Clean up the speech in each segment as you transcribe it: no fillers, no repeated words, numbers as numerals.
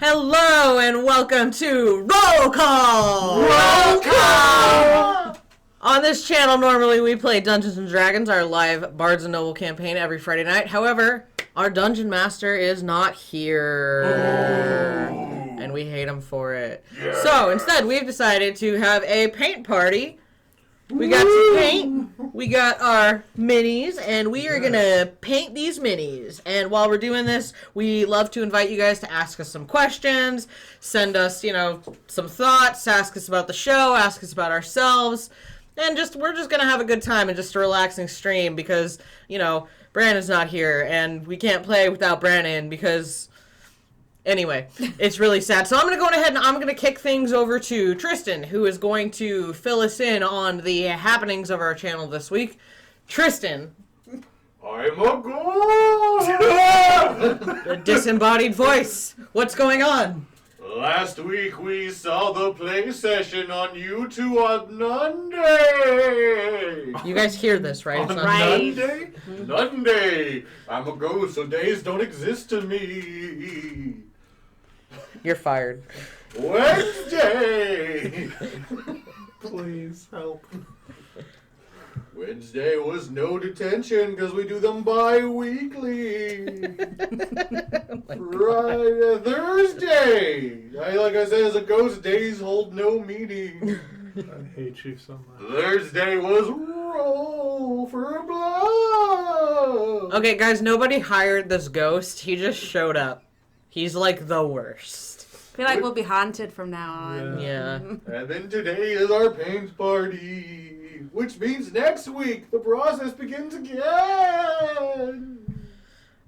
Hello and welcome to Roll Call! Roll Call! On this channel, normally we play Dungeons & Dragons, our live Bards & Noble campaign every Friday night. However, our Dungeon Master is not here. Oh. And we hate him for it. Yeah. So, instead, we've decided to have a paint party. We got some paint, we got our minis, and we are going to paint these minis. And while we're doing this, we love to invite you guys to ask us some questions, send us, some thoughts, ask us about the show, ask us about ourselves, and we're just going to have a good time and just a relaxing stream because, Brandon's not here, and we can't play without Brandon because... Anyway, it's really sad. So I'm going to go ahead and I'm going to kick things over to Tristan, who is going to fill us in on the happenings of our channel this week. Tristan. I'm a ghost! The disembodied voice. What's going on? Last week we saw the play session on YouTube on Monday. You guys hear this, right? It's On not Monday? Monday. I'm a ghost, so days don't exist to me. You're fired. Wednesday. Please help. Wednesday was no detention because we do them bi-weekly. Right, Thursday. Like I said, as a ghost, days hold no meaning. I hate you so much. Thursday was roll for blood. Okay, guys, nobody hired this ghost. He just showed up. He's like the worst. I feel like we'll be haunted from now on. Yeah. And then today is our paint party, which means next week the process begins again.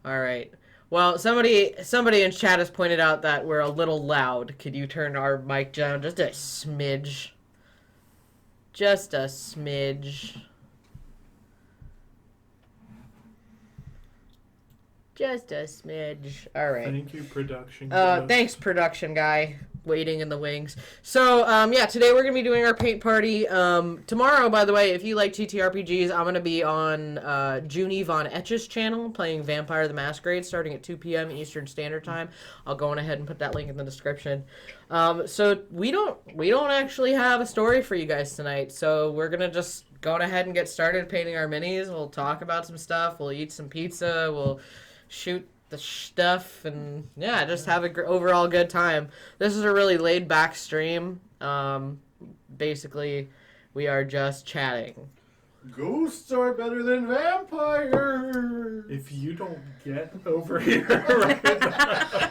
All right. Well, somebody in chat has pointed out that we're a little loud. Could you turn our mic down just a smidge? Just a smidge. Just a smidge. All right. Thank you, production. guy. Thanks, production guy. Waiting in the wings. So, today we're going to be doing our paint party. Tomorrow, by the way, if you like TTRPGs, I'm going to be on Junie Von Etch's channel playing Vampire the Masquerade starting at 2 p.m. Eastern Standard Time. I'll go on ahead and put that link in the description. So we don't actually have a story for you guys tonight. So we're going to just go ahead and get started painting our minis. We'll talk about some stuff. We'll eat some pizza. We'll shoot the stuff and just have a overall good time. This is a really laid back stream. Basically we are just chatting. Ghosts are better than vampires. If you don't get over here right now.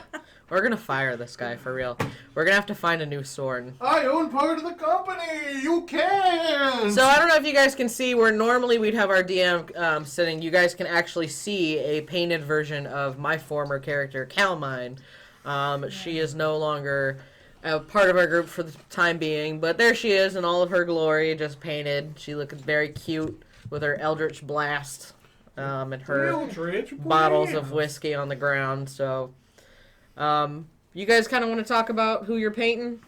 We're gonna fire this guy for real. We're gonna have to find a new sword. I own part of the company. You can. So I don't know if you guys can see where normally we'd have our DM sitting. You guys can actually see a painted version of my former character, Calmine. She is no longer a part of our group for the time being, but there she is in all of her glory, just painted. She looked very cute with her Eldritch Blast and her bottles of whiskey on the ground. So, you guys kind of want to talk about who you're painting?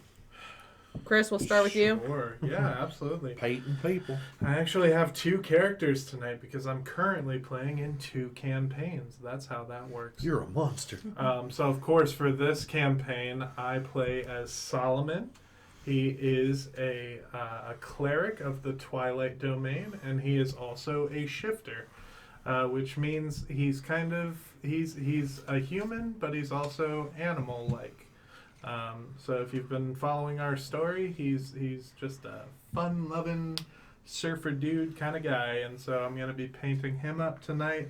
Chris, we'll start with you. Sure, yeah, absolutely. Painting people. I actually have 2 characters tonight because I'm currently playing in 2 campaigns. That's how that works. You're a monster. So, of course, for this campaign, I play as Solomon. He is a cleric of the Twilight Domain, and he is also a shifter, which means he's a human, but he's also animal-like. So if you've been following our story, he's just a fun-loving surfer dude kind of guy, and so I'm going to be painting him up tonight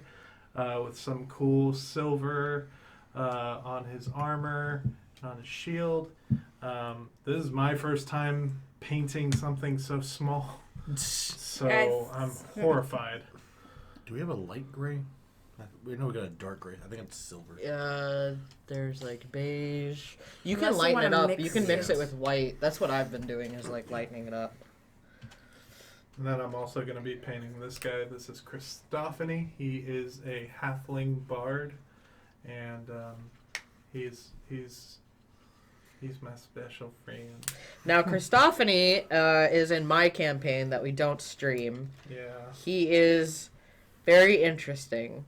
with some cool silver on his armor, on his shield. This is my first time painting something so small, so Guys. I'm horrified. Do we have a light gray? We know we got a dark gray. I think it's silver. There's like beige. You can Unless you lighten it wanna up. mix You can mix it. it with white. That's what I've been doing is like lightening it up. And then I'm also going to be painting this guy. This is Christophany. He is a halfling bard, and he's my special friend. Now, Christophany is in my campaign that we don't stream. Yeah. He is very interesting.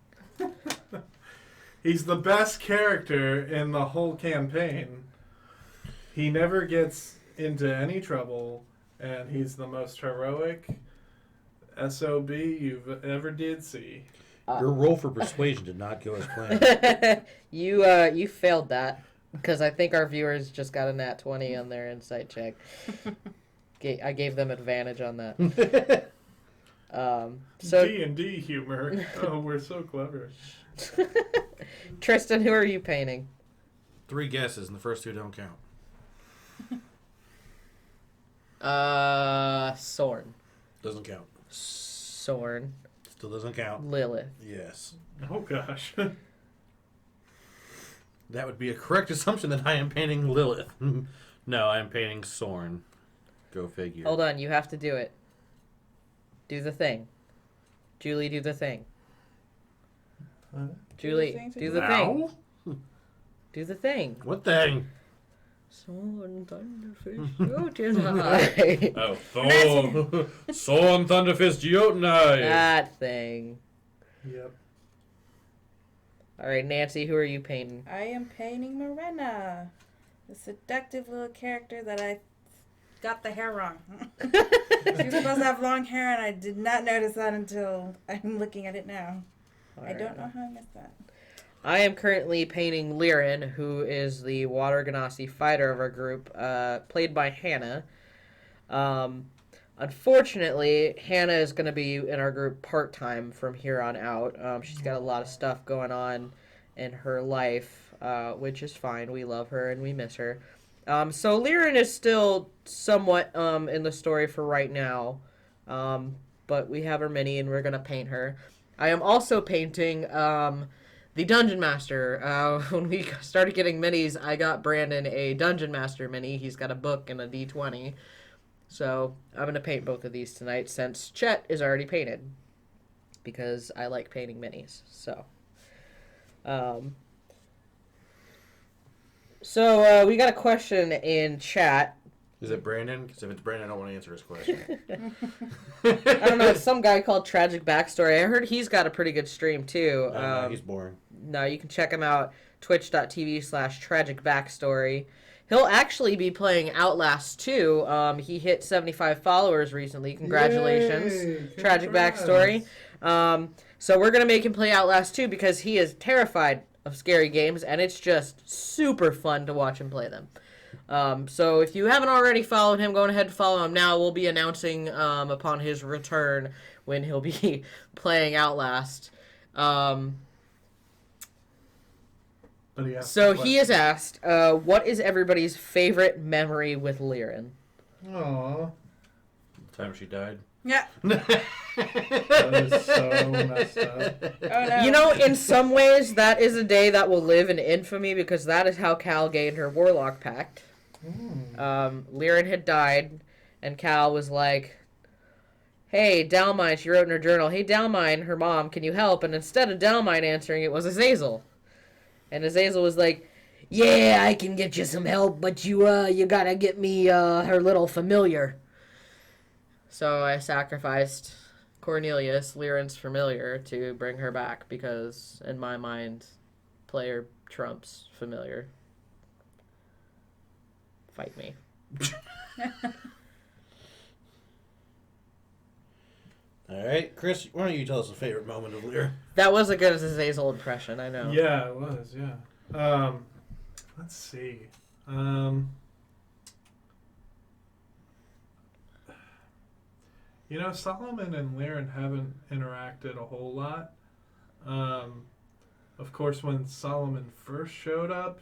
He's the best character in the whole campaign. He never gets into any trouble, and he's the most heroic SOB you've ever did see. Your roll for persuasion did not go as planned. You failed that because I think our viewers just got a nat 20 on their insight check. I gave them advantage on that. So D&D humor. Oh, we're so clever. Tristan, who are you painting? 3 guesses, and the first 2 don't count. Sorn. Doesn't count. Sorn. Still doesn't count. Lilith. Yes. Oh, gosh. That would be a correct assumption that I am painting Lilith. No, I am painting Sorn. Go figure. Hold on, you have to do it. Do the thing. Julie, do the thing. Julie, do the thing. Do the thing. What thing? Sorn, Thunderfish, Jotunheim. Oh, Thorn. Sorn, Thunderfist, Jotunheim. That thing. Yep. All right, Nancy, who are you painting? I am painting Morena, the seductive little character that I got the hair wrong. She was supposed to have long hair, and I did not notice that until I'm looking at it now. I don't know how I missed that. I am currently painting Liren, who is the Water Ganassi fighter of our group, played by Hannah. Unfortunately, Hannah is going to be in our group part-time from here on out. She's got a lot of stuff going on in her life, which is fine. We love her and we miss her. So Liren is still somewhat in the story for right now, but we have her mini and we're going to paint her. I am also painting the Dungeon Master. When we started getting minis, I got Brandon a Dungeon Master mini. He's got a book and a D20. So I'm going to paint both of these tonight since Chet is already painted because I like painting minis. So we got a question in chat. Is it Brandon? Because if it's Brandon, I don't want to answer his question. I don't know. It's some guy called Tragic Backstory. I heard he's got a pretty good stream too. No, he's boring. No, you can check him out, twitch.tv/Tragic Backstory. He'll actually be playing Outlast 2. He hit 75 followers recently. Congratulations. Yay, Tragic congrats. Backstory. So we're going to make him play Outlast 2 because he is terrified of scary games, and it's just super fun to watch him play them. So if you haven't already followed him, go ahead and follow him now. We'll be announcing upon his return when he'll be playing Outlast. So he has asked, what is everybody's favorite memory with Liren? Aww. The time she died. Yeah. That is so messed up. Oh, no. You know, in some ways, that is a day that will live in infamy because that is how Cal gained her Warlock Pact. Liren had died, and Cal was like, hey, Dalmine, she wrote in her journal, hey, Dalmine, her mom, can you help? And instead of Dalmine answering, it was Azazel. And Azazel was like, yeah, I can get you some help, but you gotta get me her little familiar. So I sacrificed Cornelius, Liren's familiar, to bring her back because, in my mind, player trumps familiar. Fight me. All right, Chris, why don't you tell us a favorite moment of Lear? That was as good as Azazel impression, I know. Yeah, it was, yeah. Let's see. You know, Solomon and Liren haven't interacted a whole lot. Of course, when Solomon first showed up,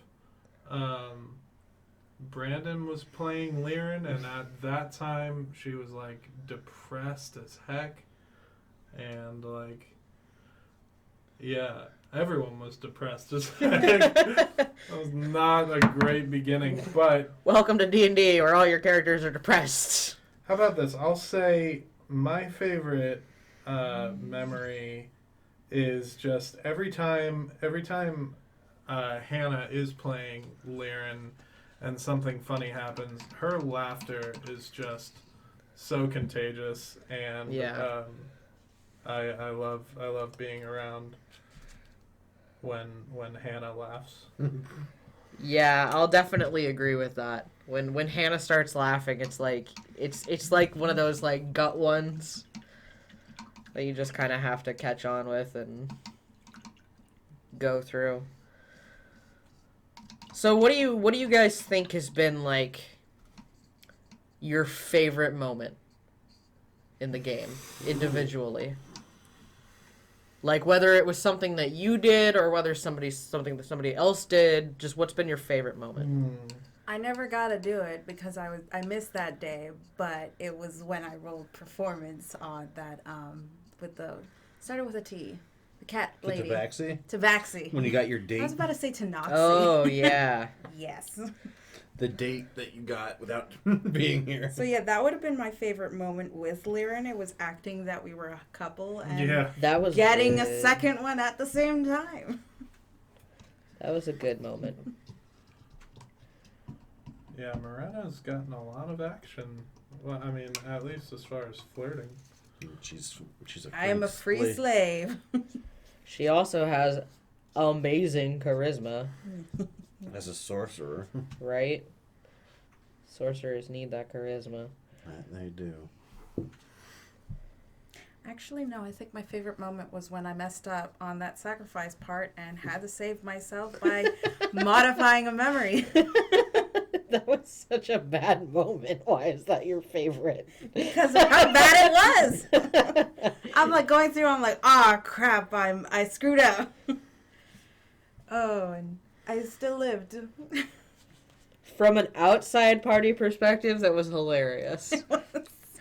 Brandon was playing Liren, and at that time, she was, like, depressed as heck. And, like, yeah, everyone was depressed as heck. That was not a great beginning, but... Welcome to D&D, where all your characters are depressed. How about this? I'll say my favorite memory is just every time Hannah is playing Liren and something funny happens, her laughter is just so contagious, and yeah. I love being around when Hannah laughs. Yeah, I'll definitely agree with that. When Hannah starts laughing, it's like one of those like gut ones that you just kind of have to catch on with and go through. So what do you guys think has been like your favorite moment in the game individually? Like whether it was something that you did or whether something that somebody else did, just what's been your favorite moment? I never got to do it because I missed that day, but it was when I rolled performance on that started with a T. The cat lady. Tabaxi. When you got your date. I was about to say Tanoxi. Oh, yeah. Yes. The date that you got without being here. So yeah, that would have been my favorite moment with Liren. It was acting that we were a couple and that was getting good. a second one at the same time. That was a good moment. Yeah, Morena's gotten a lot of action. Well, I mean, at least as far as flirting. She's a I am a free slave. She also has amazing charisma. As a sorcerer. Right? Sorcerers need that charisma. They do. Actually, no. I think my favorite moment was when I messed up on that sacrifice part and had to save myself by modifying a memory. That was such a bad moment. Why is that your favorite? Because of how bad it was. I'm like going through, I'm like, crap, I screwed up. Oh, and I still lived. From an outside party perspective, that was hilarious.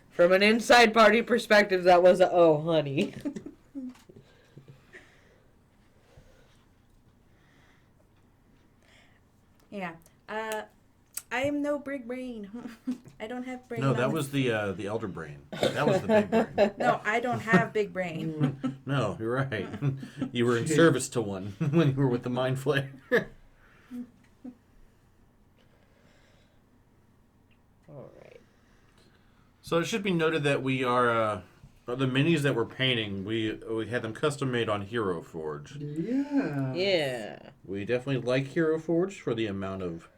From an inside party perspective, that was oh, honey. Yeah. I am no big brain. I don't have brain. No, that was the elder brain. That was the big brain. No, I don't have big brain. No, you're right. You were in service to one when you were with the mind flayer. All right. So it should be noted that we are the minis that we're painting. We had them custom made on Hero Forge. Yeah. Yeah. We definitely like Hero Forge for the amount of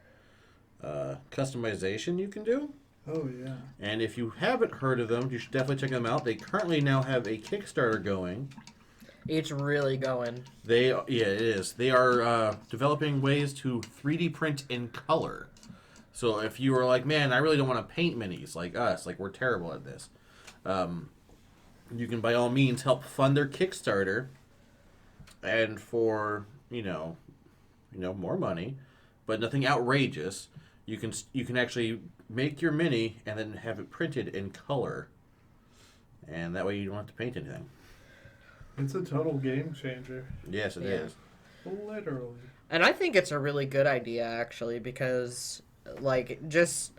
customization you can do. Oh, yeah. And if you haven't heard of them, you should definitely check them out. They currently now have a Kickstarter going. It's really going. Yeah, it is. They are developing ways to 3D print in color. So if you were like, man, I really don't want to paint minis like us, like we're terrible at this, you can by all means help fund their Kickstarter, and for more money, but nothing outrageous. You can actually make your mini and then have it printed in color, and that way you don't have to paint anything. It's a total game changer. Yes, it is. Literally. And I think it's a really good idea, actually, because, like, just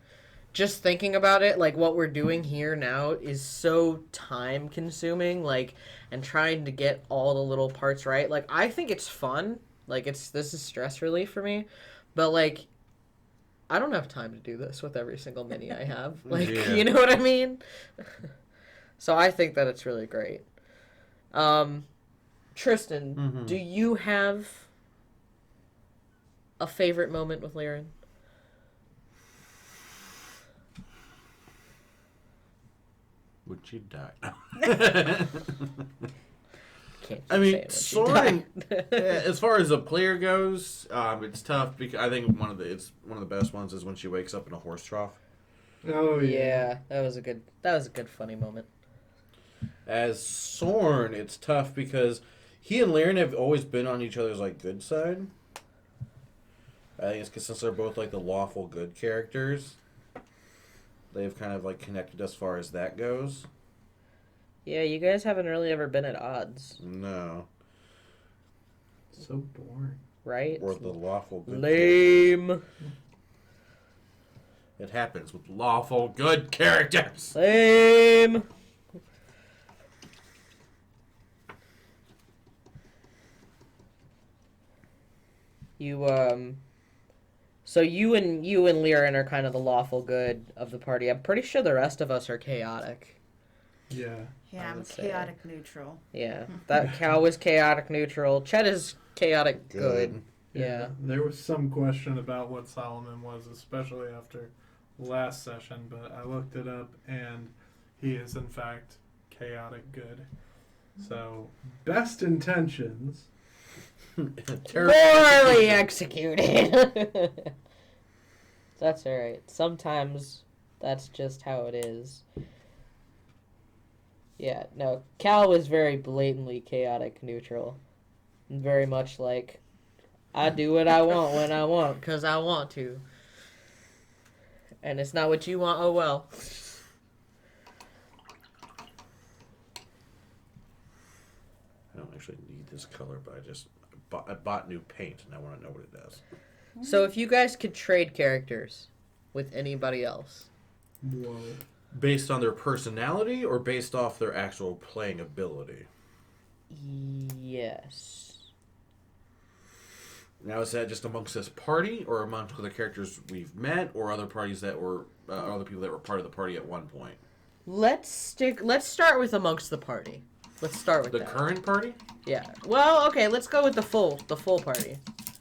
thinking about it, like, what we're doing here now is so time-consuming, like, and trying to get all the little parts right. Like, I think it's fun. Like, this is stress relief for me. But, like, I don't have time to do this with every single mini I have. Like, Yeah. You know what I mean? So I think that it's really great. Tristan, do you have a favorite moment with Liren? Would she die? Can't I mean, say it when she Soren. died. As far as a player goes, it's tough because I think one of the best ones is when she wakes up in a horse trough. Oh, yeah. Yeah, that was a good funny moment. As Soren, it's tough because he and Liren have always been on each other's like good side. I think it's because since they're both like the lawful good characters, they've kind of like connected as far as that goes. Yeah, you guys haven't really ever been at odds, No, So boring. right? or the lawful good. Lame. It happens with lawful good characters. Lame. So you and Liren are kind of the lawful good of the party. I'm pretty sure the rest of us are chaotic. Yeah. Yeah, I I'm would say. chaotic neutral. Yeah, that Cal was chaotic neutral. Chet is chaotic good. Yeah. There was some question about what Solomon was, especially after last session, but I looked it up and he is in fact chaotic good. So, best intentions. Poorly executed. That's alright. Sometimes that's just how it is. Yeah, no, Cal was very blatantly chaotic neutral. Very much like, I do what I want when I want, because I want to. And it's not what you want, oh well. I don't actually need this color, but I bought new paint, and I want to know what it does. So if you guys could trade characters with anybody else. Whoa. Based on their personality or based off their actual playing ability? Yes. Now, is that just amongst this party, or amongst other characters we've met, or other parties that were other people that were part of the party at one point? Let's start with amongst the party. Let's start with The that. current party? Yeah. Well, okay, let's go with the full party.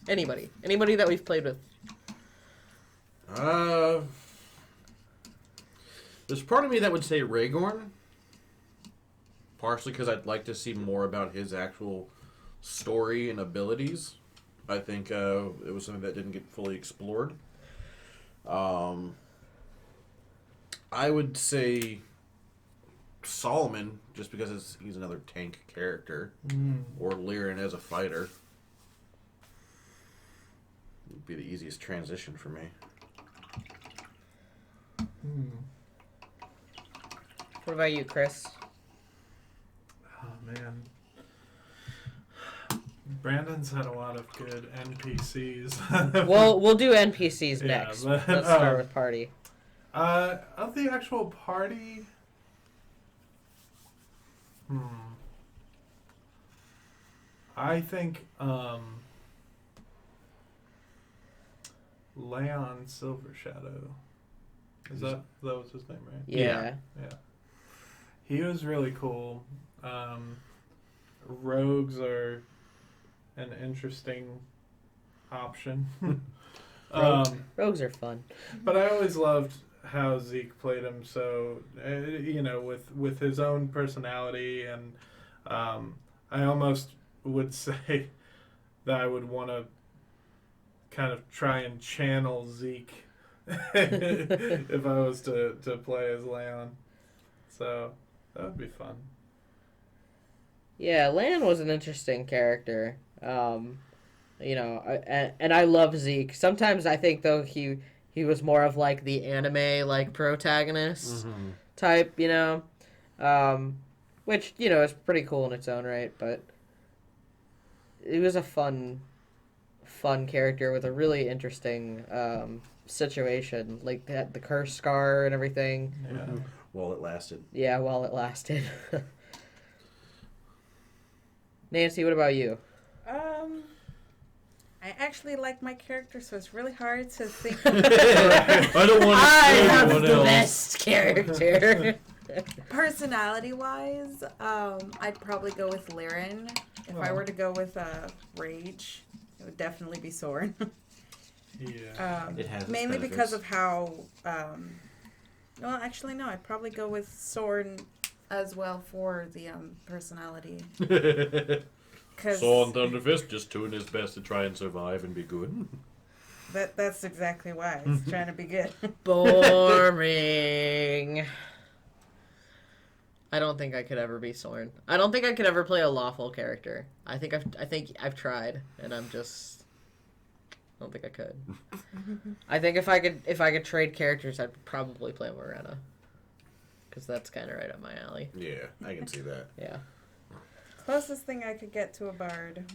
Anybody that we've played with. There's part of me that would say Rhaegorn. Partially because I'd like to see more about his actual story and abilities. I think it was something that didn't get fully explored. I would say Solomon, just because he's another tank character. Or Lyran as a fighter. Would be the easiest transition for me. What about you, Chris? Oh, man. Brandon's had a lot of good NPCs. We'll do NPCs Yeah, next. but, Let's start with party. Of the actual party... I think, Leon Silvershadow. That was his name, right? Yeah. Yeah. He was really cool. Rogues are an interesting option. Rogues are fun. But I always loved how Zeke played him. So, with his own personality, and I almost would say that I would want to kind of try and channel Zeke if I was to play as Leon. So that would be fun. Yeah, Lan was an interesting character. And I love Zeke. Sometimes I think though he was more of like the anime like protagonist type, which is pretty cool in its own right. But it was a fun character with a really interesting situation, like the curse scar and everything. Yeah. While it lasted. Yeah, while it lasted. Nancy, what about you? I actually like my character, so it's really hard to think. I don't want to I have anyone the else. best character. Personality-wise, I'd probably go with Lyran. If I were to go with Rage, it would definitely be Soren. Yeah. It has its mainly benefits. because of how. Well, actually, no. I'd probably go with Soren as well for the personality. Saw and Thunderfist just doing his best to try and survive and be good. That's exactly why. He's trying to be good. Boring. I don't think I could ever be Soren. I don't think I could ever play a lawful character. I think I've tried, and I don't think I could. I think if I could trade characters, I'd probably play Morena, because that's kind of right up my alley. Yeah, I can see that. Yeah. Closest thing I could get to a bard.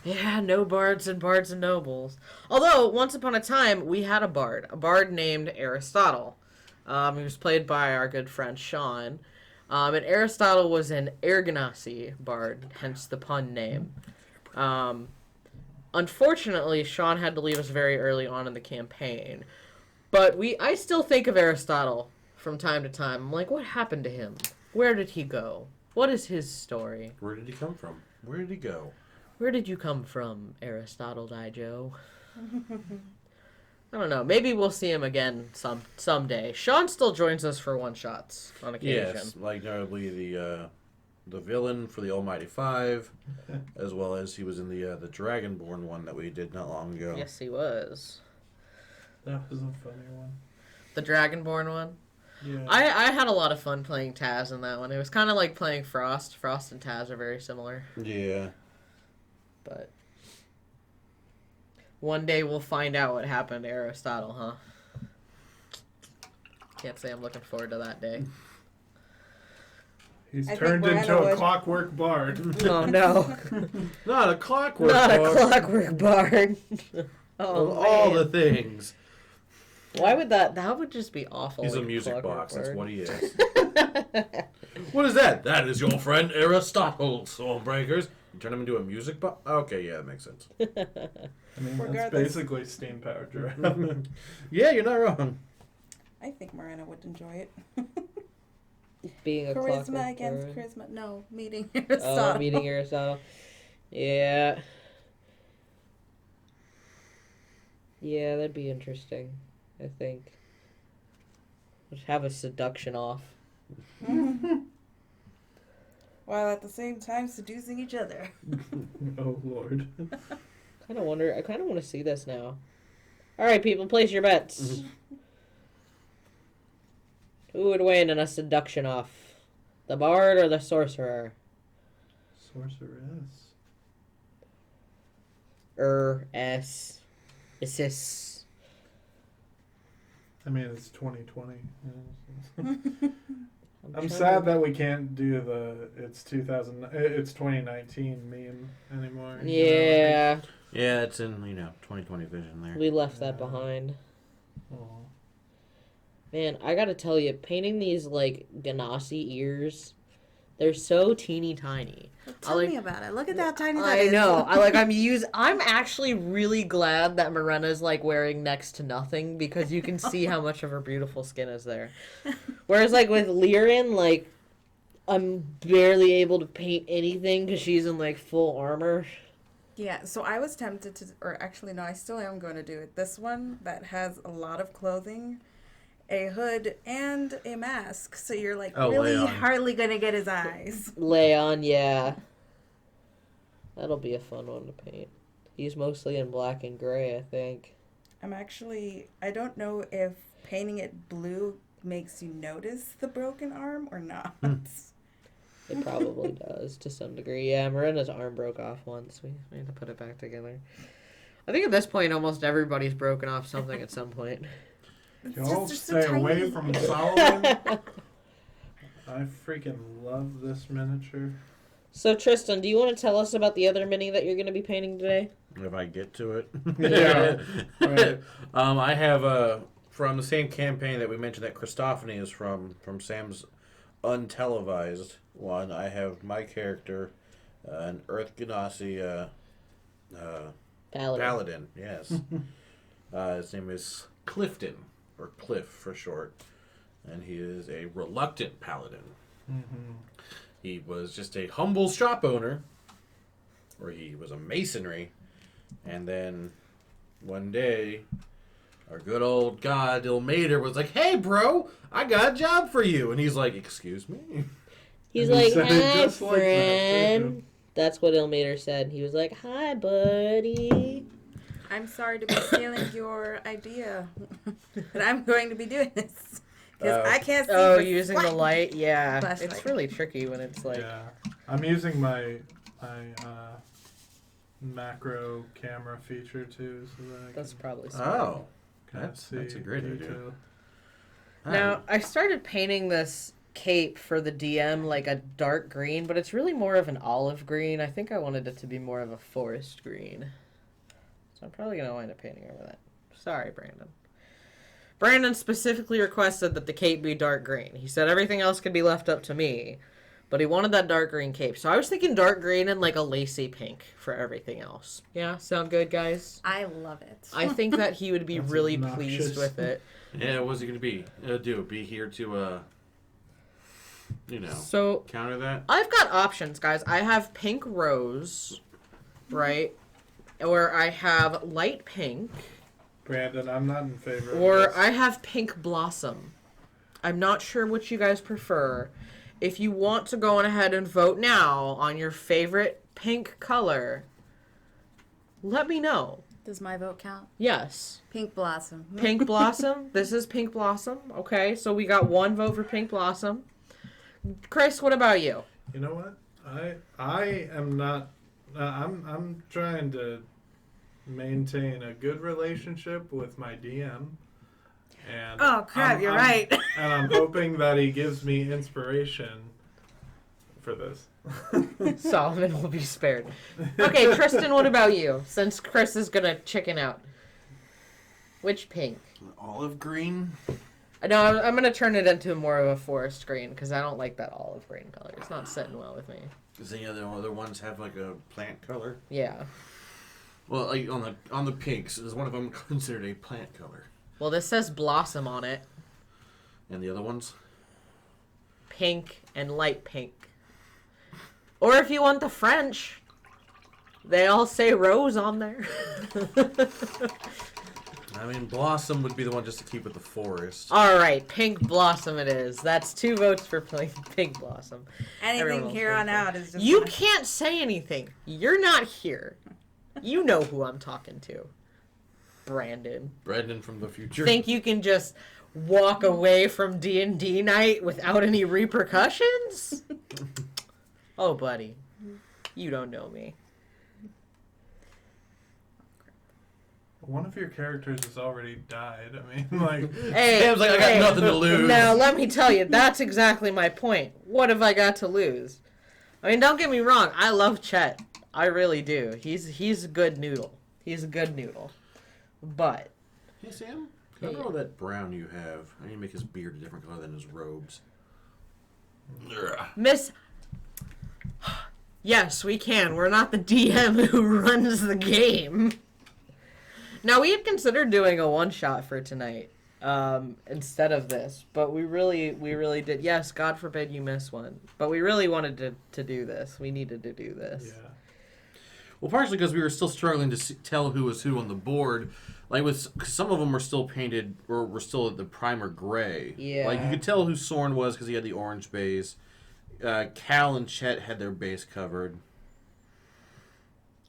Yeah, no bards and nobles. Although, once upon a time, we had a bard named Aristotle. He was played by our good friend Sean. And Aristotle was an Erganassi bard, hence the pun name. Unfortunately, Sean had to leave us very early on in the campaign. But I still think of Aristotle from time to time. I'm like, what happened to him? Where did he go? What is his story? Where did he come from? Where did he go? Where did you come from, Aristotle Dijo? I don't know. Maybe we'll see him again someday. Sean still joins us for one-shots on occasion. Yes, like notably the villain for the Almighty Five, as well as he was in the Dragonborn one that we did not long ago. Yes, he was. That was a funny one. The Dragonborn one? Yeah. I had a lot of fun playing Taz in that one. It was kind of like playing Frost. Frost and Taz are very similar. Yeah. But one day we'll find out what happened to Aristotle, huh? Can't say I'm looking forward to that day. He's I turned think into Miranda a would. clockwork bard. Oh no. Not a clockwork Not a box. clockwork bard. Oh, Of all man. the things. Why would that would just be awful. He's a like music Clockwork box. That's Bird. what he is. What is that? That is your friend Aristotle, Soulbreakers. You turn him into a music box? Okay, yeah, that makes sense. I mean, that's Regardless. basically steam powered giraffe. Yeah, you're not wrong. I think Miranda would enjoy it. Being a Charisma Clockwork against Bird. charisma. No, meeting Oh, Aristotle. meeting Aristotle. Yeah. Yeah, that'd be interesting, I think. Just have a seduction off. While at the same time seducing each other. Oh, Lord. I kind of want to see this now. All right, people, place your bets. Who would win in a seduction off? The bard or the sorcerer? Sorceress. S. Assist. I mean, it's 2020. I'm trying sad to- that we can't do it's 2019 meme anymore. you know, Yeah, Yeah, it's in, 2020 vision there. we left that behind. like, aw. Man, I gotta tell you, painting these, like, Ganassi ears, they're so teeny tiny. Tell like- me about it. Look at how tiny that I is. know. I'm actually really glad that Morena's, like, wearing next to nothing because you can see how much of her beautiful skin is there. Whereas, like, with Lyran, like, I'm barely able to paint anything because she's in, like, full armor. Yeah, so I was tempted to, or actually, no, I still am going to do it. This one that has a lot of clothing, a hood, and a mask. So you're, like, Oh, really Leon. hardly going to get his eyes. Leon, yeah. That'll be a fun one to paint. He's mostly in black and gray, I think. I don't know if painting it blue makes you notice the broken arm or not. It probably does to some degree. Yeah, Miranda's arm broke off once. We need to put it back together. I think at this point, almost everybody's broken off something at some point. Y'all just so stay away tiny. from Solomon. I freaking love this miniature. So, Tristan, do you want to tell us about the other mini that you're going to be painting today? If I get to it. Yeah. Right. I have from the same campaign that we mentioned that Christophany is from Sam's untelevised one. I have my character, an Earth Ganassi Paladin. Yes. His name is Clifton, or Cliff for short, and he is a reluctant paladin. Mm-hmm. He was just a humble shop owner, or he was a masonry, and then one day, our good old god Ilmater was like, "Hey, bro, I got a job for you," and he's like, "Excuse me." He's And he like, said it hi, just like that, friend. too. That's what Ilmater said. He was like, hi, buddy. I'm sorry to be stealing your idea, but I'm going to be doing this. Because I can't see Oh, for using the slight. light? Yeah. Flashlight. It's really tricky when it's like... Yeah. I'm using my macro camera feature too, so that I can That's probably smart. Oh, kinda that's a see great idea. detail. Now, I started painting this cape for the DM like a dark green, but it's really more of an olive green. I think I wanted it to be more of a forest green. So I'm probably going to wind up painting over that. Sorry, Brandon. Brandon specifically requested that the cape be dark green. He said everything else could be left up to me, but he wanted that dark green cape. So I was thinking dark green and like a lacy pink for everything else. Yeah, sound good, guys? I love it. I think that he would be That's really obnoxious. pleased with it. Yeah, what's he gonna be? Do be here to So counter that. I've got options, guys. I have pink rose, right? Or I have light pink. Brandon, I'm not in favor of Or this. I have pink blossom. I'm not sure which you guys prefer. If you want to go on ahead and vote now on your favorite pink color, let me know. Does my vote count? Yes. Pink Blossom. Pink blossom. This is pink blossom. Okay, so we got one vote for pink blossom. Chris, what about you? You know what? I am not. I'm trying to maintain a good relationship with my DM. And Oh crap! You're right. And I'm hoping that he gives me inspiration for this. Solomon will be spared. Okay, Tristan, what about you? Since Chris is gonna chicken out. Which pink? Olive green. No, I'm gonna turn it into more of a forest green because I don't like that olive green color. It's not sitting well with me. Does any other ones have like a plant color? Yeah. Well, like on the pinks, is one of them considered a plant color? Well, this says blossom on it. And the other ones? Pink and light pink. Or if you want the French, they all say rose on there. I mean, blossom would be the one just to keep with the forest. All right, pink blossom it is. That's 2 votes for pink blossom. Everyone Anything else here votes on for- out is just. You fine. can't say anything. You're not here. You know who I'm talking to. Brandon. Brandon from the future. Think you can just walk away from D&D night without any repercussions? Oh, buddy. You don't know me. One of your characters has already died. I mean, like, Hey, Sam's like, I got hey, nothing to lose. Now, let me tell you, that's exactly my point. What have I got to lose? I mean, don't get me wrong. I love Chet. I really do. He's a good noodle. He's a good noodle. But Hey, Sam. Can I borrow that brown you have? I need to make his beard a different color than his robes. Ugh. Miss... Yes, we can. We're not the DM who runs the game. Now, we had considered doing a one-shot for tonight instead of this, but we really did. Yes, God forbid you miss one. But we really wanted to do this. We needed to do this. yeah. Well, partially because we were still struggling to tell who was who on the board. Like, with some of them were still painted, or were still at the primer gray. Yeah. Like, you could tell who Soren was because he had the orange base. Cal and Chet had their base covered.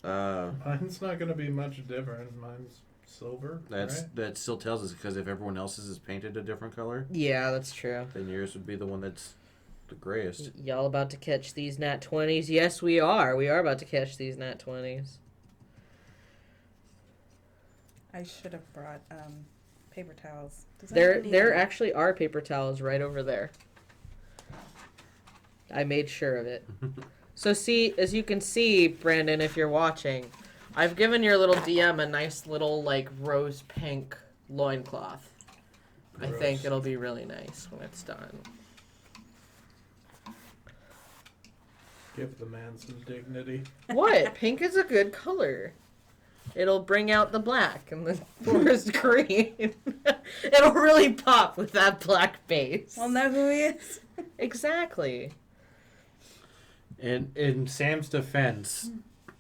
Mine's not going to be much different. Mine's silver, right? That still tells us because if everyone else's is painted a different color, Yeah, that's true. then yours would be the one that's the grayest. Y'all about to catch these nat 20s? Yes, we are. We are about to catch these nat 20s. I should have brought paper towels. Does There anyone need there them? actually are paper towels right over there. I made sure of it. So see, as you can see, Brandon, if you're watching, I've given your little DM a nice little, like, rose pink loincloth. I think Gross. it'll be really nice when it's done. Give the man some dignity. What? Pink is a good color. It'll bring out the black and the forest green. It'll really pop with that black base. We'll know who he is. Exactly. And in Sam's defense,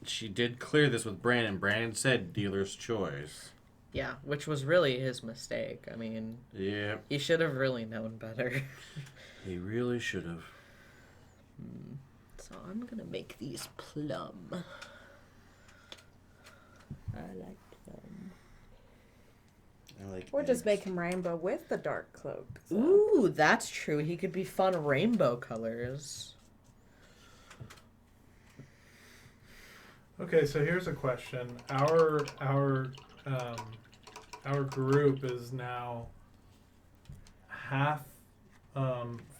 she did clear this with Brandon. Brandon said dealer's choice. Yeah, which was really his mistake. I mean, Yeah, he should have really known better. he really should have. So I'm gonna make these plum. I like plum. I like. Or just eggs. make him rainbow with the dark cloak. So. Ooh, that's true. He could be fun rainbow colors. Okay, so here's a question. Our group is now half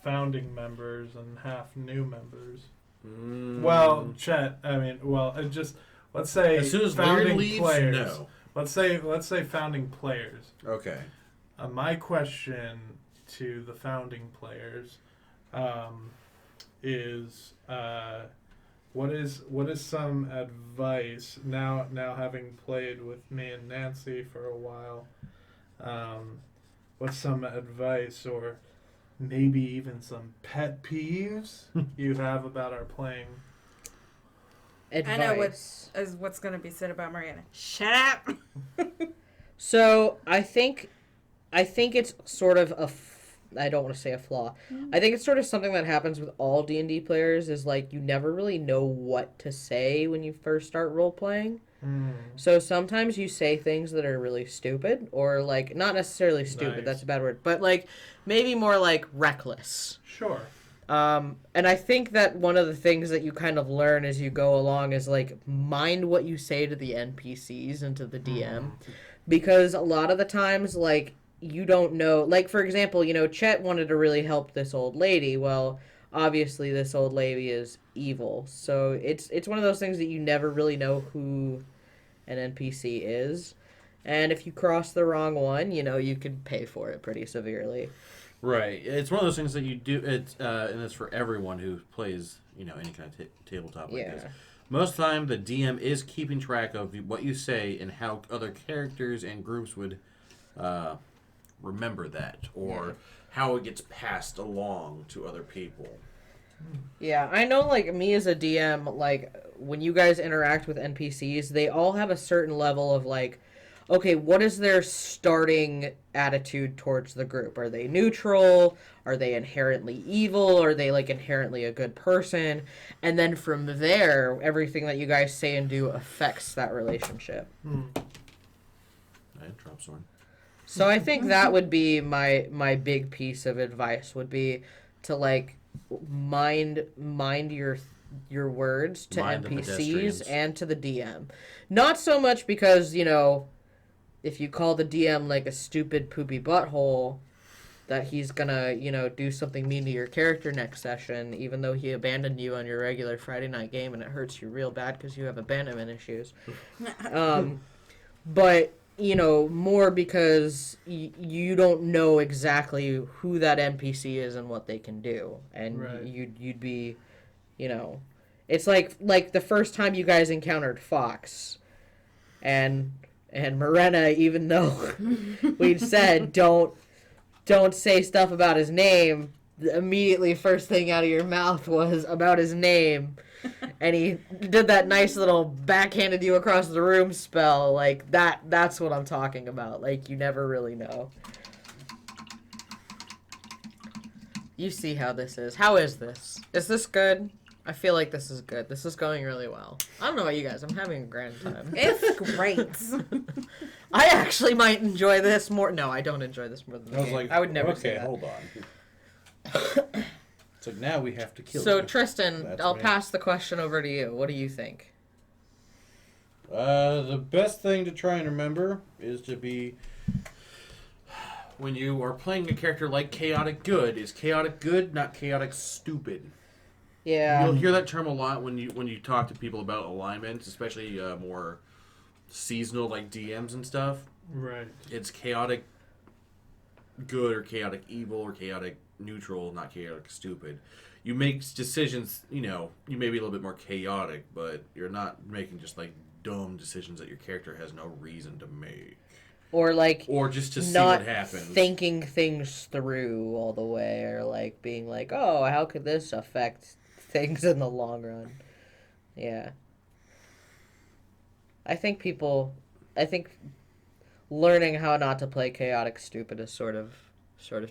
founding members and half new members. Well, Chet, I mean, just let's say as soon as founding Larry leaves, players. no. Let's say founding players. Okay. My question to the founding players is what is some advice now having played with me and Nancy for a while? What's some advice or maybe even some pet peeves you have about our playing. Advice. I know what's going to be said about Mariana. Shut up. So I think it's sort of I don't want to say a flaw. I think it's sort of something that happens with all D&D players is like you never really know what to say when you first start role playing. So sometimes you say things that are really stupid or like not necessarily stupid, Nice. that's a bad word, but like maybe more like reckless. Sure. And I think that one of the things that you kind of learn as you go along is like mind what you say to the NPCs and to the DM. Because a lot of the times, like, you don't know, like, for example, Chet wanted to really help this old lady. Well, obviously this old lady is evil. So it's one of those things that you never really know who an NPC is. And if you cross the wrong one, you could pay for it pretty severely. Right. It's one of those things that you do, and it's for everyone who plays, any kind of tabletop like this. Most of the time, the DM is keeping track of what you say and how other characters and groups would remember that, or how it gets passed along to other people. Yeah, I know, like, me as a DM, like, when you guys interact with NPCs, they all have a certain level of, like, okay, what is their starting attitude towards the group? Are they neutral? Are they inherently evil? Are they, like, inherently a good person? And then from there, everything that you guys say and do affects that relationship. I dropped one. So I think that would be my big piece of advice would be to, like, mind your words to Mind the NPCs pedestrians. and to the DM. Not so much because, if you call the DM like a stupid poopy butthole, that he's gonna, do something mean to your character next session, even though he abandoned you on your regular Friday night game and it hurts you real bad because you have abandonment issues. But, more because you don't know exactly who that NPC is and what they can do. And Right. you'd be, it's like the first time you guys encountered Fox and Morena, even though we'd said don't say stuff about his name, immediately first thing out of your mouth was about his name. And he did that nice little backhanded you across the room spell. Like, that's what I'm talking about. Like, you never really know. You see how this is. How is this? Is this good? I feel like this is good. This is going really well. I don't know about you guys. I'm having a grand time. It's great. I actually might enjoy this more. No, I don't enjoy this more than the I was game. like, I would never okay, say that. hold on. It's like, now we have to kill So, you. Tristan, That's I'll me. pass the question over to you. What do you think? The best thing to try and remember is to be, when you are playing a character like Chaotic Good, is Chaotic Good, not Chaotic Stupid. Yeah. You'll hear that term a lot when you talk to people about alignments, especially more seasonal like DMs and stuff. Right. It's Chaotic Good or Chaotic Evil or Chaotic Neutral, not Chaotic Stupid. You make decisions, you may be a little bit more chaotic, but you're not making just like dumb decisions that your character has no reason to make. Or like Or just to see not what happens. thinking things through all the way, or like being like, oh, how could this affect things in the long run? Yeah. I think learning how not to play chaotic stupid is sort of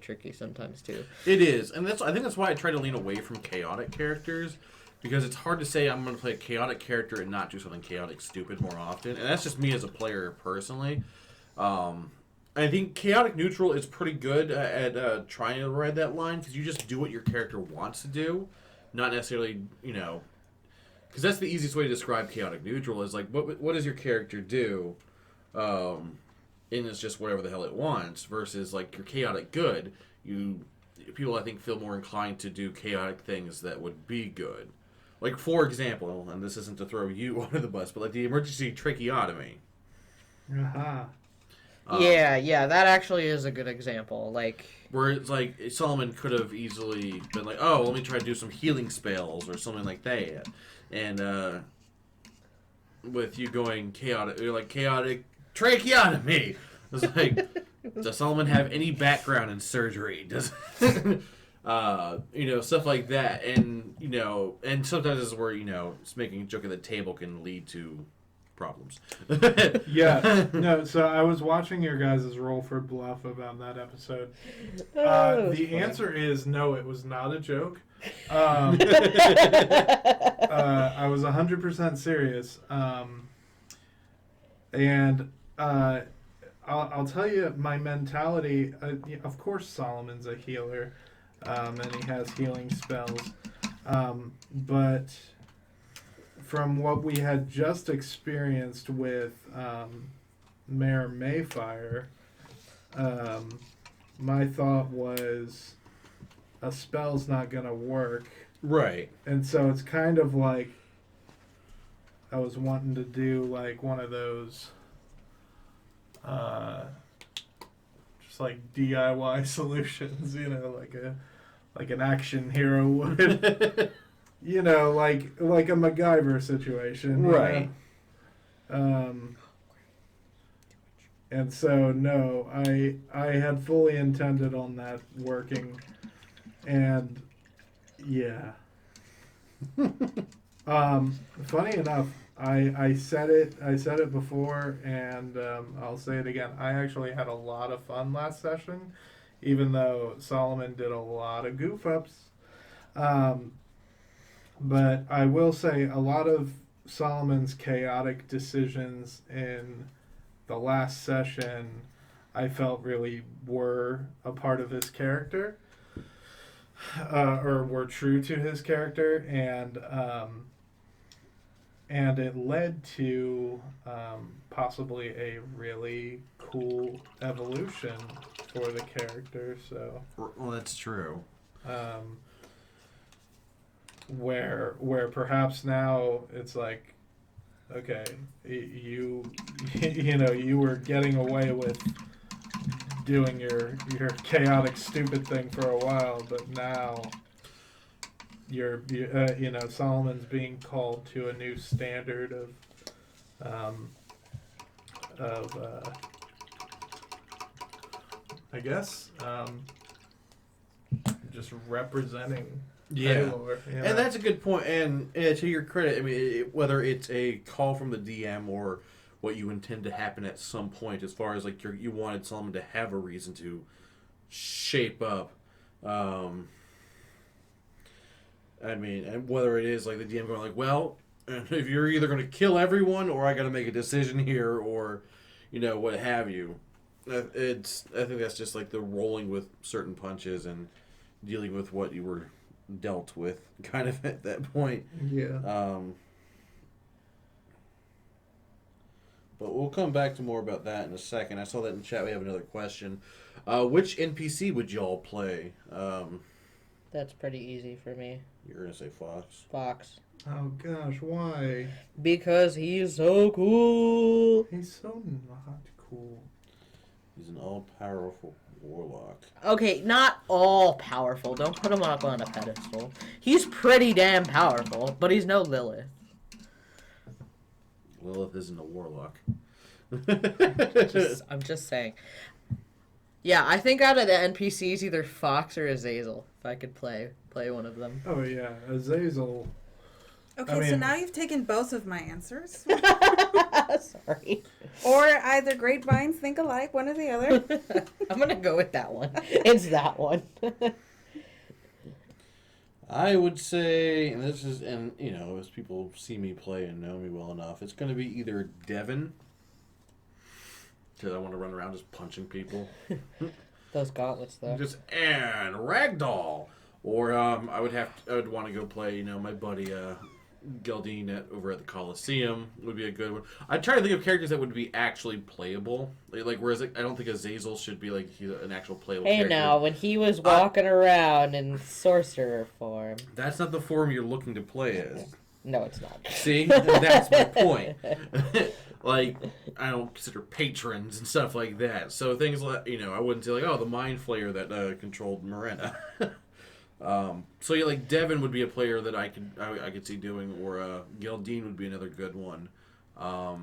tricky sometimes too. It is, and I think that's why I try to lean away from chaotic characters, because it's hard to say I'm going to play a chaotic character and not do something chaotic stupid more often, and that's just me as a player personally. I think chaotic neutral is pretty good at trying to ride that line, because you just do what your character wants to do, not necessarily, because that's the easiest way to describe chaotic neutral is like what does your character do, and it's just whatever the hell it wants, versus like your chaotic good, people I think feel more inclined to do chaotic things that would be good. Like, for example, and this isn't to throw you under the bus, but like the emergency tracheotomy. Uh-huh. Yeah, that actually is a good example. Like, where it's like Solomon could have easily been like, oh, let me try to do some healing spells or something like that, and with you going chaotic, you're like chaotic tracheotomy. It's like, Does Solomon have any background in surgery? Does stuff like that, and and sometimes this is where just making a joke at the table can lead to problems. Yeah. No, so I was watching your guys' roll for bluff about that episode. The answer is no, it was not a joke. I was 100% serious. And I'll tell you my mentality. Of course, Solomon's a healer, and he has healing spells. But from what we had just experienced with Mayor Mayfire, my thought was a spell's not going to work. Right. And so it's kind of like I was wanting to do like one of those just like DIY solutions, like an action hero would. Like a MacGyver situation. Right. And so no, I had fully intended on that working, and yeah. Funny enough, I said it before, and I'll say it again. I actually had a lot of fun last session, even though Solomon did a lot of goof ups. But I will say a lot of Solomon's chaotic decisions in the last session, I felt really were a part of his character, or were true to his character, and it led to possibly a really cool evolution for the character. So, well, that's true. Where perhaps now it's like, okay, you were getting away with doing your chaotic stupid thing for a while, but now Solomon's being called to a new standard of I guess just representing. Yeah, Taylor, and that's a good point. And to your credit, I mean, whether it's a call from the DM or what you intend to happen at some point, as far as like you wanted someone to have a reason to shape up. I mean, and whether it is like the DM going like, well, if you're either going to kill everyone or I got to make a decision here, or what have you. I think that's just like the rolling with certain punches and dealing with what you were dealt with kind of at that point. Yeah. But we'll come back to more about that in a second. I saw that in the chat. We have another question. Which NPC would y'all play? That's pretty easy for me. You're going to say Fox. Fox. Oh gosh, why? Because he's so cool. He's so not cool. He's an all-powerful warlock. Okay, not all powerful. Don't put him up on a pedestal. He's pretty damn powerful, but he's no Lilith. Lilith isn't a warlock. I'm just saying. Yeah, I think out of the NPCs, either Fox or Azazel, if I could play one of them. Oh yeah, Azazel. Okay, so now you've taken both of my answers. Sorry. Or either grapevines think alike, one or the other. I'm gonna go with that one. It's that one. I would say, and as people see me play and know me well enough, it's going to be either Devin, because I want to run around just punching people. Those gauntlets, though. And Ragdoll, or I would want to go play, my buddy Geldine over at the Coliseum would be a good one. I'd try to think of characters that would be actually playable. Whereas I don't think Azazel should be he's an actual playable character. Hey now, when he was walking around in sorcerer form. That's not the form you're looking to play as. No, it's not. See? That's my point. I don't consider patrons and stuff like that. So things like, I wouldn't say the Mind Flayer that controlled Morena. So yeah, Devin would be a player that I could see doing, or Geldine would be another good one. I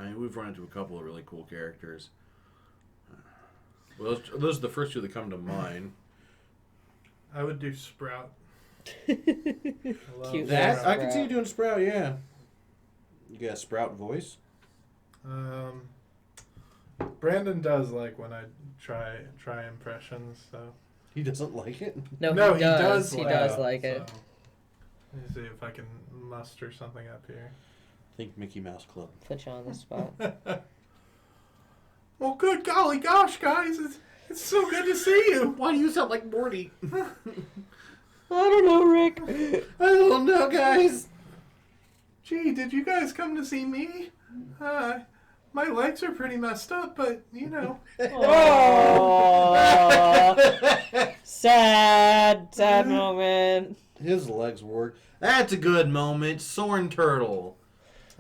I mean, we've run into a couple of really cool characters. Well, those are the first two that come to mind. I would do Sprout. Cute. That Sprout. I can see you doing Sprout. Yeah. You got a Sprout voice. Brandon does like when I try impressions, so. He doesn't like it. No, No, he does. He laugh, does like it. so. Let me see if I can muster something up here. Think Mickey Mouse Club. Put you on the spot. Well, good golly gosh, guys. It's so good to see you. Why do you sound like Morty? I don't know, Rick. I don't know, guys. Gee, did you guys come to see me? My legs are pretty messed up, but, you know. Aww. Sad moment. His legs work. That's a good moment. Sorn Turtle.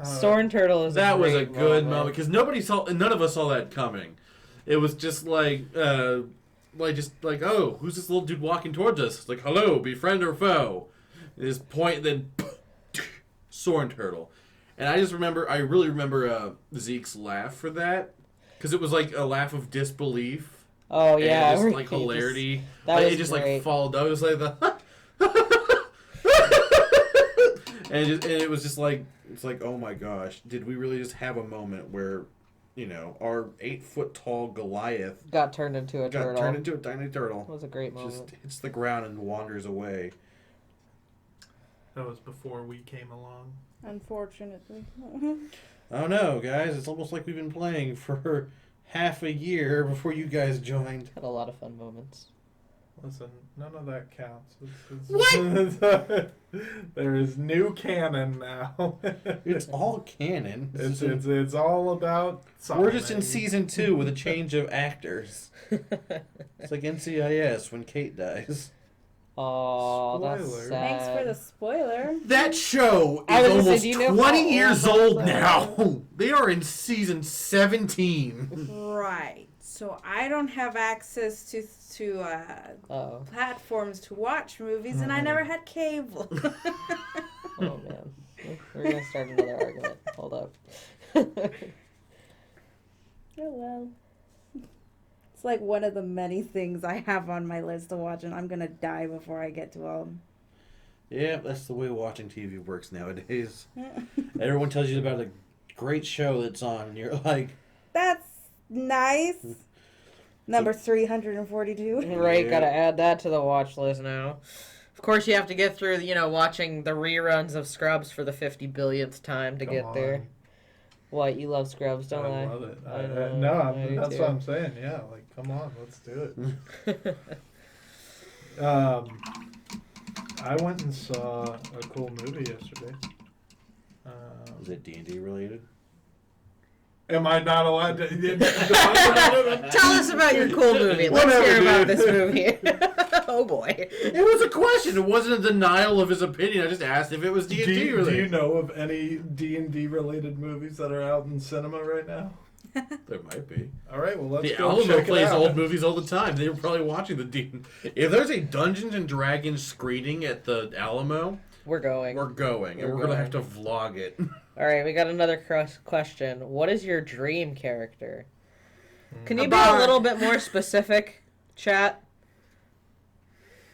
Sorn Turtle is That was a great good moment because none of us saw that coming. It was just like, oh, who's this little dude walking towards us? It's like, hello, be friend or foe. This point, then Sorn Turtle, and I really remember Zeke's laugh for that because it was like a laugh of disbelief. Oh yeah, and just like hilarity. That was it just great. like followed up. It was like the, and it was just like. It's like, oh my gosh, did we really just have a moment where, our 8-foot-tall Goliath got turned into a turtle. turned into a tiny turtle. It was a great moment. Just hits the ground and wanders away. That was before we came along. Unfortunately. Oh no, guys, it's almost like we've been playing for half a year before you guys joined. Had a lot of fun moments. Listen, none of that counts. What? There is new canon now. It's all canon. It's all about. We're just in Solomon. season 2 with a change of actors. It's like NCIS when Kate dies. Oh, that's Spoiler. sad. Thanks for the spoiler. That show I is was gonna say, almost do you know 20 how years old old that is? now. They are in season 17. Right. So I don't have access to Oh, platforms to watch movies, and I never had cable. oh man, we're gonna start another argument. Hold up. Oh well. It's like one of the many things I have on my list to watch, and I'm gonna die before I get to all. Yeah, that's the way watching TV works nowadays. Everyone tells you about a great show that's on, and you're like, That's nice. Number 342. Right, Yeah. gotta add that to the watch list now. Of course, you have to get through, watching the reruns of Scrubs for the 50 billionth time to Come get there. on. What, you love Scrubs, don't I? I love it. I know, No, I do that's too. what I'm saying. Yeah, like, come on, let's do it. I went and saw a cool movie yesterday. is it D&D related? Am I not allowed to? Tell us about your cool movie. Let's Whatever, hear about dude. this movie. Oh boy. It was a question. It wasn't a denial of his opinion. I just asked if it was D&D do you related. know of any D&D related movies that are out in cinema right now? There might be. All right, well, let's The go Alamo check it plays out. old movies all the time. They were probably watching the If there's a Dungeons and Dragons screening at the Alamo, We're going. we're going, and We're we're gonna going. have to vlog it. All right, we got another question. What is your dream character? Can you A be a bard. little bit more specific, chat?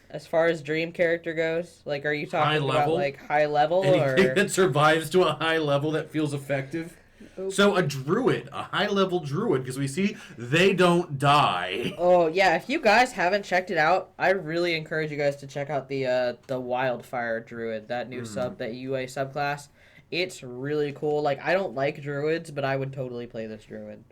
As far as dream character goes, like, are you talking High about level? like high level Anything or? that survives to a high level that feels effective. So a druid, a high level druid, because we see they don't die. Oh yeah, if you guys haven't checked it out, I really encourage you guys to check out the Wildfire Druid, that new that UA subclass. It's really cool. Like, I don't like druids, but I would totally play this druid.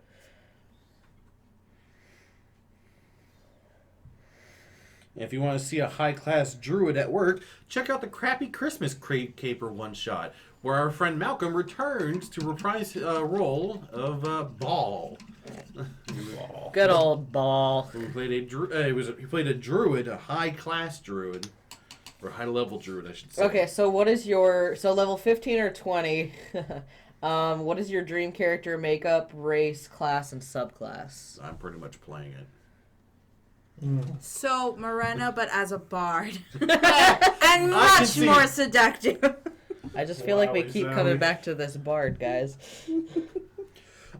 If you want to see a high-class druid at work, check out the Crappy Christmas Caper one-shot, where our friend Malcolm returns to reprise role of Ball. Good old Ball. He played a druid, a high-class druid, or high-level druid, I should say. Okay, so what is your level 15 or 20? What is your dream character makeup, race, class, and subclass? I'm pretty much playing it. So, Morena, but as a bard. And can much see more it. seductive. I just feel like we Wowie keep zowie. coming back to this bard, guys.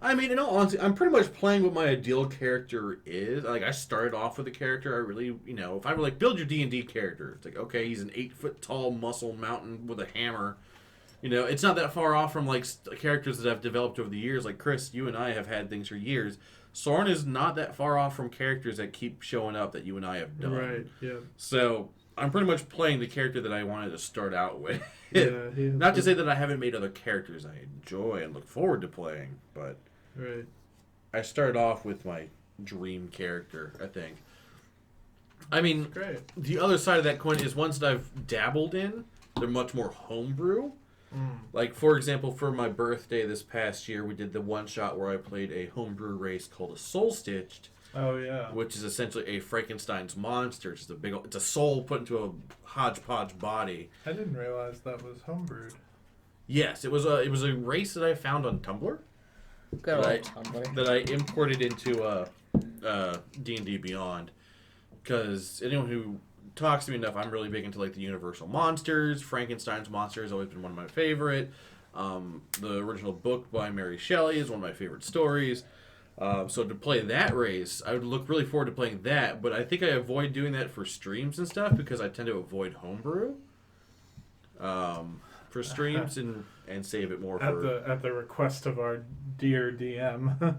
I mean, in all honesty, I'm pretty much playing what my ideal character is. Like, I started off with a character I really, if I were like, build your D&D character, it's like, okay, he's an 8-foot-tall muscle mountain with a hammer. It's not that far off from, like, characters that I've developed over the years. Like, Chris, you and I have had things for years. Soren is not that far off from characters that keep showing up that you and I have done. Right, yeah. So, I'm pretty much playing the character that I wanted to start out with. Yeah, Not to say that I haven't made other characters I enjoy and look forward to playing, but right. I started off with my dream character, I think. I mean, Great. the other side of that coin is ones that I've dabbled in, they're much more homebrew. Like, for example, for my birthday this past year, we did the one-shot where I played a homebrew race called a Soul Stitched. Oh, yeah. Which is essentially a Frankenstein's monster. It's a soul put into a hodgepodge body. I didn't realize that was homebrewed. Yes, it was a race that I found on Tumblr. Good old Tumblr. That I imported into D&D Beyond. Because anyone who talks to me enough, I'm really big into like the Universal monsters. Frankenstein's monster has always been one of my favorite. The original book by Mary Shelley is one of my favorite stories. So to play that race, I would look really forward to playing that, but I think I avoid doing that for streams and stuff because I tend to avoid homebrew for streams and save it more At the request of our dear DM.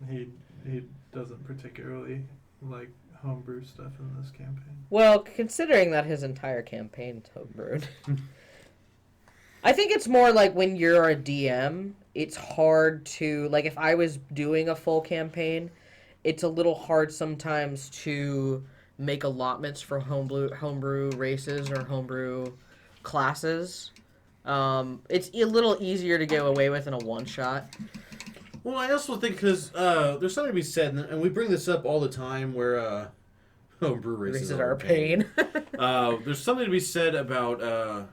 he doesn't particularly like homebrew stuff in this campaign. Well, considering that his entire campaign's homebrewed. I think it's more like when you're a DM, it's hard to, like, if I was doing a full campaign, it's a little hard sometimes to make allotments for homebrew races or homebrew classes. It's a little easier to get away with in a one-shot. Well, I also think because there's something to be said, and we bring this up all the time where homebrew races are a pain. There's something to be said about...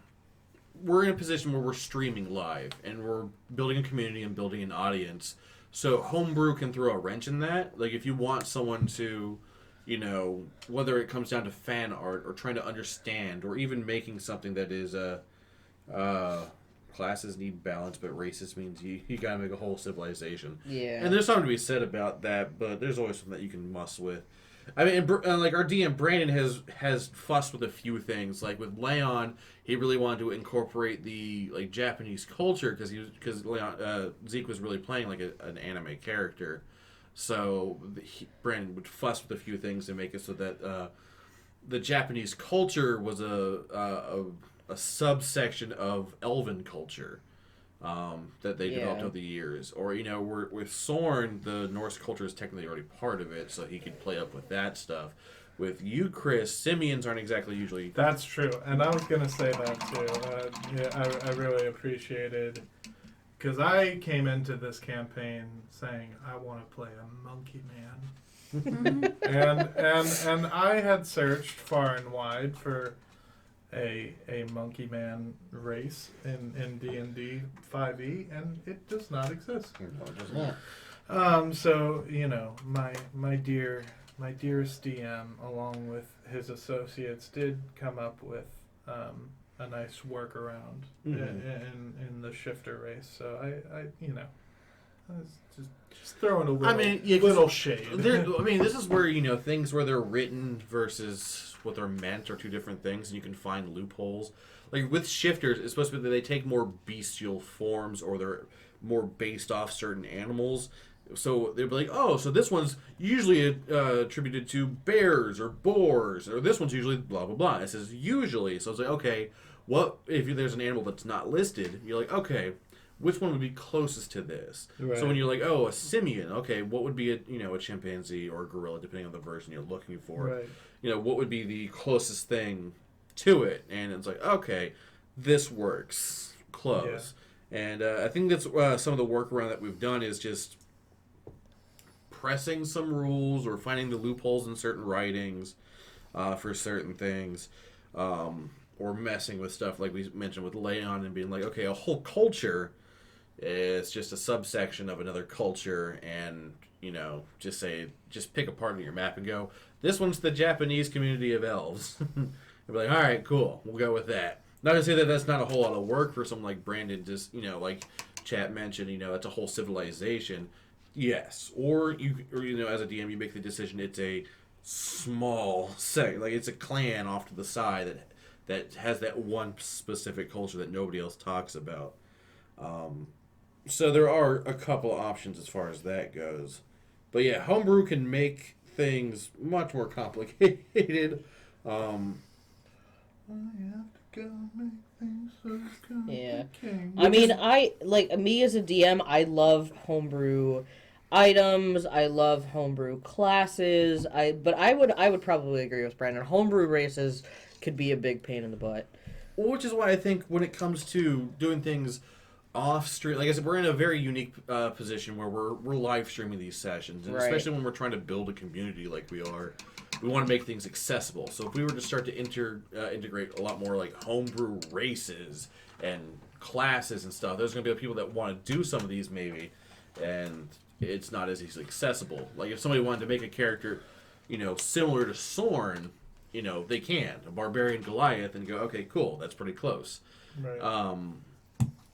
we're in a position where we're streaming live and we're building a community and building an audience. So homebrew can throw a wrench in that. Like if you want someone to, whether it comes down to fan art or trying to understand or even making something that is classes need balance, but racist means you gotta make a whole civilization. Yeah. And there's something to be said about that, but there's always something that you can muss with. I mean, like our DM Brandon has fussed with a few things. Like with Leon, he really wanted to incorporate the like Japanese culture because Zeke was really playing like an anime character. So Brandon would fuss with a few things to make it so that the Japanese culture was a subsection of Elven culture. That they developed over the years. Or, with Soren, the Norse culture is technically already part of it, so he could play up with that stuff. With you, Chris, simians aren't exactly usually... That's true, and I was going to say that too. I really appreciated... Because I came into this campaign saying, I want to play a monkey man. and I had searched far and wide for... a monkey man race in D&D 5e, and it does not exist. No, it does not. So my dearest DM, along with his associates, did come up with a nice workaround in the shifter race. So I was just throwing a little shade. This is where things where they're written versus what they're meant are two different things, and you can find loopholes. Like with shifters, it's supposed to be that they take more bestial forms or they're more based off certain animals. So they'll be like, oh, so this one's usually attributed to bears or boars, or this one's usually blah blah blah. It says usually, so it's like, okay, what if there's an animal that's not listed? You're like, okay, which one would be closest to this? Right. So when you're like, oh, a simian, okay, what would be a chimpanzee or a gorilla, depending on the version you're looking for. Right. What would be the closest thing to it? And it's like, okay, this works. Close. Yeah. And I think that's some of the workaround that we've done is just pressing some rules or finding the loopholes in certain writings for certain things. Or messing with stuff like we mentioned with Leon and being like, okay, a whole culture is just a subsection of another culture, and just pick a part of your map and go, this one's the Japanese community of elves. And be like, all right, cool, we'll go with that. Not to say that that's not a whole lot of work for someone like Brandon, just chat mentioned, it's a whole civilization. Yes, or as a DM, you make the decision it's a small sect, like it's a clan off to the side that has that one specific culture that nobody else talks about. So there are a couple options as far as that goes. But yeah, homebrew can make things much more complicated. I have to go make things so complicated. Yeah. I mean, me as a DM, I love homebrew items. I love homebrew classes. But I would probably agree with Brandon. Homebrew races could be a big pain in the butt. Which is why I think when it comes to doing things off stream, like I said, we're in a very unique position where we're live streaming these sessions, and especially when we're trying to build a community like we are, we want to make things accessible. So if we were to start to integrate a lot more like homebrew races and classes and stuff, there's going to be people that want to do some of these maybe, and it's not as easily accessible. Like if somebody wanted to make a character, similar to Sorn, they can a barbarian Goliath and go, okay, cool, that's pretty close. Right.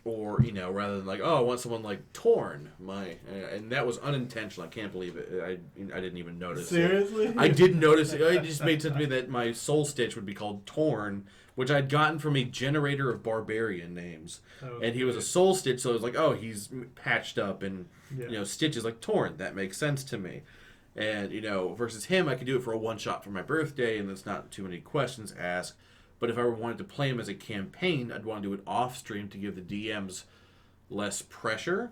Or, rather than like, oh, I want someone like Torn. And that was unintentional. I can't believe it. I didn't even notice. Seriously? I did notice it. It just made sense to me that my soul stitch would be called Torn, which I'd gotten from a generator of barbarian names. And he was a soul stitch, so I was like, oh, he's patched up. And, Stitch is like Torn. That makes sense to me. And, versus him, I could do it for a one-shot for my birthday, and there's not too many questions asked. But if I wanted to play him as a campaign, I'd want to do it off stream to give the DMs less pressure.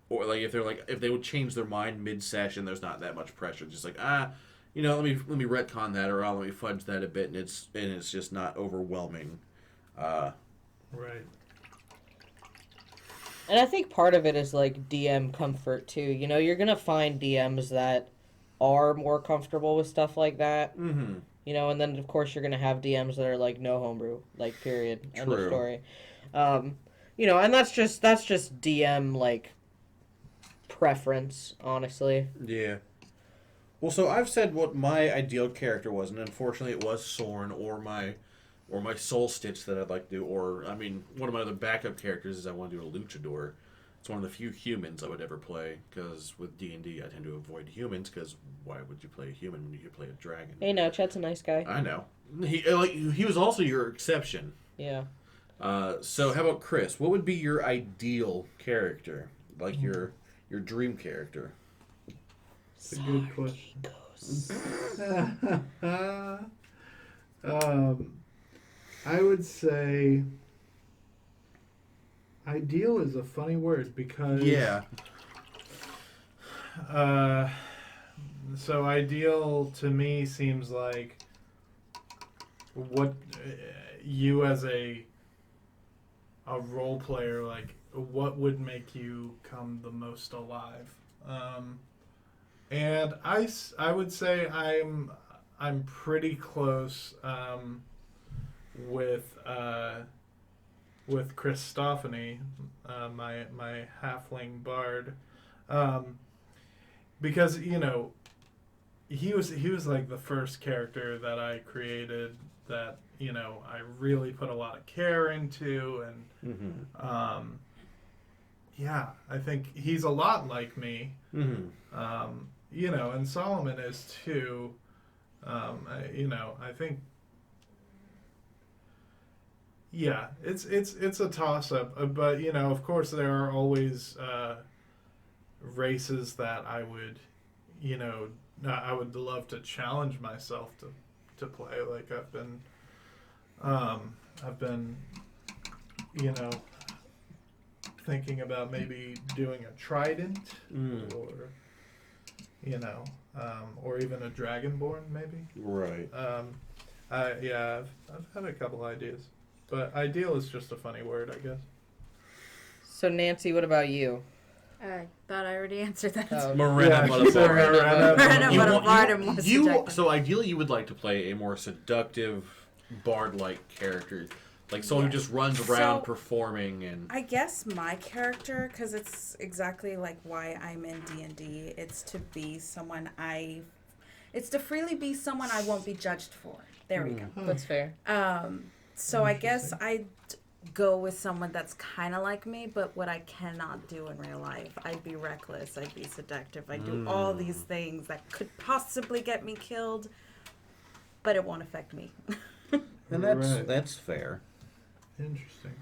Or if they would change their mind mid session, there's not that much pressure. Just like let me retcon that, or let me fudge that a bit, and it's just not overwhelming. Right. And I think part of it is like DM comfort too. You're gonna find DMs that are more comfortable with stuff like that. Mm-hmm. And then of course you're gonna have DMs that are like no homebrew, like period, end of story. And that's just DM like preference, honestly. Yeah. Well, so I've said what my ideal character was, and unfortunately it was Sorn or my soul stitch that I'd like to do, or one of my other backup characters is I want to do a luchador. It's one of the few humans I would ever play, because with D&D I tend to avoid humans, because why would you play a human when you could play a dragon? Hey, no, Chet's a nice guy. I know. He was also your exception. Yeah. So how about Chris? What would be your ideal character? Like your dream character? It's a good question. I would say ideal is a funny word because so ideal to me seems like what you as a role player, like what would make you come the most alive. And I would say I'm pretty close with Christophany, my halfling bard, because he was like the first character that I created that I really put a lot of care into, and I think he's a lot like me, and Solomon is too. I think. Yeah, it's a toss-up, but of course there are always races that I would love to challenge myself to play. Like I've been thinking about maybe doing a trident, or even a dragonborn maybe. Right. I've had a couple ideas. But ideal is just a funny word, I guess. So Nancy, what about you? I thought I already answered that. Morena Butterfly. So ideally you would like to play a more seductive bard-like character. Like someone who just runs around performing and... I guess my character, because it's exactly like why I'm in D&D, it's to be someone it's to freely be someone I won't be judged for. There we go. That's fair. So I guess go with someone that's kind of like me, but what I cannot do in real life. I'd be reckless. I'd be seductive. I'd do all these things that could possibly get me killed, but it won't affect me. And that's fair. Interesting.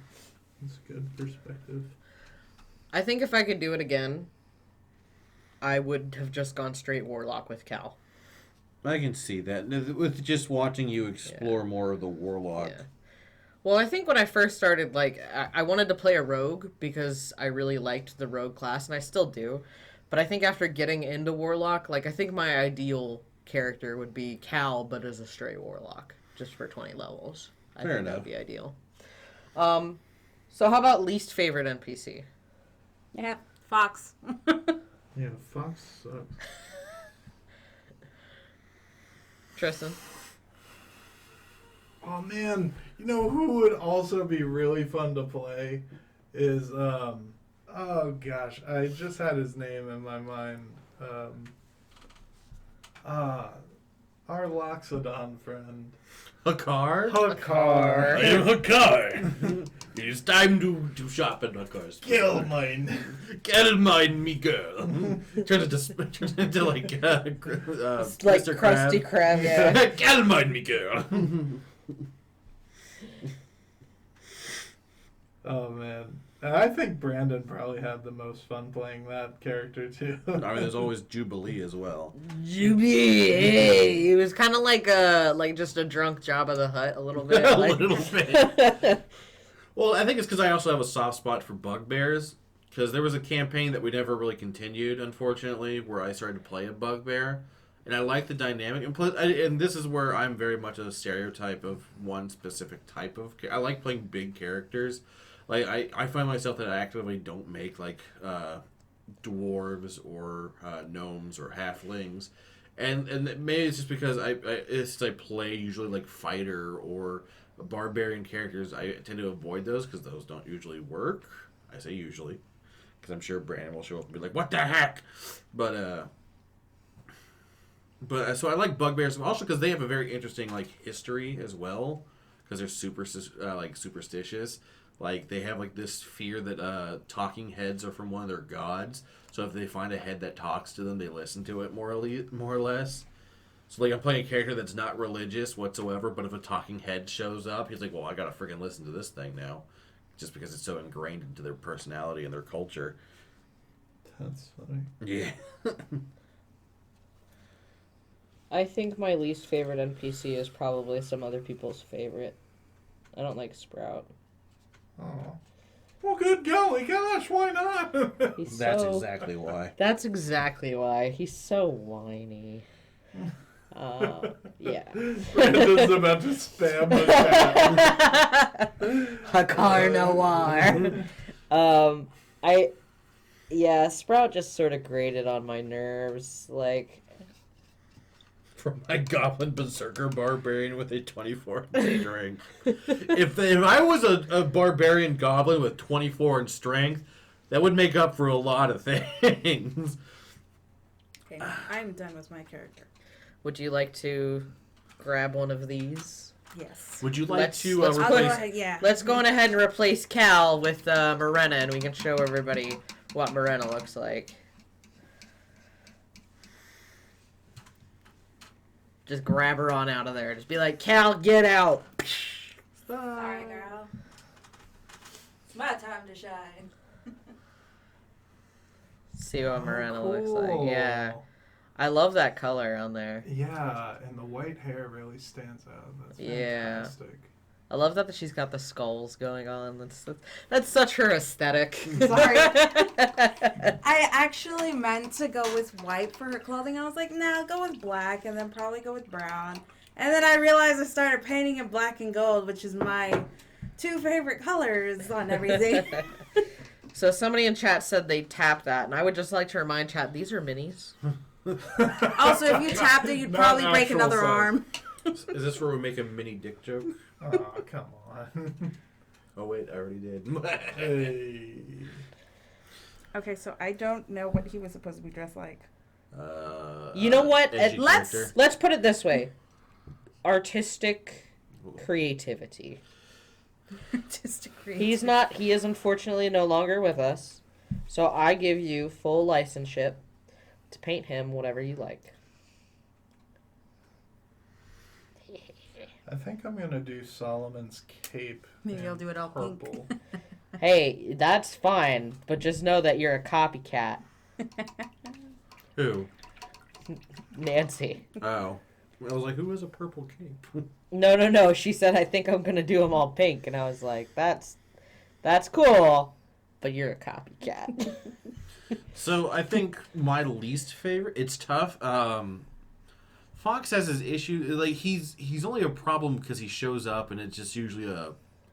That's a good perspective. I think if I could do it again, I would have just gone straight Warlock with Cal. I can see that. With just watching you explore more of the Warlock. Yeah. Well, I think when I first started, like, I wanted to play a rogue because I really liked the rogue class, and I still do. But I think after getting into Warlock, like, I think my ideal character would be Cal, but as a stray Warlock, just for 20 levels. I Fair think enough. that would be ideal. So how about least favorite NPC? Yeah, Fox. Yeah, Fox sucks. Tristan? Oh man, you know who would also be really fun to play is oh gosh, I just had his name in my mind. Our Loxodon friend. Hakar? Hakar. I am Hakar. It is time to shop at Hakar's. Kill mine. Get mine, me girl. Turn into like It's like Mr. Krusty Krab, yeah. Get mine, me girl. Oh man, I think Brandon probably had the most fun playing that character too. I mean, there's always Jubilee as well. Junie! He was kind of like just a drunk Jabba the Hutt a little bit. A like... little bit. Well, I think it's because I also have a soft spot for bugbears. Because there was a campaign that we never really continued, unfortunately, where I started to play a bugbear. And I like the dynamic. And this is where I'm very much a stereotype of one specific type of... I like playing big characters. Like, I find myself that I actively don't make, like, dwarves or gnomes or halflings. And maybe it's just because I play usually, like, fighter or barbarian characters. I tend to avoid those because those don't usually work. I say usually. Because I'm sure Brandon will show up and be like, what the heck? But so I like bugbears also because they have a very interesting, like, history as well. Because they're superstitious. Like, they have, like, this fear that talking heads are from one of their gods. So if they find a head that talks to them, they listen to it more or less. So, like, I'm playing a character that's not religious whatsoever, but if a talking head shows up, he's like, well, I gotta freaking listen to this thing now. Just because it's so ingrained into their personality and their culture. That's funny. Yeah. I think my least favorite NPC is probably some other people's favorite. I don't like Sprout. Oh. Well, good golly gosh, why not? That's exactly why. That's exactly why. He's so whiny. Yeah. Brandon's about to spam the chat. Hakar Noir. Sprout just sort of grated on my nerves. Like, From my goblin berserker barbarian with a 24 in strength. If I was a barbarian goblin with 24 in strength, that would make up for a lot of things. Okay, I'm done with my character. would you like to grab one of these? Yes. Would you like Let's to go I'll go replace... ahead, yeah. Let's go on ahead and replace Cal with Morena, and we can show everybody what Morena looks like. Just grab her on out of there. Just be like, Cal, get out. Sorry, girl. It's my time to shine. See what Morena looks like. Cool. Yeah. I love that color on there. Yeah, and the white hair really stands out. That's Yeah. fantastic. I love that she's got the skulls going on. That's such her aesthetic. Sorry. I actually meant to go with white for her clothing. I was like, no, go with black and then probably go with brown. And then I realized I started painting in black and gold, which is my two favorite colors on everything. So somebody in chat said they tapped that, and I would just like to remind chat, these are minis. Also, if you tapped it, you'd Not probably break actual another size. arm. Is this where we make a mini dick joke? Oh, come on. Oh, wait, I already did. Hey. Okay, so I don't know what he was supposed to be dressed like. You know what? edgy character. Let's put it this way. Artistic creativity. Disagree. He is unfortunately no longer with us. So I give you full licenseship to paint him whatever you like. I think I'm gonna do Solomon's cape. Maybe in I'll do it all purple. pink. Hey, that's fine, but just know that you're a copycat, Who? Nancy. Oh. I was like, who has a purple cape? No. She said, I think I'm gonna do them all pink, and I was like, that's cool, but you're a copycat. So I think my least favorite. It's tough. Fox has his issue. Like he's only a problem because he shows up, and it's just usually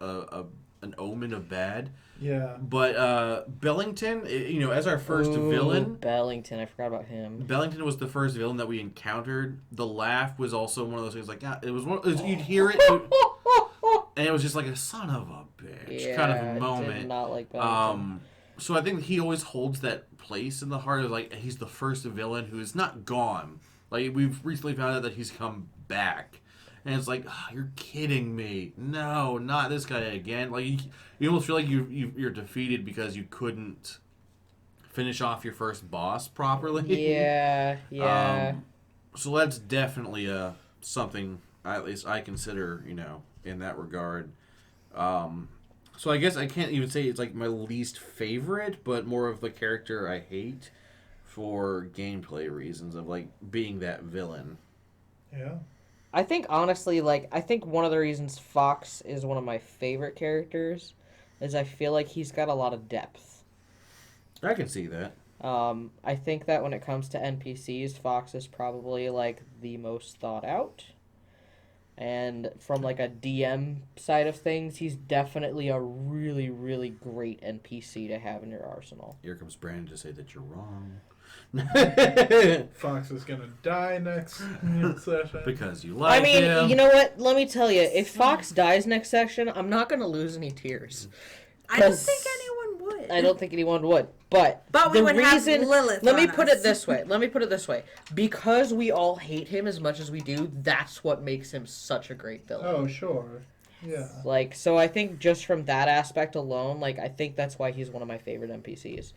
an omen of bad. Yeah. But Bellington, as our first villain. Bellington, I forgot about him. Bellington was the first villain that we encountered. The laugh was also one of those things. Like, yeah, you'd hear it, and it was just like a son of a bitch kind of a moment. I did not like Bellington. So I think he always holds that place in the heart of like he's the first villain who is not gone. Like we've recently found out that he's come back, and it's like you're kidding me. No, not this guy again. Like you almost feel like you're defeated because you couldn't finish off your first boss properly. Yeah. So that's definitely something at least I consider in that regard. So I guess I can't even say it's like my least favorite, but more of the character I hate for gameplay reasons of like being that villain. Yeah. I think honestly, I think one of the reasons Fox is one of my favorite characters is I feel like he's got a lot of depth. I can see that. I think that when it comes to NPCs, Fox is probably the most thought out. And from a DM side of things, he's definitely a really, really great NPC to have in your arsenal. Here comes Brandon to say that you're wrong. Fox is gonna die next session. Because you like him. I mean, you know what? Let me tell you, if Fox dies next session, I'm not going to lose any tears. I don't think anyone would. I don't think anyone would. But we the would reason, have Lilith let me on put us. it this way. Because we all hate him as much as we do, that's what makes him such a great villain. Oh, sure. Yeah. So I think just from that aspect alone, I think that's why he's one of my favorite NPCs.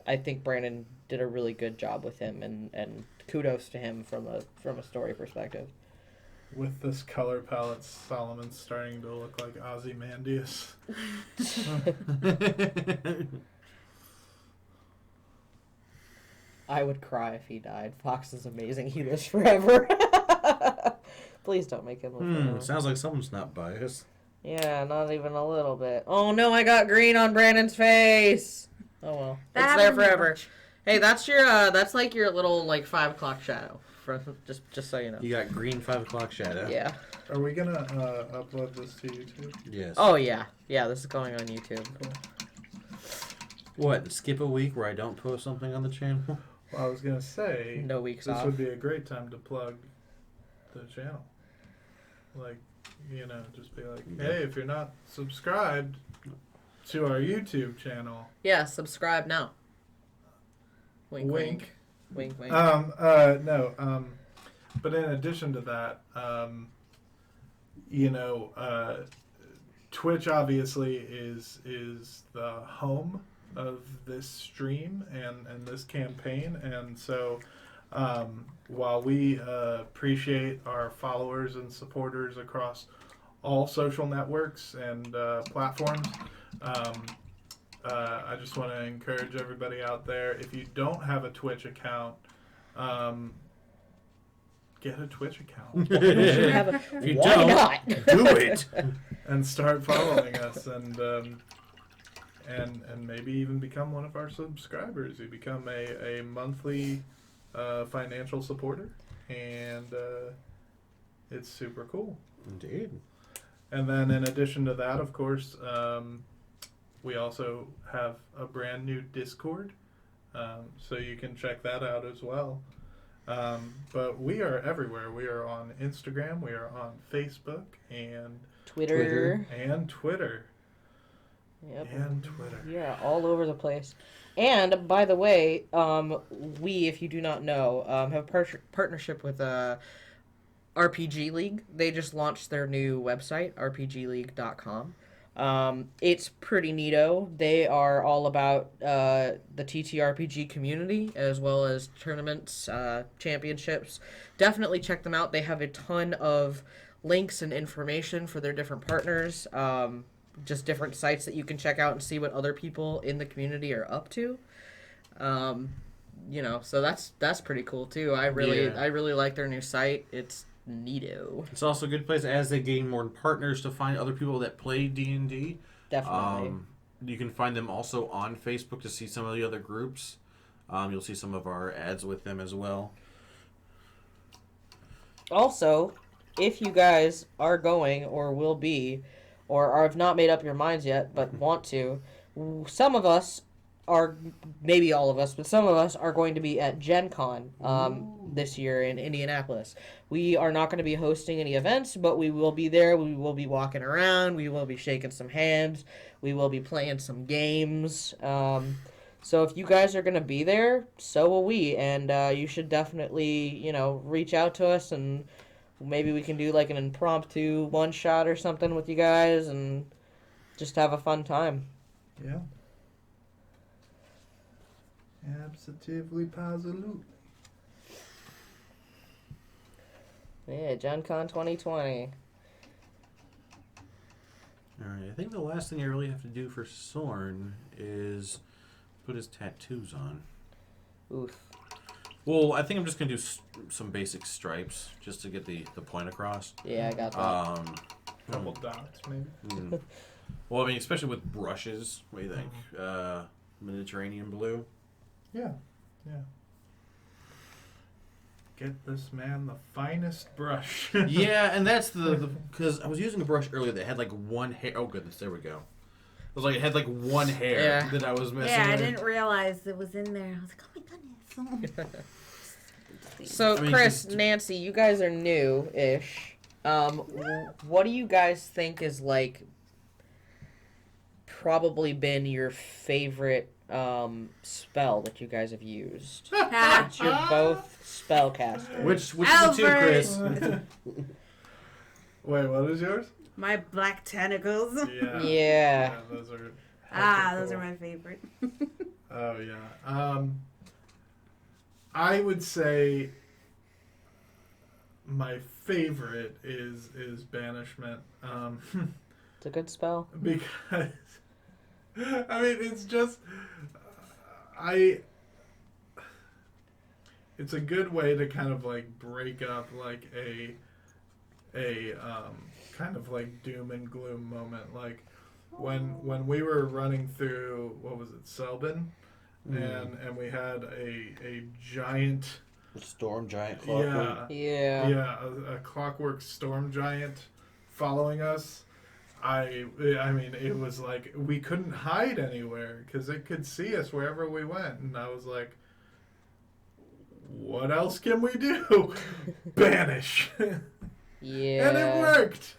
I think Brandon did a really good job with him, and kudos to him from a story perspective. With this color palette, Solomon's starting to look like Ozymandias. I would cry if he died. Fox is amazing. He lives forever. Please don't make him live forever. Sounds like someone's not biased. Yeah, not even a little bit. Oh no, I got green on Brandon's face. Oh well, That it's there happened to me forever. much. Hey, that's your your little 5 o'clock shadow. Just so you know. You got green 5 o'clock shadow. Yeah. Are we gonna upload this to YouTube? Yes. Oh yeah. This is going on YouTube. Cool. What? Skip a week where I don't post something on the channel? Well, I was gonna say No weeks this off. would be a great time to plug the channel. Just be like, hey, if you're not subscribed to our YouTube channel, Yeah, subscribe now. Wink, wink. wink, wink. No. But in addition to that, Twitch obviously is the home of this stream and this campaign, and so while we appreciate our followers and supporters across all social networks and platforms, I just want to encourage everybody out there, if you don't have a Twitch account, get a Twitch account. If you Why don't, not? do it. And start following us, and maybe even become one of our subscribers. You become a monthly financial supporter, and it's super cool. Indeed. And then in addition to that, of course, we also have a brand new Discord, so you can check that out as well. But we are everywhere. We are on Instagram, we are on Facebook, and Twitter. Twitter. Yep. And Twitter. Yeah, all over the place. And by the way, we, if you do not know, have a partnership with RPG League. They just launched their new website, RPGLeague.com. It's pretty neato. They are all about the TTRPG community as well as tournaments, championships. Definitely check them out. They have a ton of links and information for their different partners. Just different sites that you can check out and see what other people in the community are up to. So that's pretty cool too. I really like their new site. It's neato. It's also a good place as they gain more partners to find other people that play D&D. Definitely. You can find them also on Facebook to see some of the other groups. You'll see some of our ads with them as well. Also, if you guys are going or will be, or have not made up your minds yet but want to, some of us are, maybe all of us, but some of us are going to be at Gen Con this year in Indianapolis. We are not going to be hosting any events, but we will be there. We will be walking around. We will be shaking some hands. We will be playing some games. So if you guys are going to be there, so will we. And you should definitely, reach out to us, and maybe we can do like an impromptu one-shot or something with you guys and just have a fun time. Yeah. Absolutely, positively. Yeah, Gen Con 2020. Alright, I think the last thing I really have to do for Sorn is put his tattoos on. Oof. Well, I think I'm just going to do some basic stripes just to get the point across. Yeah, I got that. Couple dots, maybe. Well, I mean, especially with brushes. What do you think? Mediterranean blue? Yeah. Get this man the finest brush. Yeah, and that's the because I was using a brush earlier that had like one hair. Oh goodness, there we go. It was like it had like one hair that I was missing. Yeah, I didn't realize it was in there. I was like, oh my goodness. So, Chris, Nancy, you guys are new-ish. What do you guys think is like probably been your favorite spell that you guys have used? Since you're both spellcasters. Which of the two, Chris? Wait, what is yours? My black tentacles. Yeah. Those are. Those are my favorite. Oh yeah. I would say my favorite is banishment. It's a good spell. Because I mean it's just it's a good way to kind of like break up like a kind of like doom and gloom moment, like when we were running through, what was it, Selbin, and we had a giant storm giant clockwork. A clockwork storm giant following us. I mean, it was like we couldn't hide anywhere because it could see us wherever we went, and I was like, what else can we do? Banish. Yeah. And it worked.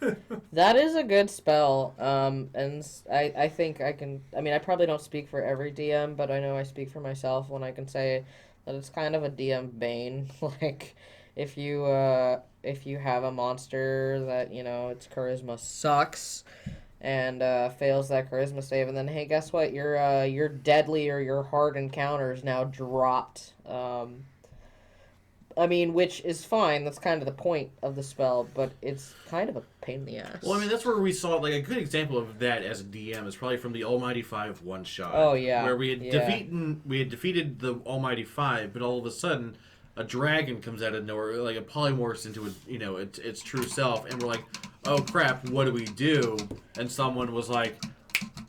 That is a good spell. And I think I can, I mean, I probably don't speak for every DM, but I know I speak for myself when I can say that it's kind of a DM bane. Like, if you have a monster that, its charisma sucks and fails that charisma save, and then, hey, guess what? Your deadly or your hard encounter is now dropped. I mean, which is fine. That's kind of the point of the spell, but it's kind of a pain in the ass. Well, I mean, that's where we saw, like, a good example of that as a DM is probably from the Almighty Five one-shot. Oh, yeah. Where we had defeated the Almighty Five, but all of a sudden, a dragon comes out of nowhere, like, it polymorphs into, its true self, and we're like, oh, crap, what do we do? And someone was like,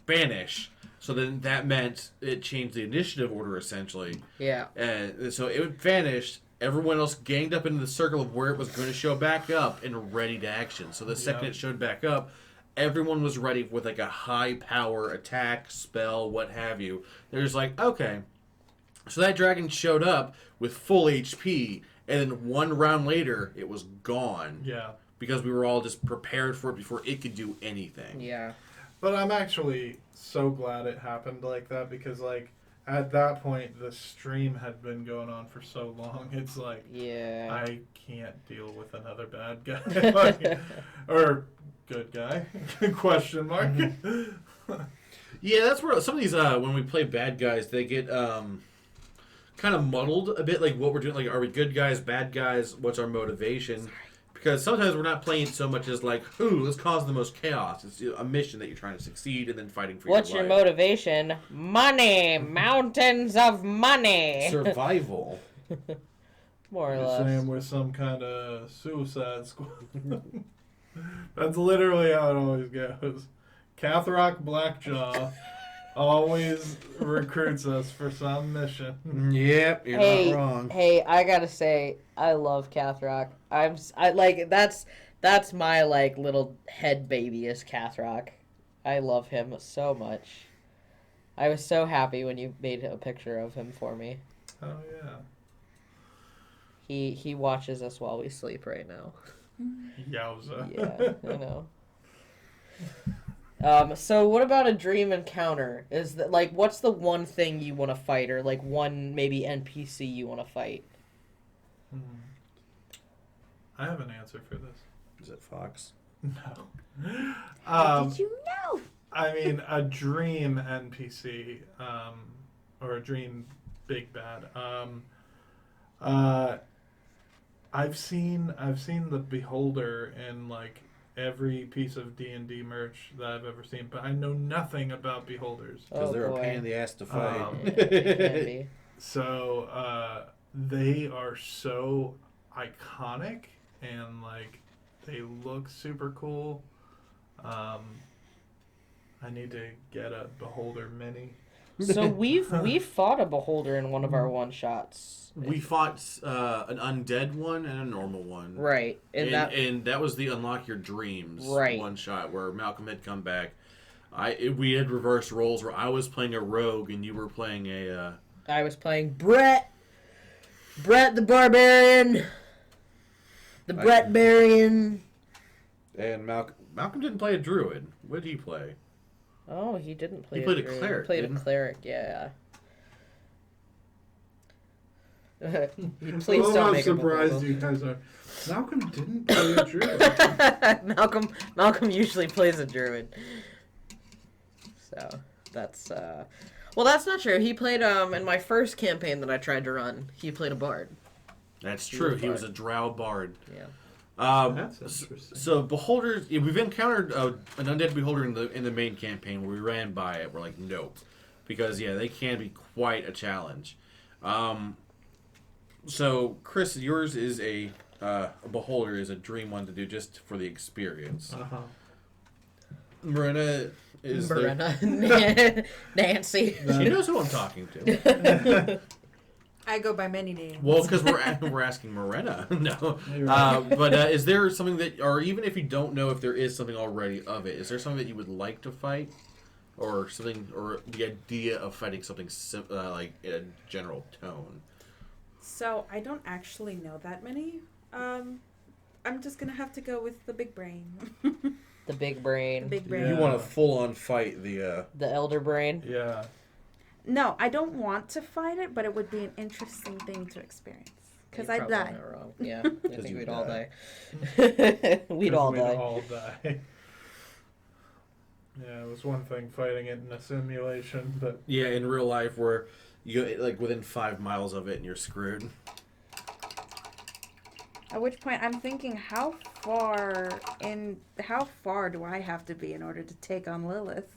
banish. So then that meant it changed the initiative order, essentially. Yeah. And so it vanished. Everyone else ganged up into the circle of where it was going to show back up and ready to action. So the second it showed back up, everyone was ready with like a high power attack, spell, what have you. They're just like, okay. So that dragon showed up with full HP, and then one round later, it was gone. Yeah. Because we were all just prepared for it before it could do anything. Yeah. But I'm actually so glad it happened like that because, like, at that point, the stream had been going on for so long. It's like, Yeah. I can't deal with another bad guy. Like, or good guy? Question mark. Yeah, that's where some of these, when we play bad guys, they get kind of muddled a bit, like what we're doing. Like, are we good guys, bad guys? What's our motivation? Because sometimes we're not playing so much as like, ooh, let's cause the most chaos. It's a mission that you're trying to succeed and then fighting for What's your your life. motivation? Money! Mountains of money! Survival. More or You're less. saying we're some kind of suicide squad. That's literally how it always goes. Cathrock Blackjaw always recruits us for some mission. Yep, you're not wrong. Hey, I gotta say, I love Cathrock. That's my like little head baby is Cathrock. I love him so much. I was so happy when you made a picture of him for me. Oh yeah. He watches us while we sleep right now. Yowza. Yeah, I know. So what about a dream encounter? Is that like what's the one thing you want to fight, or like one maybe NPC you want to fight? I have an answer for this. Is it Fox? No. How did you know? I mean, a dream NPC, or a dream big bad. I've seen the Beholder in like every piece of D&D merch that I've ever seen, but I know nothing about Beholders. Because they're boy. a pain in the ass to fight. Can be. So they are so iconic and like they look super cool. I need to get a Beholder mini. So we've fought a beholder in one of our one shots. We fought an undead one and a normal one. Right. And that was the Unlock Your Dreams one shot where Malcolm had come back. We had reversed roles where I was playing a rogue and you were playing a... I was playing Brett the Barbarian. The Brett Barian. And Malcolm didn't play a druid. What did he play? Oh, he didn't play. He played a druid. cleric, He played didn't a he? cleric. Yeah. Please Well, don't I'm make him a surprised hobo. you guys are. Malcolm didn't play a druid. Malcolm usually plays a druid. So that's well, that's not true. He played in my first campaign that I tried to run. He played a bard. That's He true. was He a was a drow bard. Yeah. That's interesting. So beholders, we've encountered an undead beholder in the main campaign where we ran by it. We're like, nope, because they can be quite a challenge. So Chris, yours is a beholder is a dream one to do just for the experience. Marina is Nancy. She knows who I'm talking to. I go by many names. Well, because we're asking Morena. No. But is there something that, or even if you don't know if there is something already of it, is there something that you would like to fight? Or something, or the idea of fighting something like in a general tone? So I don't actually know that many. I'm just going to have to go with the big brain. The big brain. The big brain. You want to full on fight the elder brain. Yeah. No, I don't want to fight it, but it would be an interesting thing to experience. Because I'd die. Wrong. Yeah, I think you we'd would all die. die. We'd all die. We'd all die. Yeah, it was one thing fighting it in a simulation, but in real life where you like within 5 miles of it and you're screwed. At which point I'm thinking, how far do I have to be in order to take on Lilith?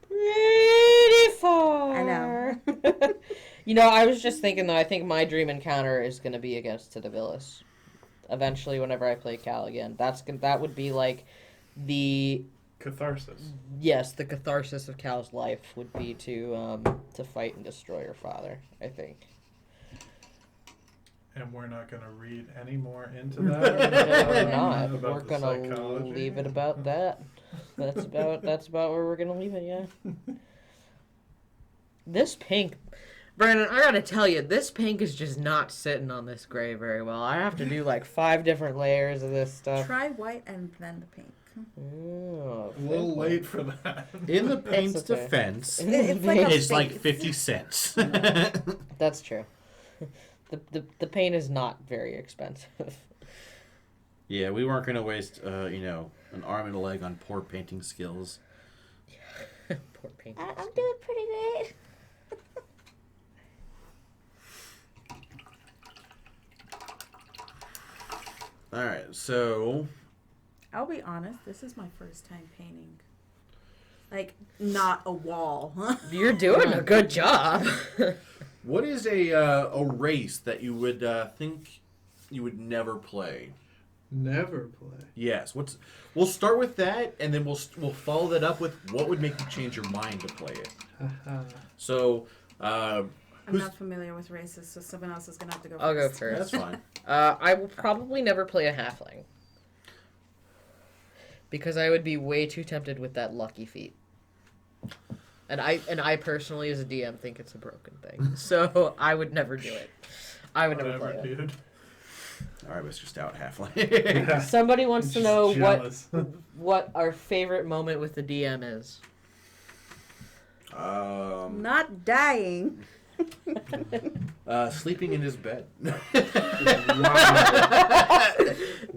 Pretty far. I know. I was just thinking though. I think my dream encounter is going to be against Tadavillus. Eventually, whenever I play Cal again, that would be like the catharsis. Yes, the catharsis of Cal's life would be to fight and destroy her father. I think. And we're not going to read any more into that. We're not. About We're the gonna psychology. leave it about that. That's about where we're gonna leave it. Yeah. This pink, Brandon, I gotta tell you, this pink is just not sitting on this gray very well. I have to do like 5 different layers of this stuff. Try white and then the pink. Oh, A little late for that. In the paint's That's okay. defense, It's like a it's like face. 50 cents. That's true. The paint is not very expensive. Yeah, we weren't going to waste, an arm and a leg on poor painting skills. Poor paint. I'm doing pretty good. All right, so I'll be honest, this is my first time painting. Like, not a wall. You're doing a good job. what is a race that you would think you would never play? Never play. Yes. We'll start with that, and then we'll follow that up with what would make you change your mind to play it. So, I'm not familiar with races, so someone else is going to have to go I'll go first. first. that's fine. I will probably never play a halfling. Because I would be way too tempted with that lucky feat. And I personally, as a DM, think it's a broken thing. So I would never do it. I would never play it. Dude. All right, Mr. Stout Halfling. Somebody wants to know Jealous. what our favorite moment with the DM is. Not dying. Sleeping in his bed.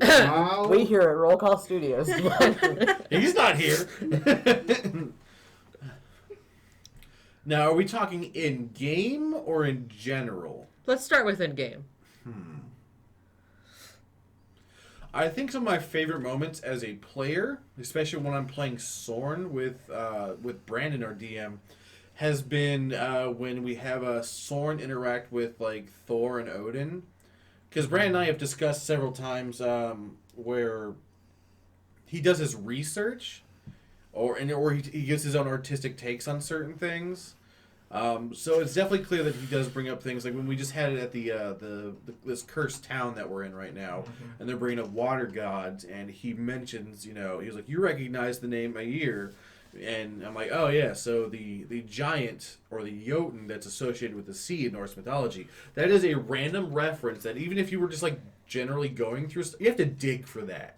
Wow. We here at Roll Call Studios. He's not here. Now, are we talking in game or in general? Let's start with in-game. I think some of my favorite moments as a player, especially when I'm playing Sorn with Brandon, our DM, has been when we have Sorn interact with like Thor and Odin. Because Brandon and I have discussed several times where he does his research, or he gives his own artistic takes on certain things. So it's definitely clear that he does bring up things like when we just had it at the this cursed town that we're in right now, and they're bringing up water gods, and he mentions, he was like, you recognize the name Aegir, and I'm like, oh yeah, so the giant or the Jotun that's associated with the sea in Norse mythology, that is a random reference that even if you were just like generally going through, you have to dig for that.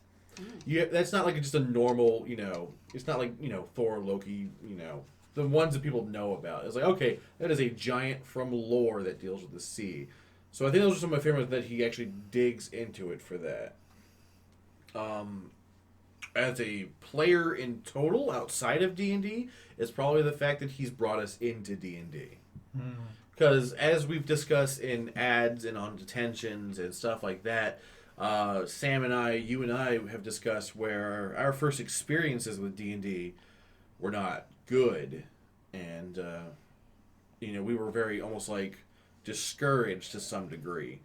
That's not like just a normal, it's not like Thor, Loki, the ones that people know about. It's like, okay, that is a giant from lore that deals with the sea. So I think those are some of my favorites that he actually digs into it for that. As a player in total, outside of D&D, it's probably the fact that he's brought us into D&D. Because as we've discussed in ads and on detentions and stuff like that, Sam and I, you and I have discussed where our first experiences with D&D were not good, and we were very almost like discouraged to some degree.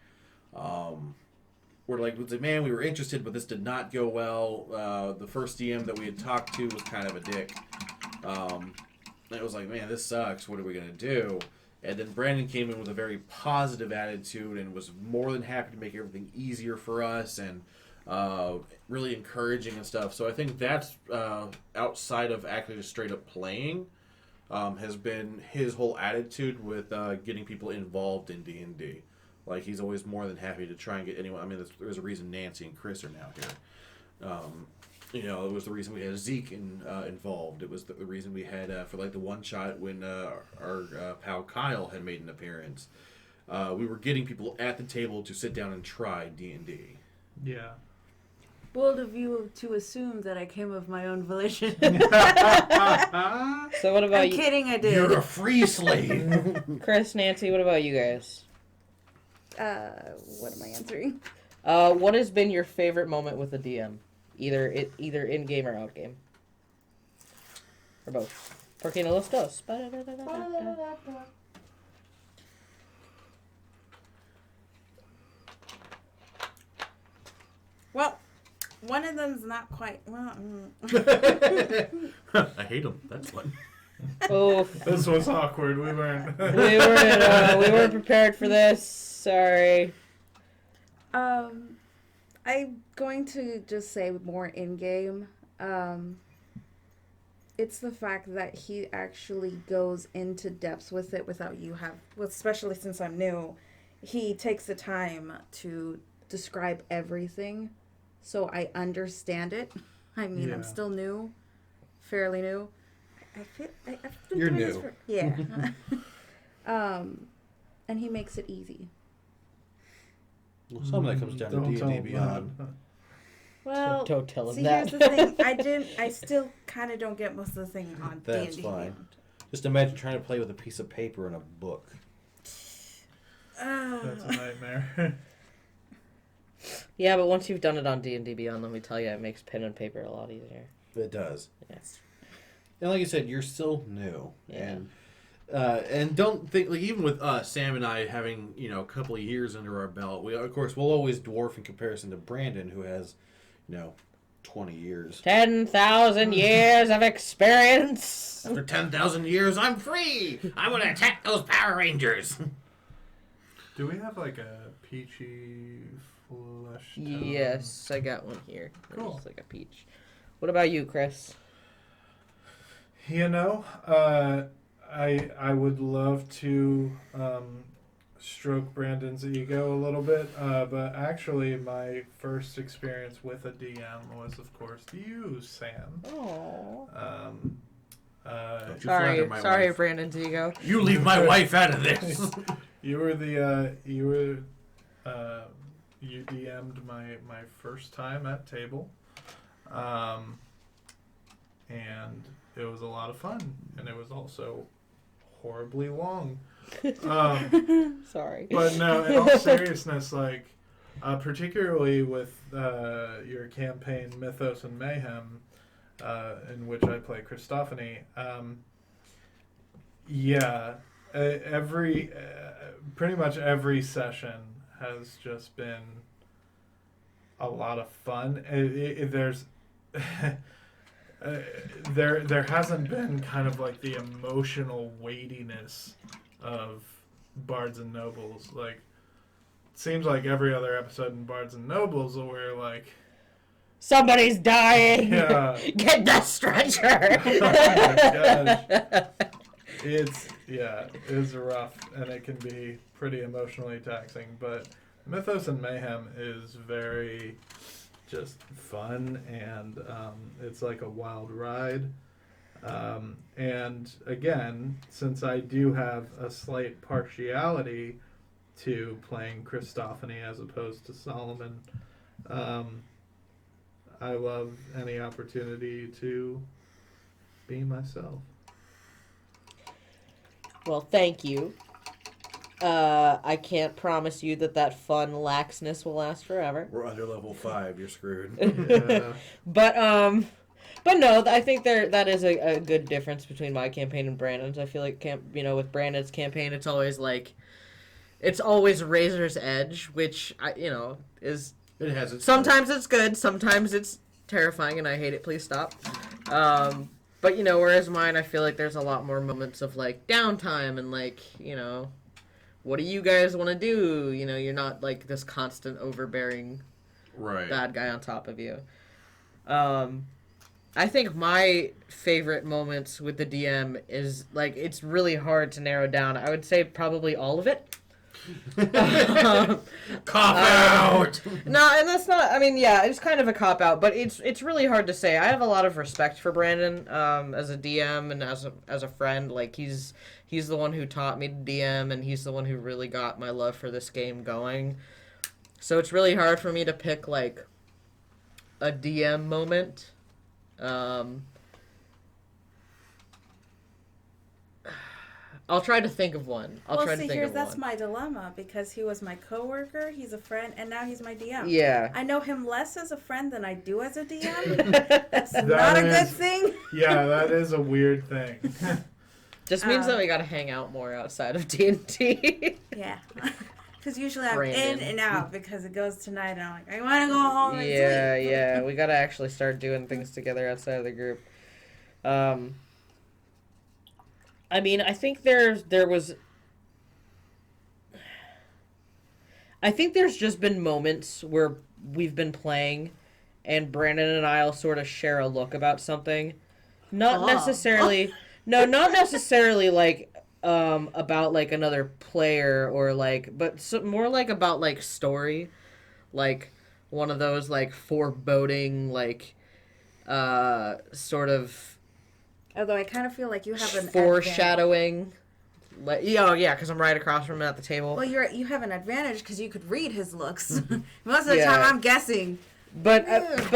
We're like, man, we were interested, but this did not go well. The first DM that we had talked to was kind of a dick. It was like, man, this sucks. What are we gonna do? And then Brandon came in with a very positive attitude and was more than happy to make everything easier for us and really encouraging and stuff. So I think that's outside of actually just straight up playing has been his whole attitude with getting people involved in D&D. Like, he's always more than happy to try and get anyone. I mean, there's a reason Nancy and Chris are now here. It was the reason we had Zeke involved. It was the reason we had, for like the one shot when our pal Kyle had made an appearance. We were getting people at the table to sit down and try D&D. Yeah. Bold of you to assume that I came of my own volition. So what about I'm you? kidding, I did. You're a free slave. Chris, Nancy, what about you guys? What am I answering? What has been your favorite moment with the DM? Either in-game or out-game. Or both. Porque los dos. Well, one of them's not quite. Well, I hate him. That's one. Oh, This was awkward. We weren't. we weren't prepared for this. Sorry. I'm going to just say more in-game. It's the fact that he actually goes into depths with it without you especially since I'm new. He takes the time to describe everything so I understand it. I mean, I'm Yeah. still new, fairly new. I've been You're doing this new. for, yeah. And he makes it easy. Well, some of that comes down to Don't D&D tell him Beyond. that. Well, Don't tell him see, that. here's the thing. I still kind of don't get most of the thing on That's D&D fine. Beyond. Just imagine trying to play with a piece of paper and a book. That's a nightmare. Yeah, but once you've done it on D&D Beyond, let me tell you, it makes pen and paper a lot easier. It does. Yes. And like you said, you're still new. Yeah. And don't think, like, even with us, Sam and I having, a couple of years under our belt, we'll always dwarf in comparison to Brandon, who has, 20 years. 10,000 years of experience! After 10,000 years, I'm free! I'm gonna attack those Power Rangers! Do we have like a peachy flesh tone? Yes, I got one here. Cool. It's like a peach. What about you, Chris? I would love to stroke Brandon's ego a little bit, but actually my first experience with a DM was, of course, you, Sam. Oh. Don't you flatter my Sorry, wife. Brandon's ego. You leave my wife out of this! You DM'd my first time at table, and it was a lot of fun, and it was also horribly long. Sorry. But no, in all seriousness, like, particularly with your campaign Mythos and Mayhem, in which I play Christophany, pretty much every session has just been a lot of fun. There's there hasn't been kind of like the emotional weightiness of Bards and Nobles. Like, it seems like every other episode in Bards and Nobles where like, Somebody's dying! yeah, Get the stretcher! oh my gosh, it's rough, and it can be pretty emotionally taxing. But Mythos and Mayhem is very just fun, and it's like a wild ride. And again, since I do have a slight partiality to playing Christophany as opposed to Solomon, I love any opportunity to be myself. Well, thank you. I can't promise you that fun laxness will last forever. We're under level 5, you're screwed. Yeah. But no, I think that is a good difference between my campaign and Brandon's. I feel like with Brandon's campaign, it's always razor's edge, which is It has its sometimes it's good, sometimes it's terrifying, and I hate it. Please stop. But whereas mine, I feel like there's a lot more moments of like downtime and like what do you guys want to do? You're not like this constant overbearing right. bad guy on top of you. I think my favorite moments with the DM is like it's really hard to narrow down. I would say probably all of it. Cop out! No, and that's not. I mean, yeah, it's kind of a cop out, but it's really hard to say. I have a lot of respect for Brandon as a DM and as a friend. Like he's the one who taught me to DM, and he's the one who really got my love for this game going. So it's really hard for me to pick like a DM moment. I'll try to think of one. That's my dilemma, because he was my coworker, he's a friend, and now he's my DM. Yeah. I know him less as a friend than I do as a DM. That's not a good thing. Yeah, that is a weird thing. Just means that we gotta hang out more outside of D&D. Yeah. Because usually I'm Brandon. in and out because it goes tonight and I'm like, I want to go home and sleep. Yeah. We gotta actually start doing things together outside of the group. I mean, I think there's just been moments where we've been playing and Brandon and I'll sort of share a look about something. Not necessarily like about like another player or like, but more like about like story, like one of those like foreboding like sort of Although I kind of feel like you have an foreshadowing. Like, oh yeah, because I'm right across from him at the table. Well, you have an advantage because you could read his looks. Most of the time, I'm guessing. But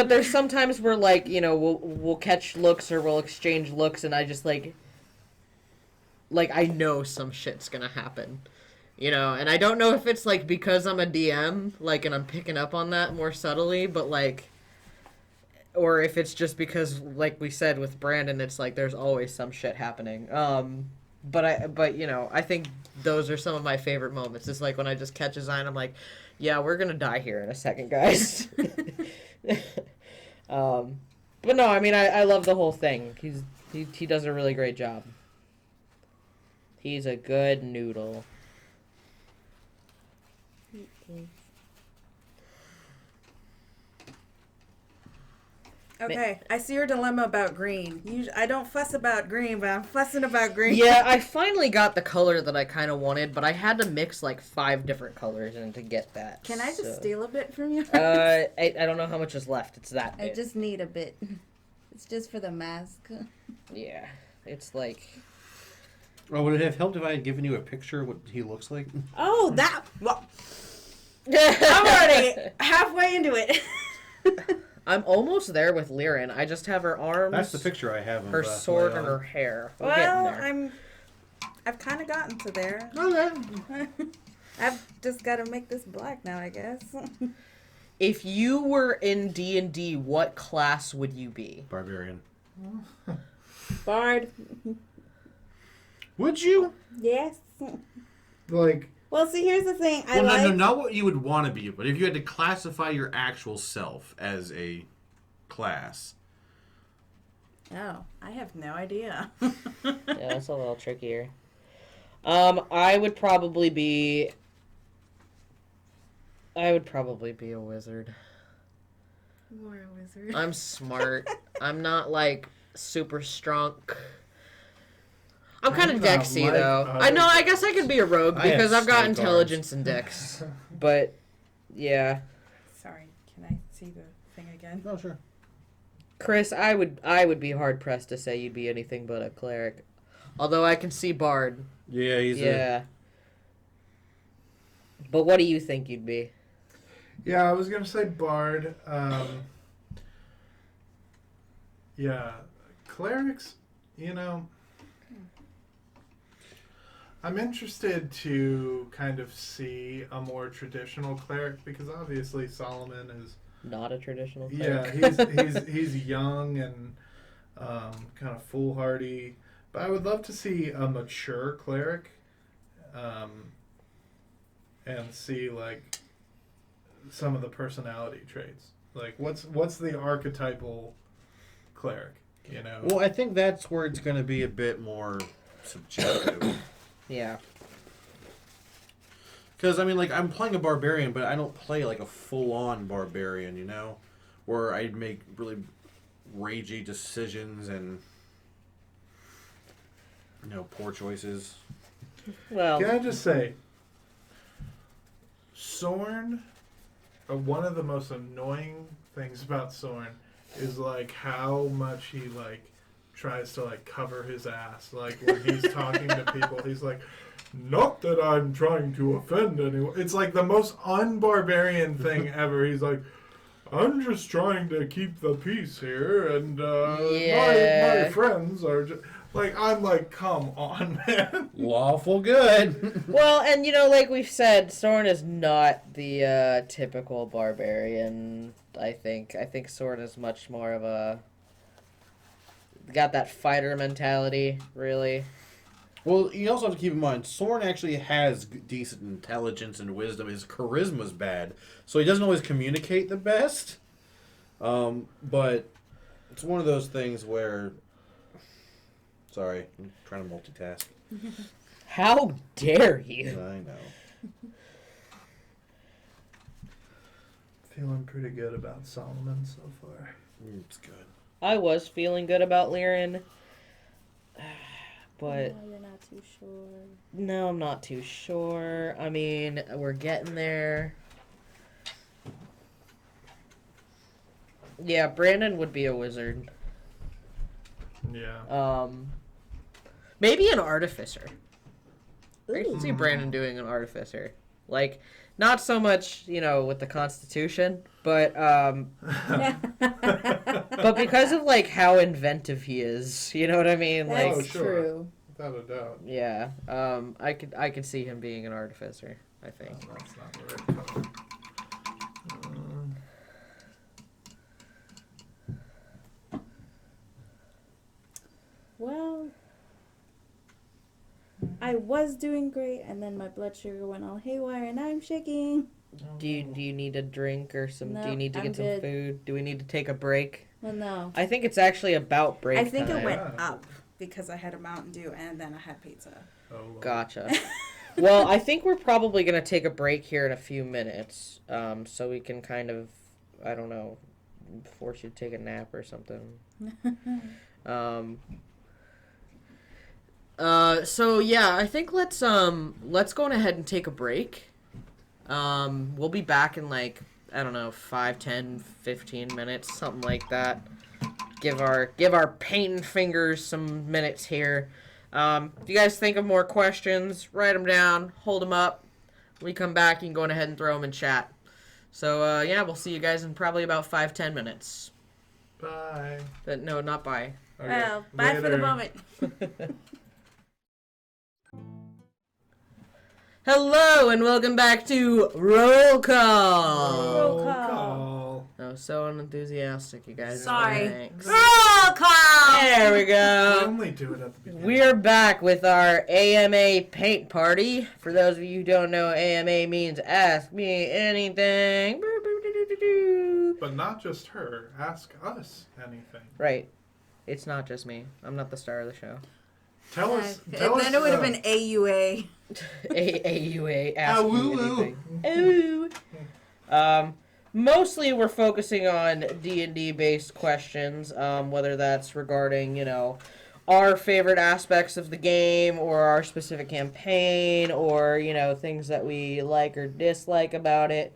there's sometimes where like we'll catch looks or we'll exchange looks, and I just like I know some shit's gonna happen, and I don't know if it's like because I'm a DM and I'm picking up on that more subtly, but or if it's just because like we said with Brandon, it's like there's always some shit happening. But I think those are some of my favorite moments. It's like when I just catch his eye and I'm like, yeah, we're gonna die here in a second, guys. But no, I mean, I love the whole thing. He does a really great job. He's a good noodle. Okay, I see your dilemma about green. I don't fuss about green, but I'm fussing about green. Yeah, I finally got the color that I kind of wanted, but I had to mix like 5 different colors in to get that. Can I just steal a bit from you? I don't know how much is left. It's that bit. I just need a bit. It's just for the mask. Yeah, it's like... Oh, would it have helped if I had given you a picture of what he looks like? Oh, that... Well, I'm already halfway into it. I'm almost there with Lyran. I just have her arms. That's the picture I have. Her sword and her hair. We're getting there. I've kind of gotten to there. Okay. I've just got to make this black now, I guess. If you were in D&D, what class would you be? Barbarian. Bard. Would you? Yes. Like, Well, see, here's the thing. No, not what you would want to be, but if you had to classify your actual self as a class. Oh, I have no idea. Yeah, that's a little trickier. I would probably be a wizard. You're a wizard. I'm smart. I'm not like super strong. I'm kind of Dexy though. I know. I guess I could be a rogue because I've got intelligence and Dex. But yeah. Sorry, can I see the thing again? Oh, sure. Chris, I would be hard pressed to say you'd be anything but a cleric. Although I can see Bard. Yeah, he's But what do you think you'd be? Yeah, I was gonna say Bard. Yeah, clerics. I'm interested to kind of see a more traditional cleric because obviously Solomon is not a traditional cleric. Yeah, he's young and kind of foolhardy. But I would love to see a mature cleric, and see like some of the personality traits. Like what's the archetypal cleric? Well, I think that's where it's going to be a bit more subjective. Yeah. Because, I mean, like, I'm playing a barbarian, but I don't play, like, a full-on barbarian, Where I'd make really ragey decisions and, poor choices. Well, can I just say, Sorn, one of the most annoying things about Sorn is, like, how much he, like, tries to like cover his ass. Like when he's talking to people, he's like, not that I'm trying to offend anyone. It's like the most unbarbarian thing ever. He's like, I'm just trying to keep the peace here, and my friends are just like, I'm like, come on, man. Lawful good. Well, and like we've said, Soren is not the typical barbarian. I think Soren is much more of a got that fighter mentality, really. Well, you also have to keep in mind, Soren actually has decent intelligence and wisdom. His charisma's bad, so he doesn't always communicate the best. But it's one of those things where... Sorry, I'm trying to multitask. How dare you? I know. Feeling pretty good about Solomon so far. It's good. I was feeling good about Lyran, but... No, you're not too sure. No, I'm not too sure. I mean, we're getting there. Yeah, Brandon would be a wizard. Yeah. Maybe an artificer. I can Ooh. see Brandon doing an artificer. Like, not so much, with the Constitution, but but because of, like, how inventive he is, you know what I mean? Like, That's sure. true. Without a doubt. yeah, I could see him being an artificer, I think. Oh, that's not the right color. Well, I was doing great, and then my blood sugar went all haywire, and now I'm shaking. Do you need a drink or some? Do you No, need to I'm get some good. food? Do we need to take a break? Well, no. I think it's actually about break I think time. it went Yeah. up because I had a Mountain Dew and then I had pizza. Oh, Lord. Gotcha. Well, I think we're probably gonna take a break here in a few minutes, so we can kind of, I don't know, force you to take a nap or something. So yeah, I think let's go on ahead and take a break. We'll be back in like, I don't know, 5, 10, 15 minutes, something like that. Give our painting fingers some minutes here. If you guys think of more questions, write them down, hold them up. When we come back, you can go ahead and throw them in chat. So yeah, we'll see you guys in probably about 5, 10 minutes. Bye. But no, not bye. Okay, Well, bye for the later. moment. Hello and welcome back to Roll Call. Roll call. Oh, so unenthusiastic, you guys. Sorry. Thanks. Roll call! There we We go. only do it at the beginning. We're back with our AMA paint party. For those of you who don't know, AMA means Ask Me Anything. But not just her. Ask us anything. Right. It's not just me. I'm not the star of the show. Tell us. Tell us. Then it would have been AUA. AUA, Ask Me Awoo. Anything. Ooh. Mostly we're focusing on D&D based questions, whether that's regarding, our favorite aspects of the game or our specific campaign or, things that we like or dislike about it.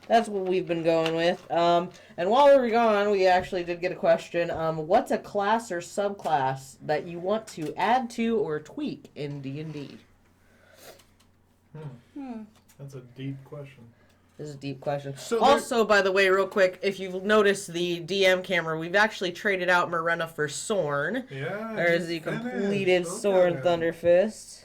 That's what we've been going with. And while we were gone, we actually did get a question. What's a class or subclass that you want to add to or tweak in D&D? That's a deep question. This is a deep question. So Also, by the way, real quick, if you've noticed the DM camera, we've actually traded out Morena for Sorn. Yeah. There's the he's finished. completed Look Sorn at him. Thunderfist.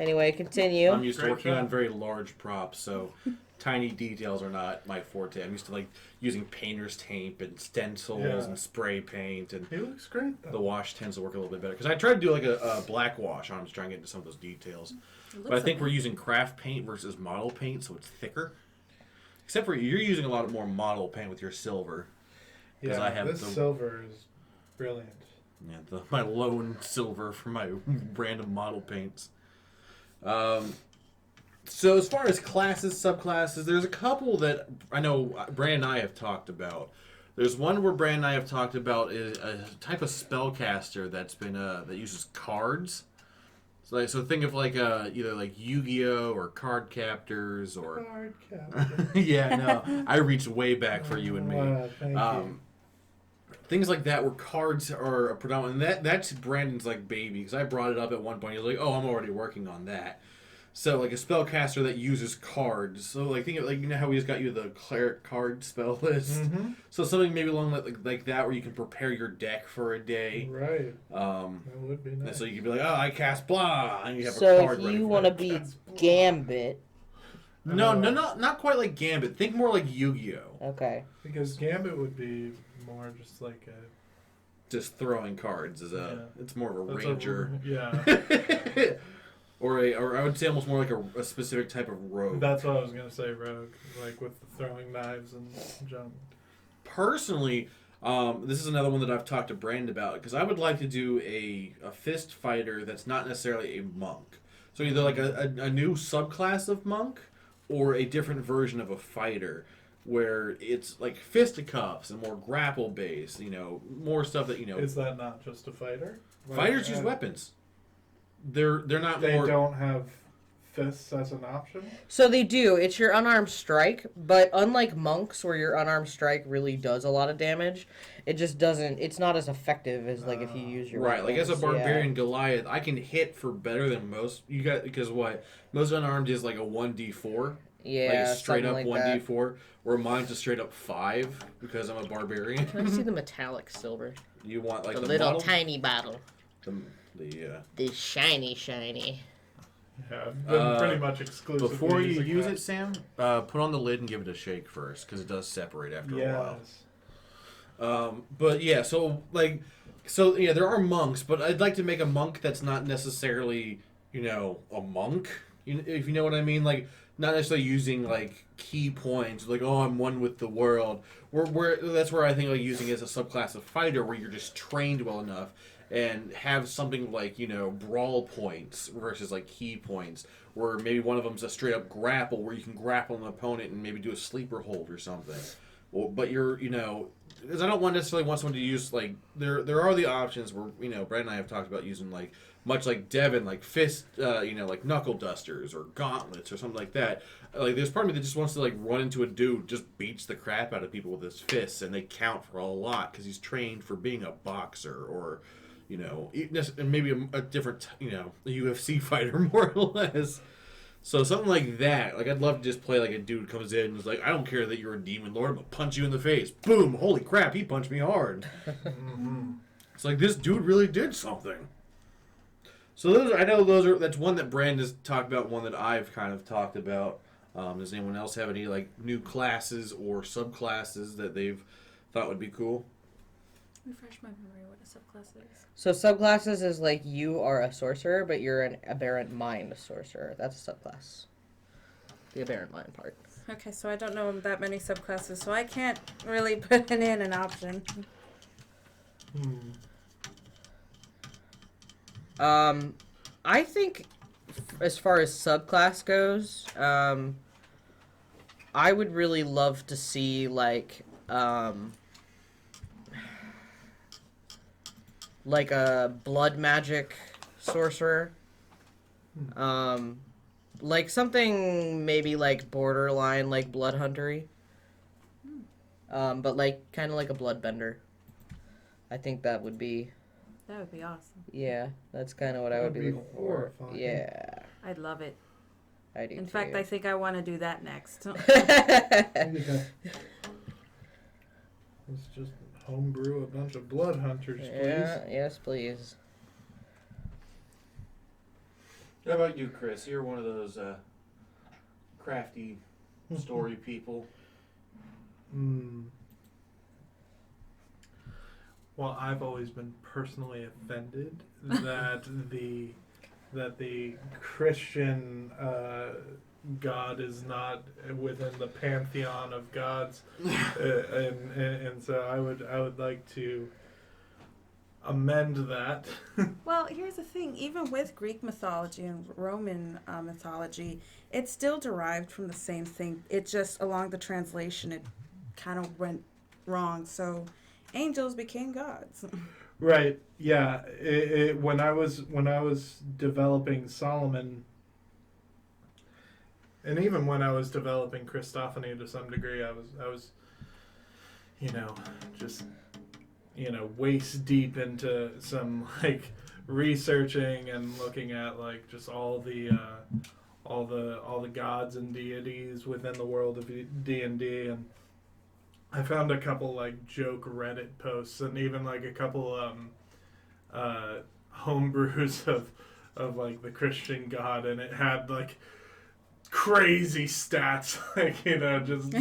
Anyway, continue. I'm used to Great working job. on very large props, so tiny details are not my forte. I'm used to like using painter's tape and stencils Yeah. and spray paint, and He looks great though. the wash tends to work a little bit better. Because I tried to do like a black wash on him to try and get into some of those details. But I think we're using craft paint versus model paint, so it's thicker. Except for you're using a lot more model paint with your silver. 'Cause Yeah, I have this the- silver is brilliant. Yeah, my lone silver for my random model paints. So as far as classes, subclasses, there's a couple that I know Brand and I have talked about. There's one where Brand and I have talked about is a type of spellcaster that's been that uses cards. So think of like either like Yu-Gi-Oh or Card Captors or Card captain. yeah, no, I reached way back for you and me. Wow, thank you. Things like that where cards are a predominant. That's Brandon's like baby because I brought it up at one point. He was like, "Oh, I'm already working on that." So like a spellcaster that uses cards. So like think of like how we just got you the cleric card spell list. Mm-hmm. So something maybe along like that where you can prepare your deck for a day. Right. Um, That would be and nice. so you can be like, "Oh, I cast blah," and you have a So card if ready you for want to that. be That's- Gambit, No, not quite like Gambit. Think more like Yu-Gi-Oh. okay. Because Gambit would be more just like a. Just throwing cards is it's more of a that's ranger. Yeah. or I would say almost more like a specific type of rogue. That's what I was gonna say, rogue, like with the throwing knives and junk. Personally, this is another one that I've talked to Brand about because I would like to do a fist fighter that's not necessarily a monk. So either like a new subclass of monk or a different version of a fighter where it's like fisticuffs and more grapple based, more stuff that Is that not just a fighter? fighters use weapons. They're not They more don't have fists as an option? So they do. It's your unarmed strike, but unlike monks, where your unarmed strike really does a lot of damage, it just doesn't. It's not as effective as like if you use your Right, like as a weapons. barbarian Goliath, I can hit for better than most. You got because what most unarmed is like a 1d4. Yeah, Like straight up something like that. 1d4, where mine's a straight up 5 because I'm a barbarian. Can I see the metallic silver? You want like The the little bottle? tiny bottle. The shiny. Yeah, I've been pretty much exclusively Before you using use that. it, Sam, put on the lid and give it a shake first because it does separate after a while. Yes. But yeah, so yeah, there are monks, but I'd like to make a monk that's not necessarily, a monk. If you know what I mean, like not necessarily using like key points, like I'm one with the world. That's where I think like using it as a subclass of fighter, where you're just trained well enough and have something like brawl points versus like key points, where maybe one of them's a straight up grapple, where you can grapple an opponent and maybe do a sleeper hold or something. Well, but you're because I don't necessarily want someone to use like there are the options where Brad and I have talked about using like much like Devin like fist like knuckle dusters or gauntlets or something like that. Like there's part of me that just wants to like run into a dude just beats the crap out of people with his fists and they count for a lot because he's trained for being a boxer or and maybe a different a UFC fighter more or less. So something like that. Like I'd love to just play like a dude comes in and is like, I don't care that you're a demon lord, I'm gonna punch you in the face. Boom! Holy crap! He punched me hard. It's like this dude really did something. So that's one that Brand has talked about, one that I've kind of talked about. Does anyone else have any like new classes or subclasses that they've thought would be cool? Refresh my memory what a subclass is. So subclasses is like you are a sorcerer, but you're an aberrant mind sorcerer. That's a subclass. The aberrant mind part. Okay, so I don't know that many subclasses, so I can't really put in an option. I think as far as subclass goes, I would really love to see like a blood magic sorcerer. Like something maybe like borderline like blood huntery. But like kind of like a bloodbender. I think that would be awesome. yeah, that's kind of what I would be looking for. horrifying. Yeah, I'd love it. I do. In fact, I think I want to do that next. Let's just homebrew a bunch of blood hunters, please. Yeah, yes, please. How about you, Chris? You're one of those crafty story people. Well, I've always been personally offended that the Christian God is not within the pantheon of gods, and so I would like to amend that. Well, here's the thing. Even with Greek mythology and Roman mythology, it's still derived from the same thing. It just, along the translation, it kind of went wrong. So angels became gods. Right. Yeah. When I was developing Solomon, and even when I was developing Christophany to some degree, I was, just, waist deep into some like researching and looking at like just all the gods and deities within the world of D&D, and I found a couple like joke Reddit posts and even like a couple homebrews of like the Christian God, and it had like crazy stats, like just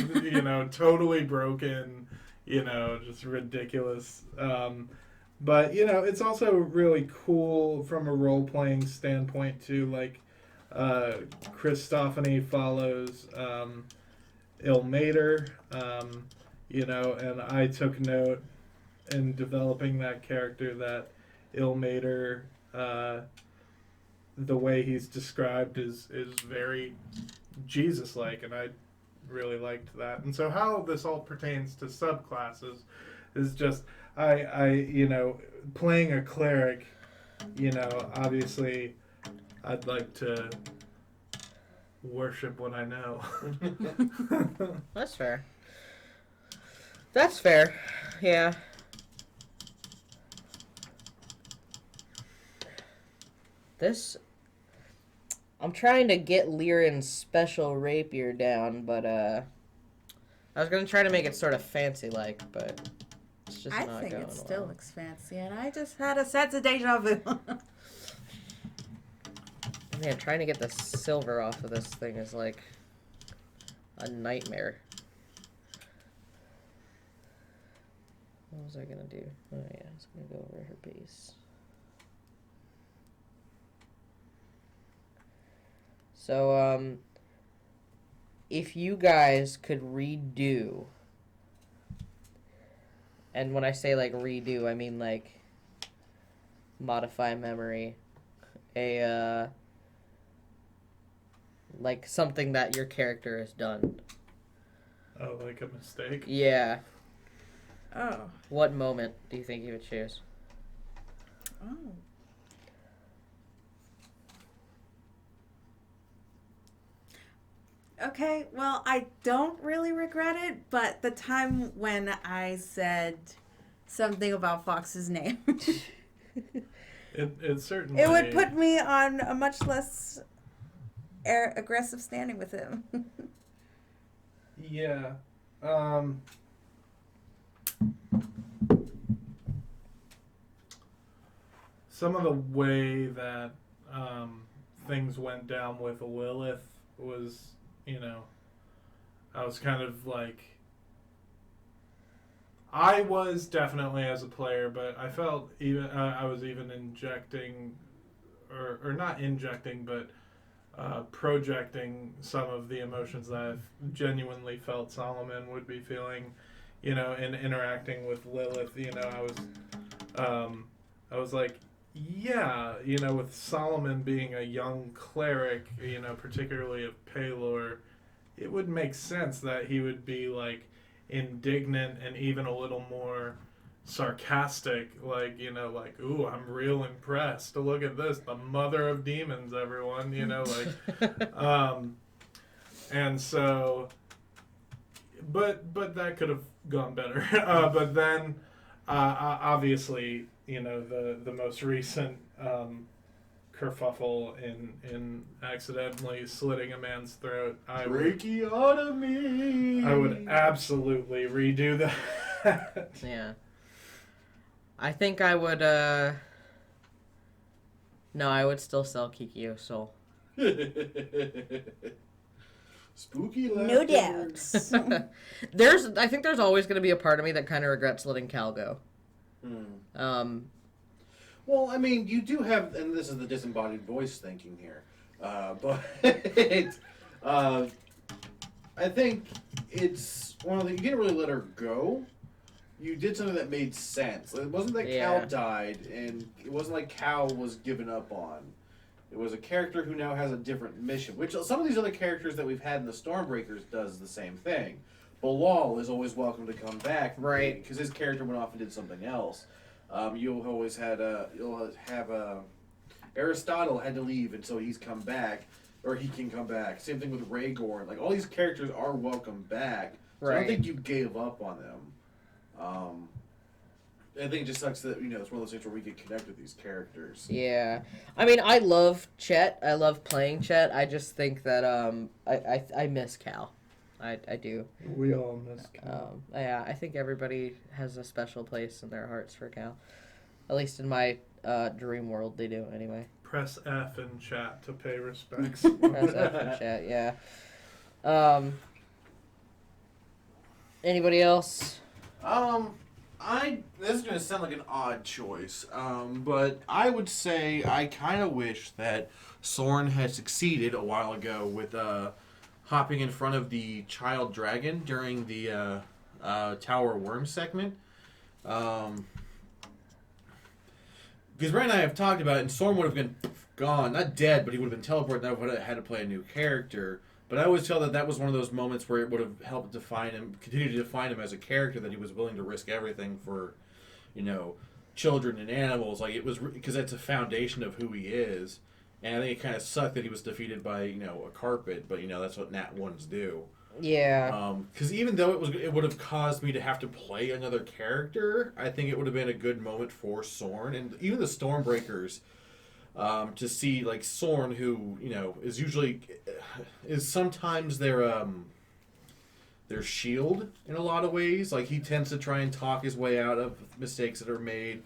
totally broken, just ridiculous. But it's also really cool from a role playing standpoint too. Like Christophany follows Ilmater. And I took note in developing that character that Ilmater, the way he's described is very Jesus-like, and I really liked that. And so how this all pertains to subclasses is just, I playing a cleric, obviously I'd like to worship what I know. That's fair. That's fair. Yeah. This... I'm trying to get Lyran's special rapier down, but, I was gonna try to make it sort of fancy-like, but it's just I not think going it still well. looks fancy, and I just had a sense of deja vu. Man, trying to get the silver off of this thing is like a nightmare. What was I gonna do? Oh yeah, I was gonna go over her base. So, if you guys could redo, and when I say like redo, I mean like modify memory, like something that your character has done. Oh, like a mistake? Yeah. Oh. What moment do you think you would choose? Oh. Okay, well, I don't really regret it, but the time when I said something about Fox's name, It certainly... it would put me on a much less aggressive standing with him. Yeah. Some of the way that things went down with Lilith was, you know, I was kind of like... I was definitely as a player, but I felt even I was even injecting, or not injecting, but projecting some of the emotions that I've genuinely felt Solomon would be feeling, you know, in interacting with Lilith. You know, I was like, yeah, you know, with Solomon being a young cleric, you know, particularly of Pelor, it would make sense that he would be like indignant and even a little more sarcastic, like, you know, like, ooh, I'm real impressed. Look at this, the mother of demons, everyone, you know, like, and so, but that could have gone better. But then, obviously, you know, the most recent kerfuffle in accidentally slitting a man's throat, I would absolutely redo that. Yeah. I think I would, no, I would still sell Kikyo Soul. Spooky No leftovers. doubt. I think there's always going to be a part of me that kind of regrets letting Cal go. Well, I mean, you do have, and this is the disembodied voice thinking here, but I think it's one of the, you didn't really let her go. You did something that made sense. It wasn't that Cal died, and it wasn't like Cal was given up on. It was a character who now has a different mission, which some of these other characters that we've had in the Stormbreakers does the same thing. Bilal is always welcome to come back, right? Because his character went off and did something else. You'll have Aristotle had to leave, and so he's come back, or he can come back. Same thing with Rhaegar. Like, all these characters are welcome back. So I don't think you gave up on them. I think it just sucks that, you know, it's one of those things where we get connected with these characters. Yeah. I mean, I love Chet. I love playing Chet. I just think that I miss Cal. I do. We all miss Cal. Yeah, I think everybody has a special place in their hearts for Cal. At least in my dream world, they do anyway. Press F in chat to pay respects. Press F in chat, yeah. Anybody else? This is going to sound like an odd choice, but I would say I kind of wish that Soren had succeeded a while ago with hopping in front of the child dragon during the Tower Worm segment. Because Ray and I have talked about it, and Soren would have been gone, not dead, but he would have been teleported, and I would have had to play a new character. But I always felt that that was one of those moments where it would have helped define him, continue to define him as a character, that he was willing to risk everything for, you know, children and animals. Like, it was, because that's a foundation of who he is. And I think it kind of sucked that he was defeated by, a carpet, but, that's what Nat 1s do. Yeah. Because even though it would have caused me to have to play another character, I think it would have been a good moment for Sorn and even the Stormbreakers to see like Sorn, who is sometimes their shield in a lot of ways. Like he tends to try and talk his way out of mistakes that are made.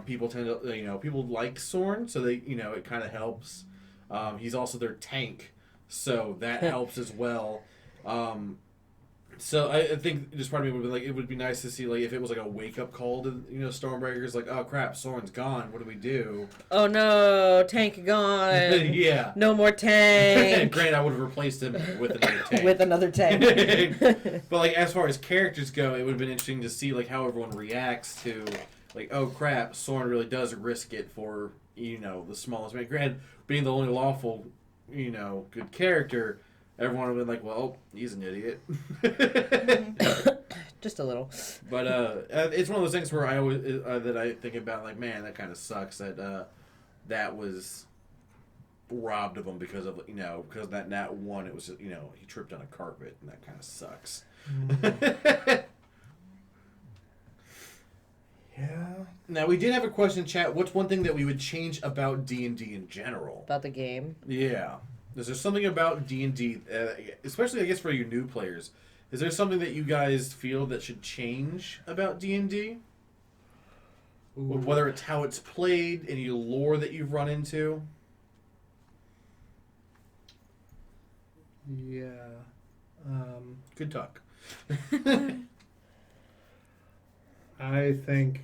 People tend to people like Sorn, so they it kind of helps. He's also their tank, so that helps as well. So I think just part of me would be like, it would be nice to see like if it was like a wake up call to Stormbreakers, like, oh crap, Soren's gone, what do we do? Oh no, tank gone. Yeah, no more tank. Granted, I would have replaced him with another tank. With another tank. But like as far as characters go, it would have been interesting to see like how everyone reacts to like, oh crap, Soren really does risk it for the smallest man. Granted, being the only lawful good character. Everyone would have been like, well, he's an idiot. Just a little. But it's one of those things where I always that I think about, like, man, that kind of sucks that that was robbed of him because of because that Nat 1, it was just, he tripped on a carpet, and that kind of sucks. Yeah. Now, we did have a question in chat. What's one thing that we would change about D&D in general? About the game? Yeah. Is there something about D&D, especially I guess for your new players, is there something that you guys feel that should change about D&D? Whether it's how it's played, any lore that you've run into? Yeah. Good talk. I think,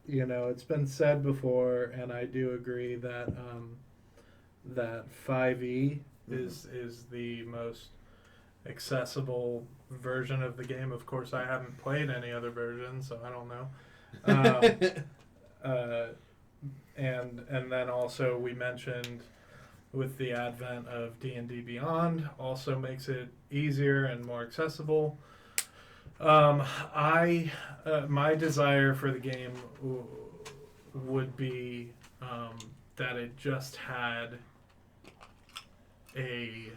it's been said before, and I do agree that that 5e is the most accessible version of the game. Of course, I haven't played any other version, so I don't know. And then also we mentioned with the advent of D&D Beyond also makes it easier and more accessible. My desire for the game would be that it just had a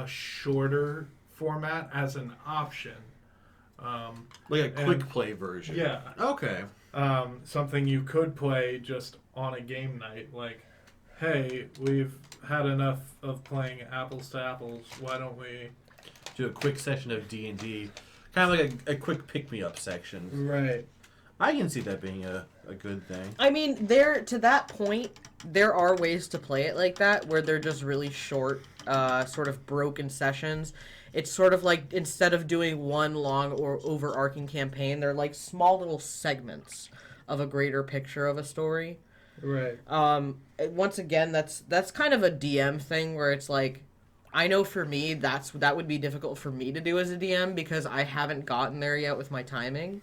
shorter format as an option. Like a quick play version. Yeah. Okay. Something you could play just on a game night. Like, hey, we've had enough of playing apples to apples. Why don't we do a quick session of D&D? Kind of like a quick pick-me-up section. Right. I can see that being a good thing. I mean, to that point, there are ways to play it like that, where they're just really short, sort of broken sessions. It's sort of like, instead of doing one long or overarching campaign, they're like small little segments of a greater picture of a story. Right. Once again, that's kind of a DM thing, where it's like, I know for me, that would be difficult for me to do as a DM, because I haven't gotten there yet with my timing.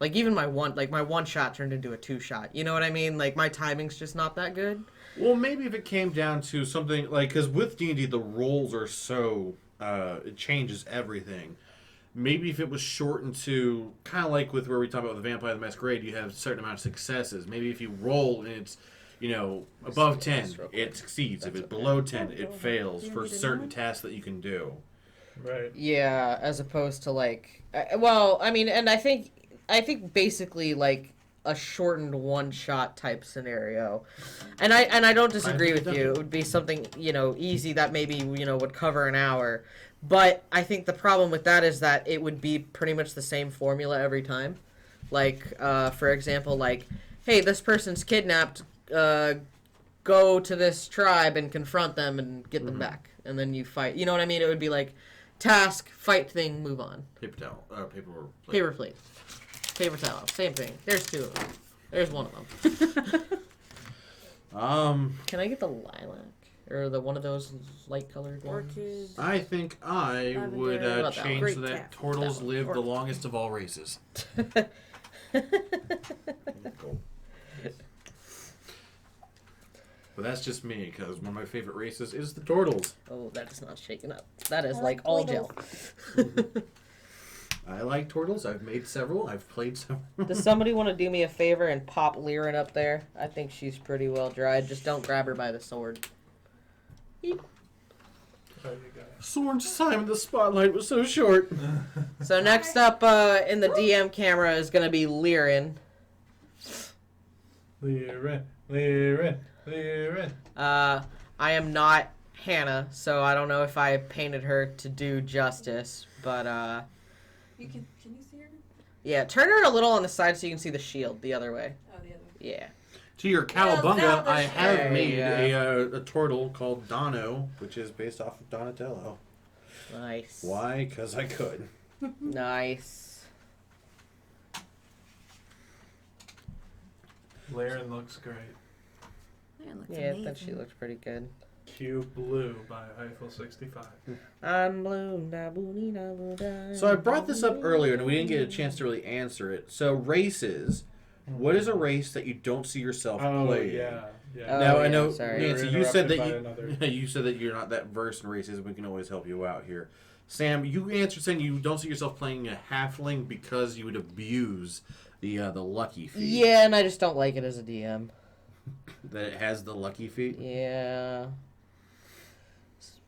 Like, even my one shot turned into a 2-shot. You know what I mean? Like, my timing's just not that good. Well, maybe if it came down to something, like, because with D&D, the roles are so, it changes everything. Maybe if it was shortened to, kind of like with where we talk about the Vampire the Masquerade, you have a certain amount of successes. Maybe if you roll and it's, above 10, it succeeds. If it's below 10, it fails for certain tasks that you can do. Right. Yeah, as opposed to, like... Well, I mean, and I think basically, like, a shortened one-shot type scenario. And I don't disagree with you. It would be something, easy that maybe, would cover an hour. But I think the problem with that is that it would be pretty much the same formula every time. Like, for example, like, hey, this person's kidnapped, go to this tribe and confront them and get them back. And then you fight. You know what I mean? It would be like, task, fight thing, move on. Paper towel. Paper plate. Paper plate. Paper towel. Same thing. There's 2 of them. There's 1 of them. Can I get the lilac? Or one of those light-colored ones? Orchid. I think I would change Great so that cat. turtles That one. live the longest of all races. But that's just me, because one of my favorite races is the turtles. Oh, that is not shaken up. That is I like like all turtles. gel. I like turtles. I've made several. I've played several. Does somebody want to do me a favor and pop Lyran up there? I think she's pretty well dried. Just don't grab her by the sword. There you go. Soren's time in the spotlight was so short. So next up in the DM camera is going to be Lirin. Lirin. I am not Hannah, so I don't know if I painted her to do justice, but You can you see her? yeah, turn her a little on the side so you can see the shield the other way. Oh, the other way. Yeah. To your Well, cowabunga, now I the have shit. made Yeah. a turtle called Dono, which is based off of Donatello. Nice. Why? Because I could. Nice. Laren looks great. Man, looks Yeah, I amazing. thought she looked pretty good. Cube Blue by Eiffel 65. I'm blue, na booty, na boo da. So I brought this up earlier, and we didn't get a chance to really answer it. So races. What is a race that you don't see yourself Oh, playing? yeah. Oh, Now I yeah, know, sorry. Nancy, We you were said that interrupted by you said that you're not that versed in races. We can always help you out here. Sam, you answered saying you don't see yourself playing a halfling because you would abuse the lucky feat. Yeah, and I just don't like it as a DM. That it has the lucky feat. Yeah.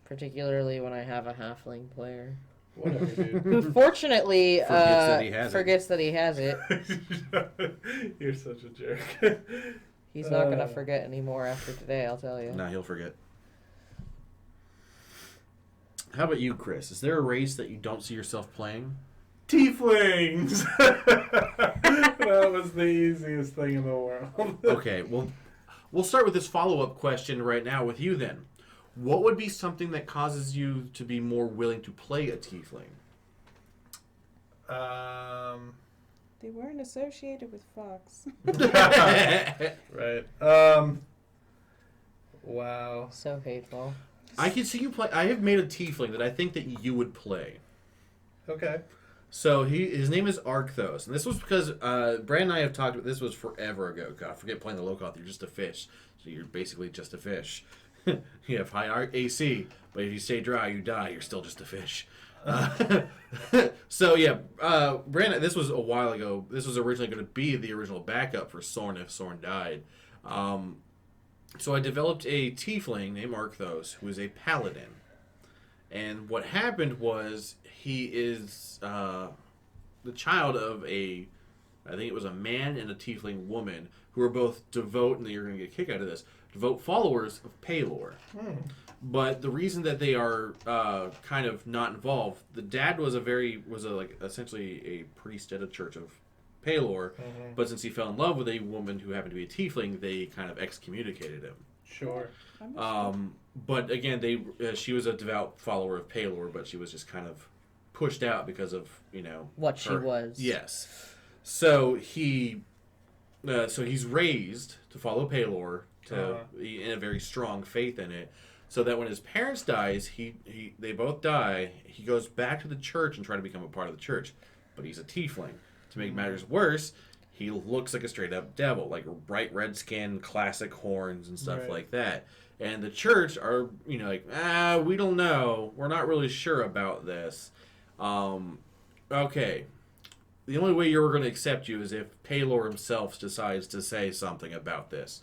Particularly when I have a halfling player. Whatever, dude. Who fortunately Forgets that he has it. You're such a jerk. He's not going to forget anymore after today, I'll tell you. Nah, he'll forget. How about you, Chris? Is there a race that you don't see yourself playing? Tieflings! That was the easiest thing in the world. Okay, well, we'll start with this follow-up question right now with you then. What would be something that causes you to be more willing to play a tiefling? They weren't associated with Fox. Right. Wow. So hateful. I can see you play. I have made a tiefling that I think that you would play. Okay. So his name is Arcthos, and this was because Brad and I have talked about this. Was forever ago. God, forget playing the Logoth. You're just a fish. So you're basically just a fish. You have high AC, but if you stay dry, you die. You're still just a fish. So yeah, Brandon, this was a while ago. This was originally going to be the original backup for Sorn if Sorn died. So I developed a tiefling named Arcthos, who is a paladin. And what happened was he is the child of I think it was a man and a tiefling woman who were both devout, and you're going to get a kick out of this, devout followers of Palor. But the reason that they are kind of not involved, the dad was essentially a priest at a church of Palor, but since he fell in love with a woman who happened to be a tiefling, they kind of excommunicated him. Sure. But again, she was a devout follower of Palor, but she was just kind of pushed out because of What she was. Yes. So he's raised to follow Palor, in a very strong faith in it. So that when his parents dies, they both die. He goes back to the church and try to become a part of the church, but he's a tiefling. To make matters worse, he looks like a straight up devil, like bright red skin, classic horns and stuff like that. And the church are we don't know, we're not really sure about this. Okay, the only way you're going to accept you is if Palor himself decides to say something about this.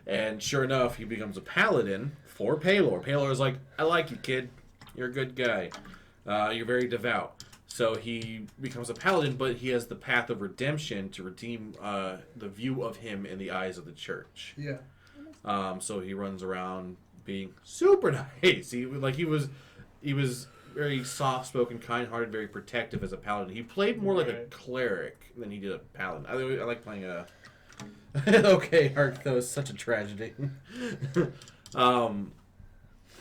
And sure enough, he becomes a paladin for Palor. Palor is like, I like you, kid. You're a good guy. You're very devout. So he becomes a paladin, but he has the path of redemption to redeem the view of him in the eyes of the church. Yeah. So he runs around being super nice. He was very soft-spoken, kind-hearted, very protective as a paladin. He played more like a cleric than he did a paladin. I like playing a... Okay, Arcthos, such a tragedy.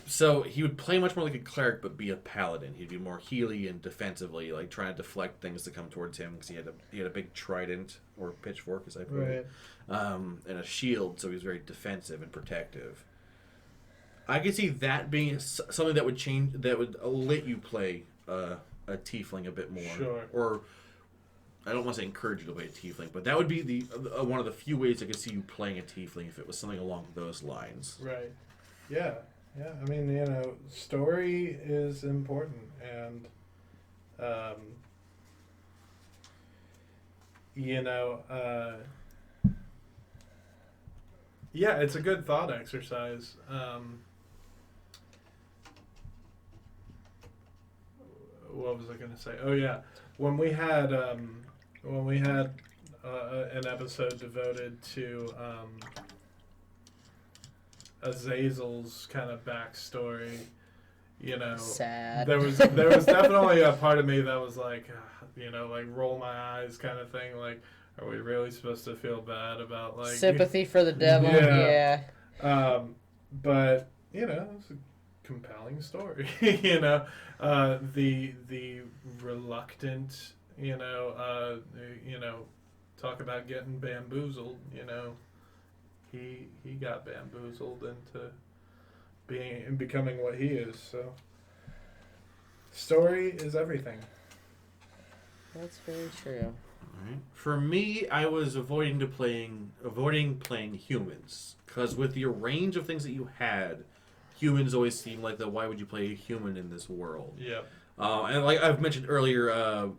So he would play much more like a cleric, but be a paladin. He'd be more healy and defensively, like trying to deflect things to come towards him because he had a big trident or pitchfork, as I put it, and a shield, so he was very defensive and protective. I could see that being something that would change, that would let you play a tiefling a bit more, or I don't want to say encourage you to play a tiefling, but that would be the one of the few ways I could see you playing a tiefling if it was something along those lines. Right. Yeah. Yeah. I mean, story is important, and yeah, it's a good thought exercise. what was I going to say? Oh yeah, when we had an episode devoted to Azazel's kind of backstory, you know, Sad. there was definitely a part of me that was like, you know, like roll my eyes kind of thing. Like, are we really supposed to feel bad about like Sympathy for the devil. Yeah. Yeah. But you know, it's a compelling story. You know, the reluctant, you know, talk about getting bamboozled. You know, he got bamboozled into becoming what he is. So, story is everything. That's very true. Right. For me, I was avoiding playing humans, because with your range of things that you had, humans always seem like the why would you play a human in this world? Yeah. And like I've mentioned earlier,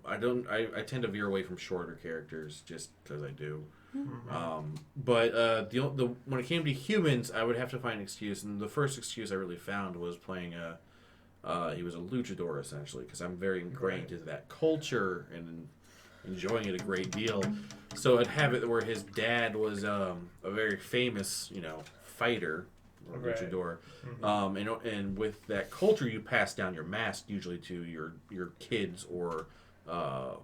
I tend to veer away from shorter characters just because I do. Mm-hmm. But when it came to humans, I would have to find an excuse, and the first excuse I really found was playing he was a luchador essentially, because I'm very ingrained into that culture and enjoying it a great deal. So I'd have it where his dad was a very famous, you know, fighter or luchador. Mm-hmm. And with that culture, you pass down your mask usually to your kids or a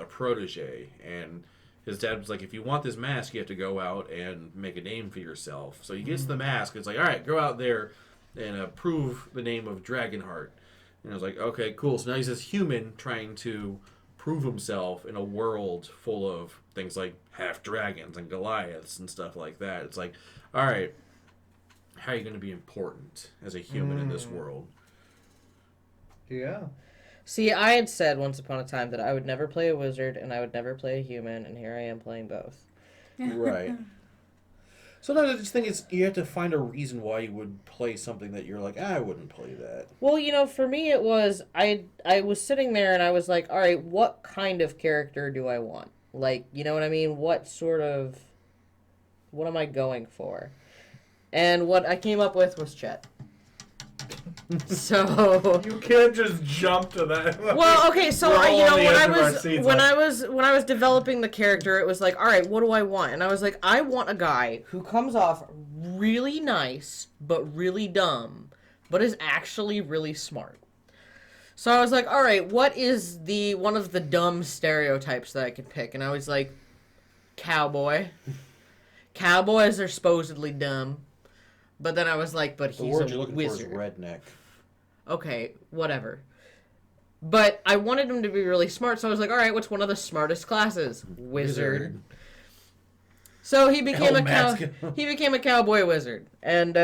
protege. And his dad was like, if you want this mask, you have to go out and make a name for yourself. So he gets the mask. It's like, all right, go out there and prove the name of Dragonheart. And I was like, okay, cool. So now he's this human trying to prove himself in a world full of things like half dragons and Goliaths and stuff like that. It's like, all right, how are you going to be important as a human in this world? Yeah. See, I had said once upon a time that I would never play a wizard and I would never play a human, and here I am playing both. Right. Sometimes I just think you have to find a reason why you would play something that you're like, I wouldn't play that. Well, you know, for me it was, I was sitting there and I was like, all right, what kind of character do I want? Like, you know what I mean? What am I going for? And what I came up with was Chet. So You can't just jump to that. well, okay, so We're all you know on the when edge I of our was seats, when like- I was developing the character, it was like, all right, what do I want? And I was like, I want a guy who comes off really nice but really dumb, but is actually really smart. So I was like, all right, what is one of the dumb stereotypes that I could pick? And I was like, cowboy. Cowboys are supposedly dumb. But then I was like, but The he's word a you're looking wizard. for is redneck. Okay, whatever. But I wanted him to be really smart, so I was like, all right, what's one of the smartest classes? Wizard. So he became he became a cowboy wizard, and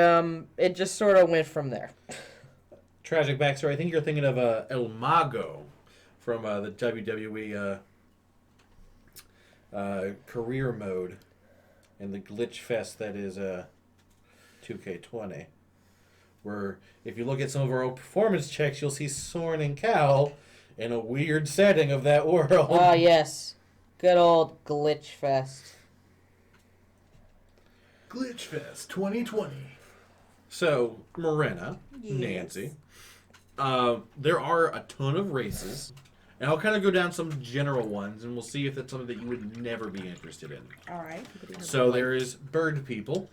it just sort of went from there. Tragic backstory. I think you're thinking of El Mago from the WWE career mode and the glitch fest that is 2K20. Where if you look at some of our old performance checks, you'll see Soren and Cal in a weird setting of that world. Ah, yes. Good old Glitch Fest. Glitchfest 2020. So, Morena, Yes. Nancy, there are a ton of races. And I'll kind of go down some general ones, and we'll see if that's something that you would never be interested in. All right. So there is bird people.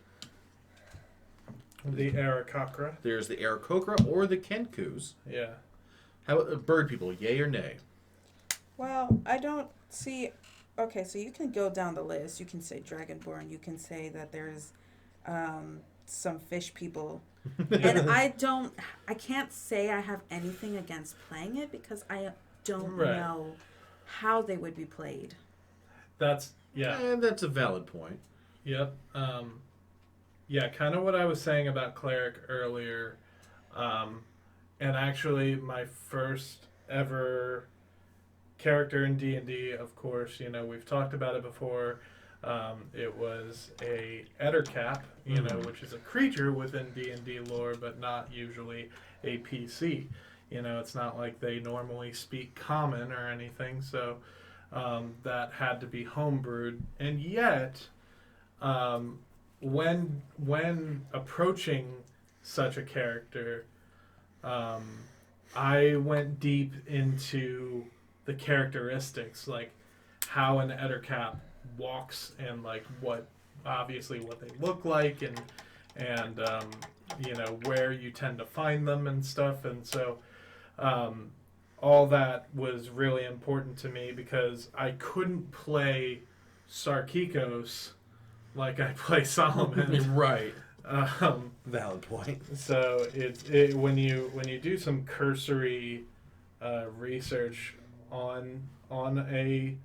The Aarakocra. There's the Aarakocra or the Kenkus. Yeah. How about bird people, yay or nay? Well, I don't see. Okay, so you can go down the list. You can say Dragonborn. You can say that there's some fish people. And I can't say I have anything against playing it because I don't Right. know how they would be played. That's, yeah. And that's a valid point. Yep. Yeah, kind of what I was saying about Cleric earlier. And actually, my first ever character in D&D, of course, you know, we've talked about it before. It was a Ettercap, you know, which is a creature within D&D lore, but not usually a PC. You know, it's not like they normally speak common or anything, so that had to be homebrewed. And yet, when approaching such a character, I went deep into the characteristics, like how an Ettercap walks and like what they look like and where you tend to find them and stuff. And so all that was really important to me because I couldn't play Sarkikos like I play Solomon. Right. Um, Valid point. so when you do some cursory research on a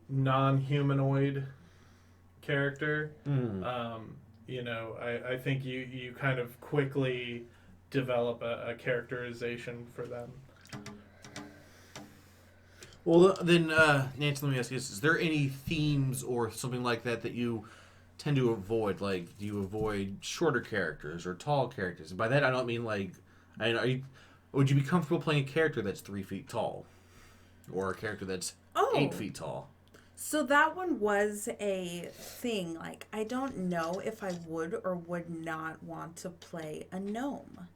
non-humanoid character, I think you kind of quickly develop a characterization for them. Well, then, Nancy, let me ask you this. Is there any themes or something like that that you tend to avoid? Like, do you avoid shorter characters or tall characters? And by that, I don't mean, like... would you be comfortable playing a character that's 3 feet tall? Or a character that's 8 feet tall? So that one was a thing. Like, I don't know if I would or would not want to play a gnome.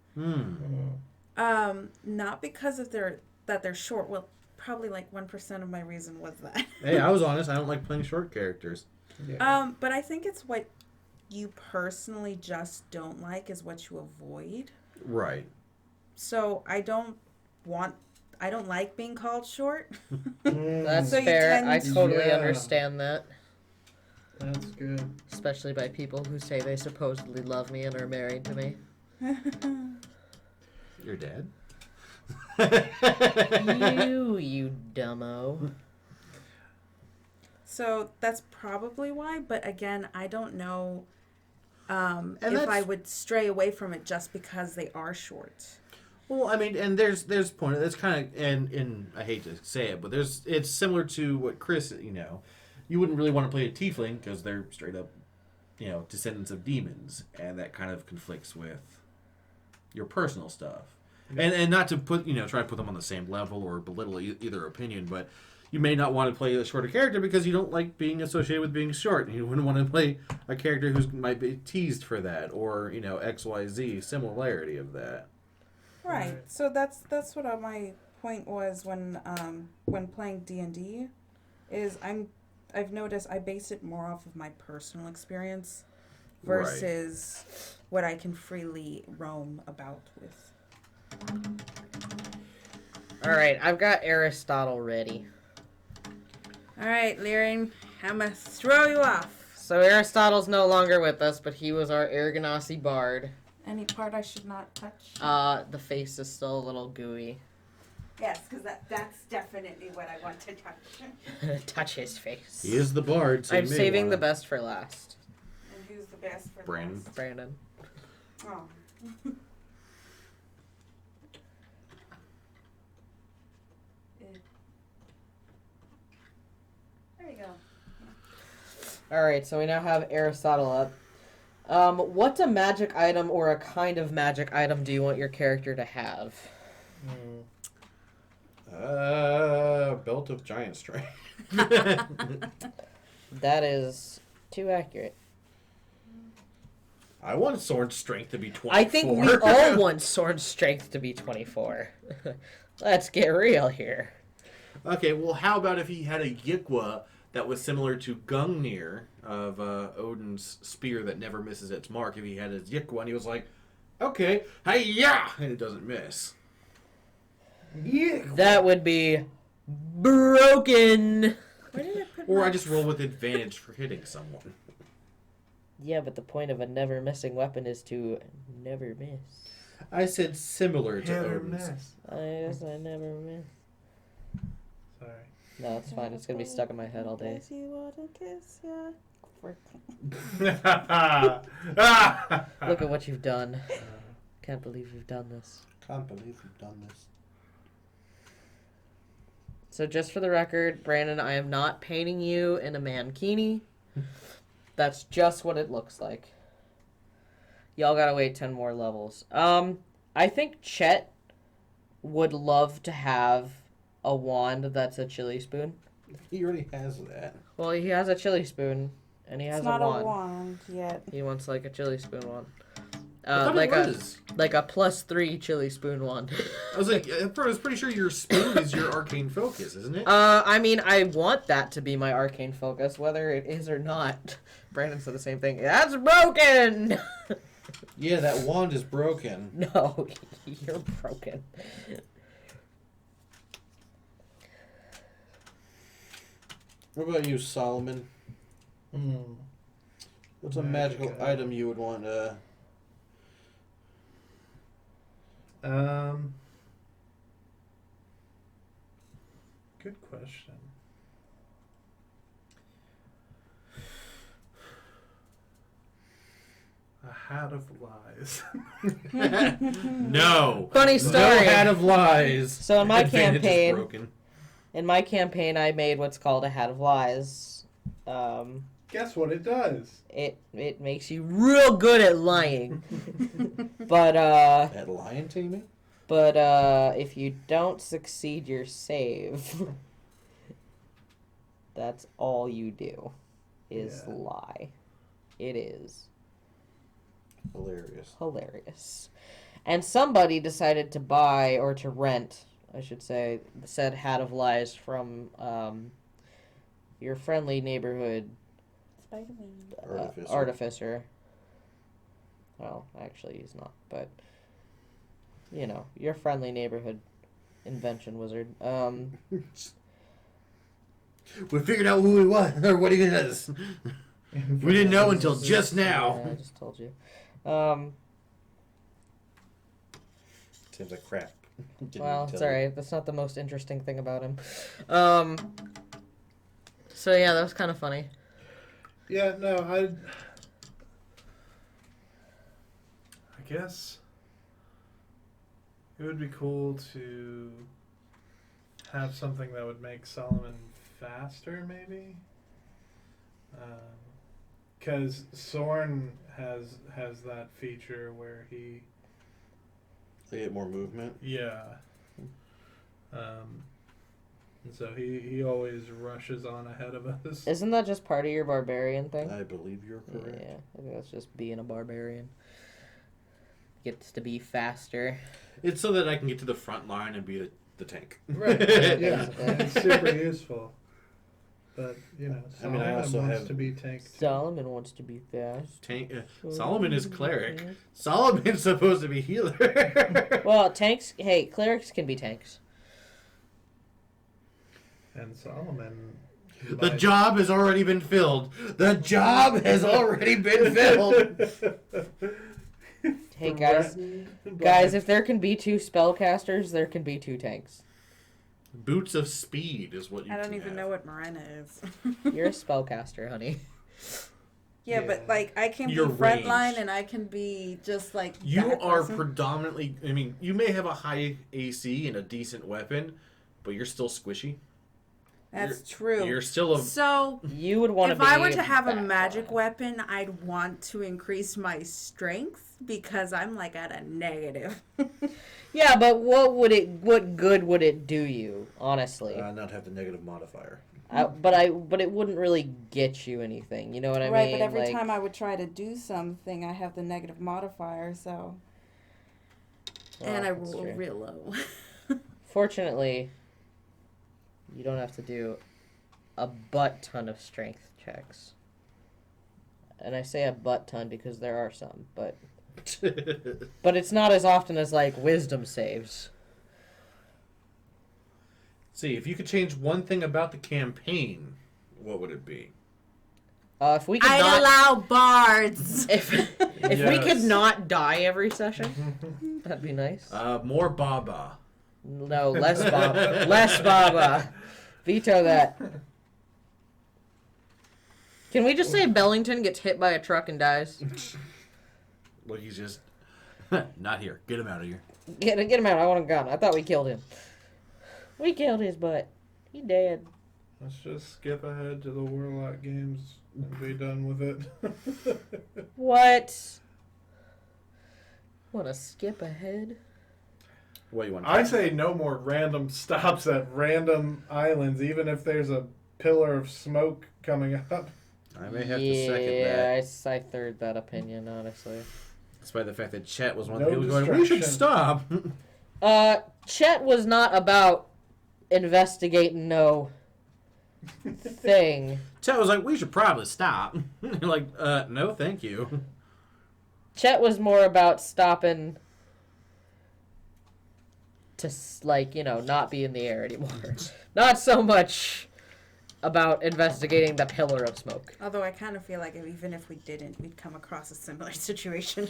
Not because of they're short. Well, probably like 1% of my reason was that. Hey, I was honest. I don't like playing short characters. Yeah. But I think it's what you personally just don't like is what you avoid. Right. So I don't like being called short. That's So you fair. tend I to- totally Yeah. understand that. That's good. Especially by people who say they supposedly love me and are married to me. Your dad? You dumbo. So that's probably why. But again, I don't know if that's- I would stray away from it just because they are short. Well, I mean, and there's point. That's kind of and I hate to say it, but it's similar to what Chris, you wouldn't really want to play a tiefling because they're straight up, descendants of demons, and that kind of conflicts with your personal stuff. And not to put try to put them on the same level or belittle either opinion, but you may not want to play a shorter character because you don't like being associated with being short, and you wouldn't want to play a character who might be teased for that or XYZ similarity of that. Right. So that's what my point was when playing D&D is I've noticed I base it more off of my personal experience versus what I can freely roam about with. All right, I've got Aristotle ready. All right, Lyrin, I'm gonna throw you off. So Aristotle's no longer with us, but he was our Aragonasi bard. Any part I should not touch? The face is still a little gooey. Yes, because that's definitely what I want to touch. Touch his face. He is the bard. So I'm you may saving wanna- the best for last. And who's the best for Brandon. last? Brandon. Oh. There you go. All right, so we now have Aristotle up. What's a magic item or a kind of magic item do you want your character to have? Belt of giant strength. That is too accurate. I want sword strength to be 24. I think we all want sword strength to be 24. Let's get real here. Okay, well, how about if he had a Yikwa that was similar to Gungnir of Odin's spear that never misses its mark? If he had his Yikwa and he was like, okay, hi-ya! And it doesn't miss. Yeah. That would be broken. Where did I put Or my... I just roll with advantage for hitting someone. Yeah, but the point of a never missing weapon is to never miss. I said similar to Hit or Odin's. miss. I guess I never miss. Sorry. No, it's fine. It's gonna be stuck in my head all day. Does he want to kiss ya? Look at what you've done. Can't believe you've done this. Can't believe you've done this. So just for the record, Brandon, I am not painting you in a mankini. That's just what it looks like. Y'all gotta wait 10 more levels. I think Chet would love to have a wand that's a chili spoon. He already has that. Well, he has a chili spoon, and he has It's not a wand. a wand yet. He wants like a chili spoon wand. thought like it was. a +3 chili spoon wand. I was like, I was pretty sure your spoon is your arcane focus, isn't it? I mean, I want that to be my arcane focus, whether it is or not. Brandon said the same thing. That's broken! Yeah, that wand is broken. No, you're broken. What about you, Solomon? What's a magical item you would want to... Good question. A hat of lies. No. Funny No story. hat of lies. So in my Advantage is campaign, broken. I made what's called a hat of lies. Guess what it does? It makes you real good at lying. But At lion taming? But if you don't succeed your save, that's all you do is lie. It is hilarious. And somebody decided to buy, or to rent, I should say, said hat of lies from your friendly neighborhood Spider-Man. artificer. Well, actually he's not, but you know, your friendly neighborhood invention wizard. We figured out who he was, or what he is. We didn't know until just now. Yeah, I just told you. Seems like crap. Well, it's alright. That's not the most interesting thing about him. So yeah, that was kind of funny. Yeah, no, I guess it would be cool to have something that would make Solomon faster, maybe. Because Soren has that feature where he... They get more movement. Yeah. And so he always rushes on ahead of us. Isn't that just part of your barbarian thing? I believe you're correct. Yeah, I think that's just being a barbarian. Gets to be faster. It's so that I can get to the front line and be the tank. Right. Yeah, it's super useful. But, you know, I mean, I Solomon also wants have- to be tanked. Solomon wants to be fast. Tank. Solomon is cleric. Solomon's supposed to be healer. Well, tanks. Hey, clerics can be tanks. And Solomon... The job has already been filled. The job has already been filled. Hey guys, if there can be 2 spellcasters, there can be 2 tanks. Boots of speed is what you I don't can even have. know what Marina is. You're a spellcaster, honey. Yeah, but like I can You're be frontline ranged. and I can be just like You back are person. predominantly... I mean, you may have a high AC and a decent weapon, but you're still squishy. That's true. You're still a... So You would want to if be. I were to have a back magic line. weapon, I'd want to increase my strength because I'm like at a negative. Yeah, but what good would it do you, honestly? not have the negative modifier. But it wouldn't really get you anything. You know what I Right, mean? but every Like, time I would try to do something, I have the negative modifier, so and I that's roll true. real low. Fortunately, you don't have to do a butt ton of strength checks. And I say a butt ton because there are some, but it's not as often as like wisdom saves. See, if you could change one thing about the campaign, what would it be? If we could I'd not, allow bards. if we could Yes. not die every session, that'd be nice. More Baba. No, less Baba. Less Baba. Veto that. Can we just say Bellington gets hit by a truck and dies? Well, he's just... Not here. Get him out of here. Get him out. I want a gun. I thought we killed him. We killed his butt. He dead. Let's just skip ahead to the Warlock games and be done with it. What? Want to skip ahead? What do you want? I say no more random stops at random islands, even if there's a pillar of smoke coming up. I may have to second that. I third that opinion, honestly. Despite the fact that Chet was one No of the people going, we should distraction. stop. Chet was not about investigating no thing. Chet was like, we should probably stop. You're like, no, thank you. Chet was more about stopping to, like, you know, not be in the air anymore. Not so much about investigating the pillar of smoke. Although I kind of feel like even if we didn't, we'd come across a similar situation.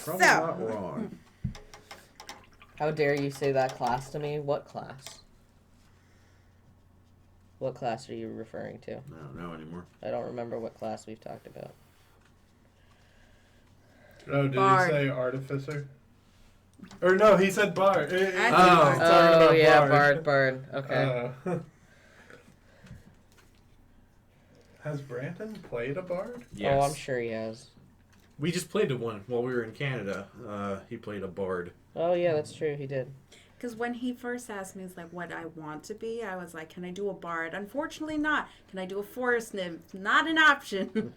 Probably So. not wrong. How dare you say that class to me? What class? What class are you referring to? I don't know anymore. I don't remember what class we've talked about. Oh, did Bard. he say artificer? Or no, he said bard. I said He's bard. talking Oh, about yeah, Bard. Okay. Has Brandon played a bard? Yes. Oh, I'm sure he has. We just played one while we were in Canada. He played a bard. Oh, yeah, that's true. He did. Because when he first asked me, it's like, what I want to be, I was like, can I do a bard? Unfortunately not. Can I do a forest nymph? Not an option.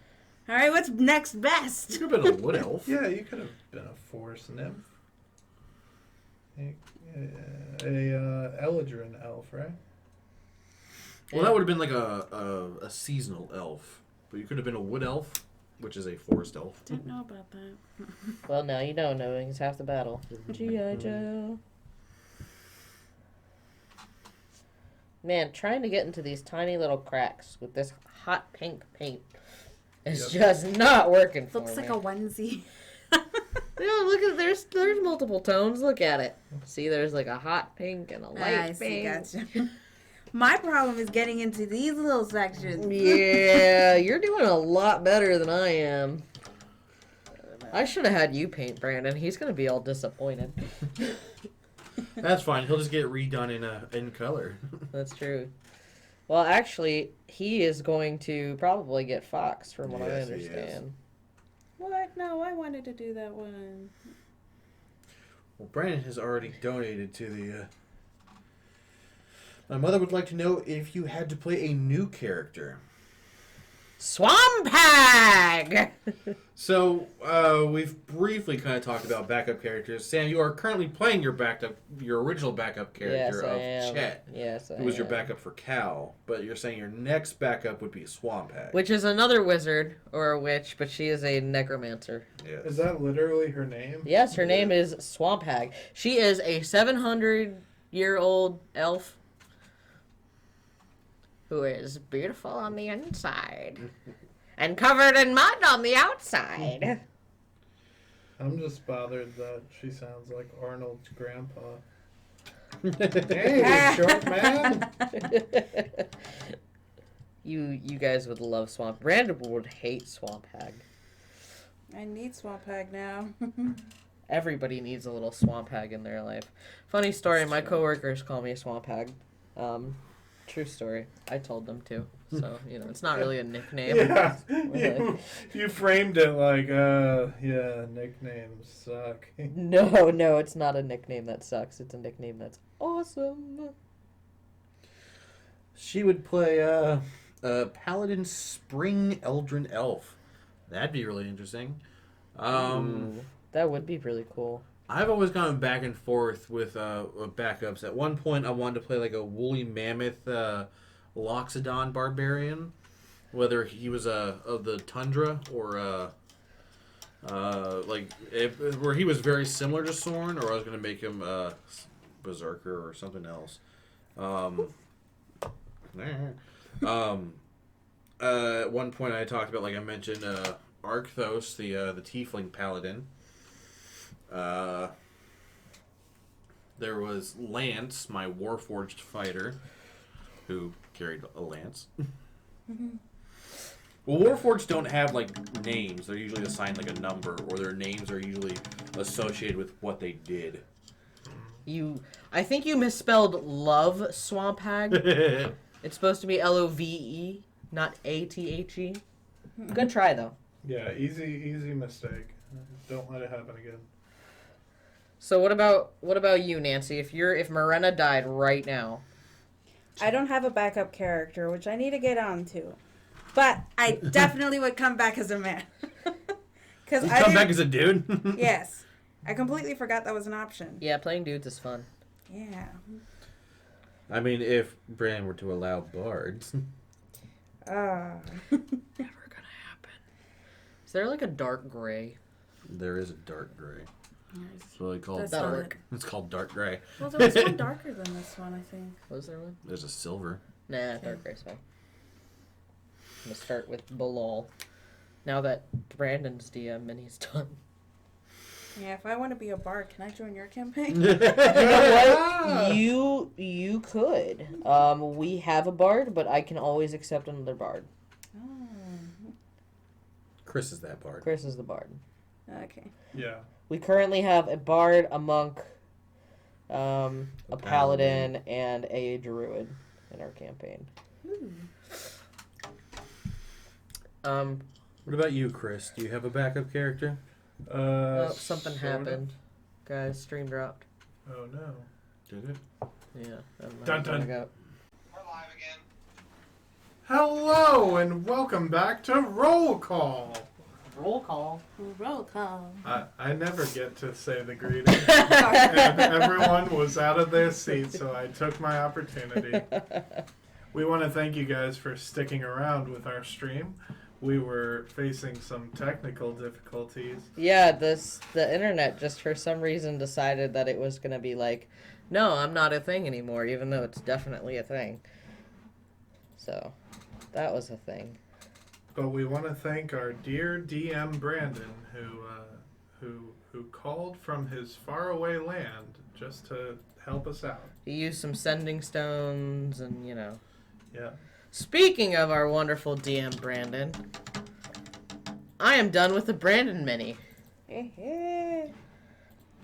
All right, what's next best? Could have been a wood elf. Yeah, you could have been a forest nymph. A Eladrin elf, right? Well, that would have been like a seasonal elf. But you could have been a wood elf, which is a forest elf. Didn't know about that. Well, now you know. Knowing is half the battle. G.I. Joe. Man, trying to get into these tiny little cracks with this hot pink paint is just not working for Looks me. like a onesie. Yeah, look at there's multiple tones. Look at it. See, there's like a hot pink and a light I see, pink. gotcha. My problem is getting into these little sections. Yeah, you're doing a lot better than I am. I should have had you paint Brandon. He's gonna be all disappointed. That's fine. He'll just get redone in color. That's true. Well, actually, he is going to probably get Fox, from what I Yes, he is. understand. What? No, I wanted to do that one. Well, Brandon has already donated to the... My mother would like to know if you had to play a new character. Swampag! So, we've briefly kind of talked about backup characters. Sam, you are currently playing your original backup character Yes, I of am. Chet, Yes, I who was your am. backup for Cal. But you're saying your next backup would be Swampag. Which is another wizard, or a witch, but she is a necromancer. Yes. Is that literally her name? Yes, her name is Swampag. She is a 700-year-old elf who is beautiful on the inside and covered in mud on the outside. I'm just bothered that she sounds like Arnold's grandpa. Hey, short man! You guys would love Swamp. Brandon would hate Swampag. I need Swamp Hag now. Everybody needs a little Swampag in their life. Funny story, my coworkers call me Swampag. True story. I told them to. So, it's not really a nickname. Yeah, Really. you framed it like, yeah, nicknames suck. No, it's not a nickname that sucks. It's a nickname that's awesome. She would play a Paladin Spring Eldrin Elf. That'd be really interesting. Ooh, that would be really cool. I've always gone back and forth with backups. At one point, I wanted to play like a woolly mammoth Loxodon barbarian, whether he was of the tundra or where he was very similar to Sorn, or I was going to make him berserker or something else. At one point, I talked about, like I mentioned, Arcthos, the tiefling paladin. There was Lance, my warforged fighter, who carried a lance. Well, warforged don't have like names; they're usually assigned like a number, or their names are usually associated with what they did. I think you misspelled love Swampag. It's supposed to be Love, not Athe. Good try though. Yeah, easy mistake. Don't let it happen again. So what about you, Nancy? If Morena died right now, I don't have a backup character, which I need to get on to. But I definitely would come back as a man. Because You I come didn't- back as a dude? Yes. I completely forgot that was an option. Yeah, playing dudes is fun. Yeah. I mean, if Brand were to allow bards. Never gonna happen. Is there like a dark gray? There is a dark gray. It's really called That's That'll not work. It's called dark gray. Well, there was one darker than this one, I think. Was there one? There's a silver. Nah, dark gray's fine. I'm gonna start with Balal. Now that Brandon's DM and he's done. Yeah, if I want to be a bard, can I join your campaign? You know what? You could. We have a bard, but I can always accept another bard. Oh. Chris is that bard. Chris is the bard. Okay. Yeah. We currently have a bard, a monk, a paladin, and a druid in our campaign. Ooh. What about you, Chris? Do you have a backup character? Oh, something sorta. happened. Guys, stream dropped. Oh no. Did it? Yeah. I don't know Dun, how dun. to go. We're live again. Hello and welcome back to Roll Call. Roll call. Roll call. I never get to say the greeting. And everyone was out of their seat, so I took my opportunity. We want to thank you guys for sticking around with our stream. We were facing some technical difficulties. Yeah, the internet just for some reason decided that it was gonna be like, no, I'm not a thing anymore, even though it's definitely a thing. So, that was a thing. But we want to thank our dear DM Brandon, who called from his faraway land just to help us out. He used some sending stones and, you know. Yeah. Speaking of our wonderful DM Brandon, I am done with the Brandon mini.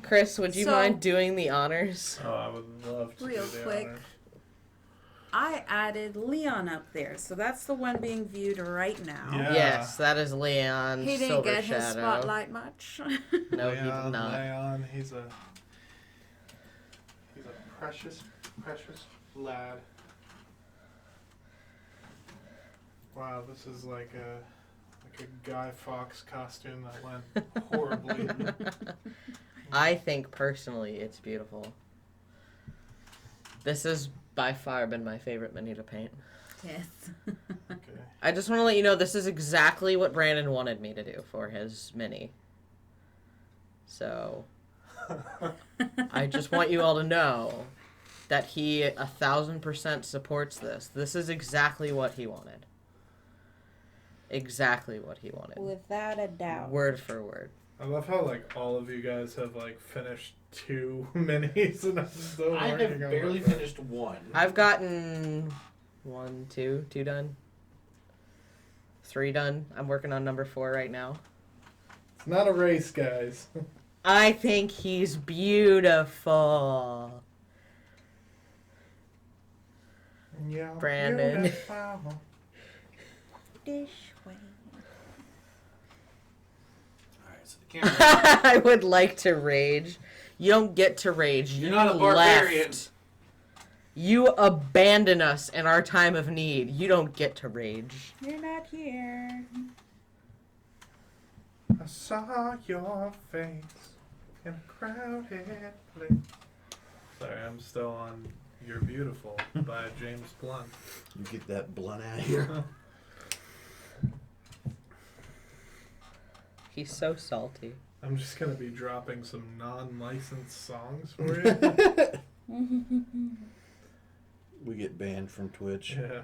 Chris, would you So- mind doing the honors? Oh, I would love to Real do the quick. honors. I added Leon up there, so that's the one being viewed right now. Yeah. Yes, that is Leon. He didn't Silver get his Shadow. spotlight much. No, he did not. Leon, he's a precious, precious lad. Wow, this is like a Guy Fawkes costume that went horribly. I think personally it's beautiful. This has by far been my favorite mini to paint. Yes. Okay. I just want to let you know this is exactly what Brandon wanted me to do for his mini. So, I just want you all to know that he 1,000% supports this. This is exactly what he wanted. Exactly what he wanted. Without a doubt. Word for word. I love how like all of you guys have like finished 2 minis and I'm still working on my third. finished one. I've gotten 1, 2 done. 3 done. I'm working on number 4 right now. It's not a race, guys. I think he's beautiful. Yeah, Brandon. beautiful. This way. Alright, so the camera. I would like to rage. You don't get to rage. You're You not a barbarian. left. You abandon us in our time of need. You don't get to rage. You're not here. I saw your face in a crowded place. Sorry, I'm still on You're Beautiful by James Blunt. You get that blunt out of here. He's so salty. I'm just going to be dropping some non-licensed songs for you. We get banned from Twitch. Yeah.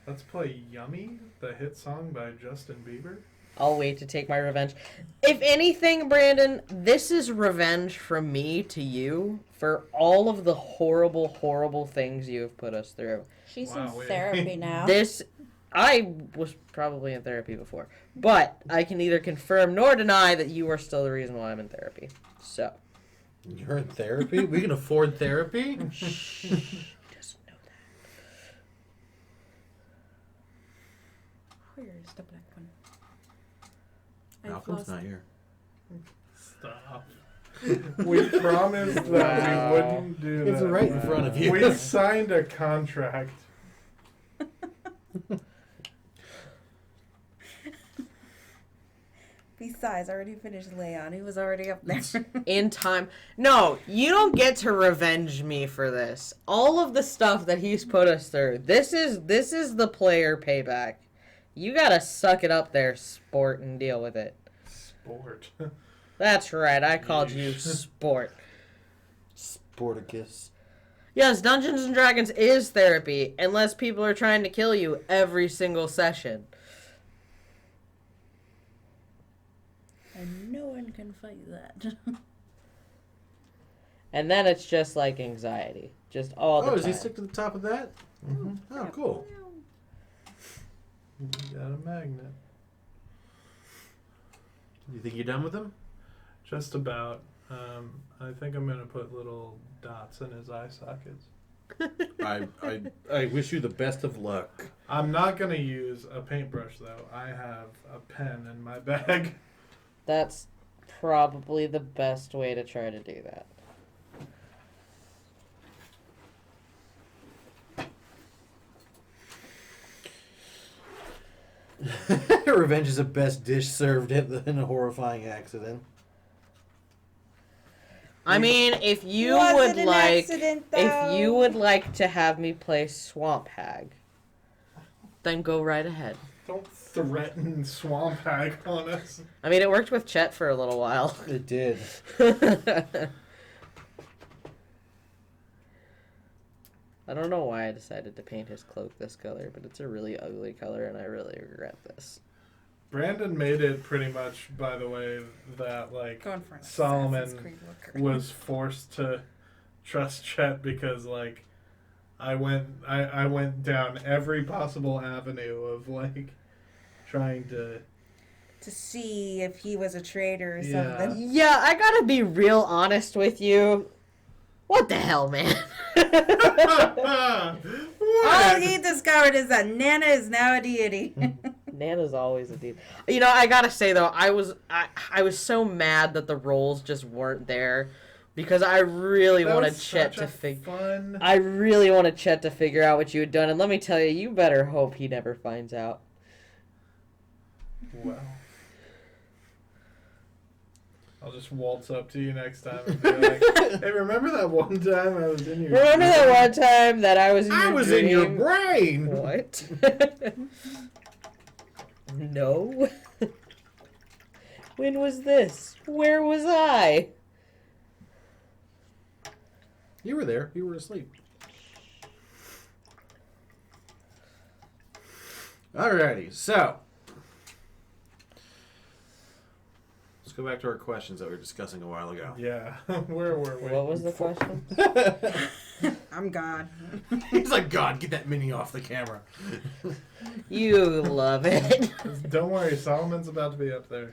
Let's play Yummy, the hit song by Justin Bieber. I'll wait to take my revenge. If anything, Brandon, this is revenge from me to you for all of the horrible, horrible things you have put us through. She's Wow, in wait. therapy now. I was probably in therapy before, but I can neither confirm nor deny that you are still the reason why I'm in therapy. So. You're in therapy? We can afford therapy? Shh. He doesn't know that. Where is the black one? Malcolm's not here. Stop. We promised that we wouldn't do that. It's right in front of you. We signed a contract. Besides, I already finished Leon. He was already up there. In time. No, you don't get to revenge me for this. All of the stuff that he's put us through. This is the player payback. You gotta suck it up there, sport, and deal with it. Sport. That's right, I called you sport. Sporticus. Yes, Dungeons and Dragons is therapy, unless people are trying to kill you every single session. And no one can fight that. And then it's just like anxiety. Just all the time. Oh, does he stick to the top of that? Mm-hmm. Oh, cool. You got a magnet. You think you're done with him? Just about. I think I'm gonna put little dots in his eye sockets. I wish you the best of luck. I'm not gonna use a paintbrush though. I have a pen in my bag. That's probably the best way to try to do that. Revenge is the best dish served in a horrifying accident. I mean, if you Was would it an like, accident, if you though? would like to have me play Swamp Hag, then go right ahead. Don't threaten Swamp Hag on us. I mean, it worked with Chet for a little while. It did. I don't know why I decided to paint his cloak this color, but it's a really ugly color, and I really regret this. Brandon made it pretty much, by the way, that like Going for an Solomon Assassin's Creed looker. was forced to trust Chet because like I went down every possible avenue of like trying to see if he was a traitor or Yeah. something. Yeah, I gotta be real honest with you. What the hell, man? All he discovered is that Nana is now a deity. Nana's always a dude. You know, I gotta say though, I was so mad that the roles just weren't there because I really That wanted was Chet such a to figure. fun. I really wanted Chet to figure out what you had done, and let me tell you, you better hope he never finds out. Well, I'll just waltz up to you next time and be like, "Hey, remember that one time I was in your Remember that one time that I was in your in your dream? brain. What? No. When was this? Where was I? You were there. You were asleep. Alrighty, so let's go back to our questions that we were discussing a while ago. Yeah, where were we? What was the question? I'm God. He's like, God, get that mini off the camera. You love it. Don't worry, Solomon's about to be up there.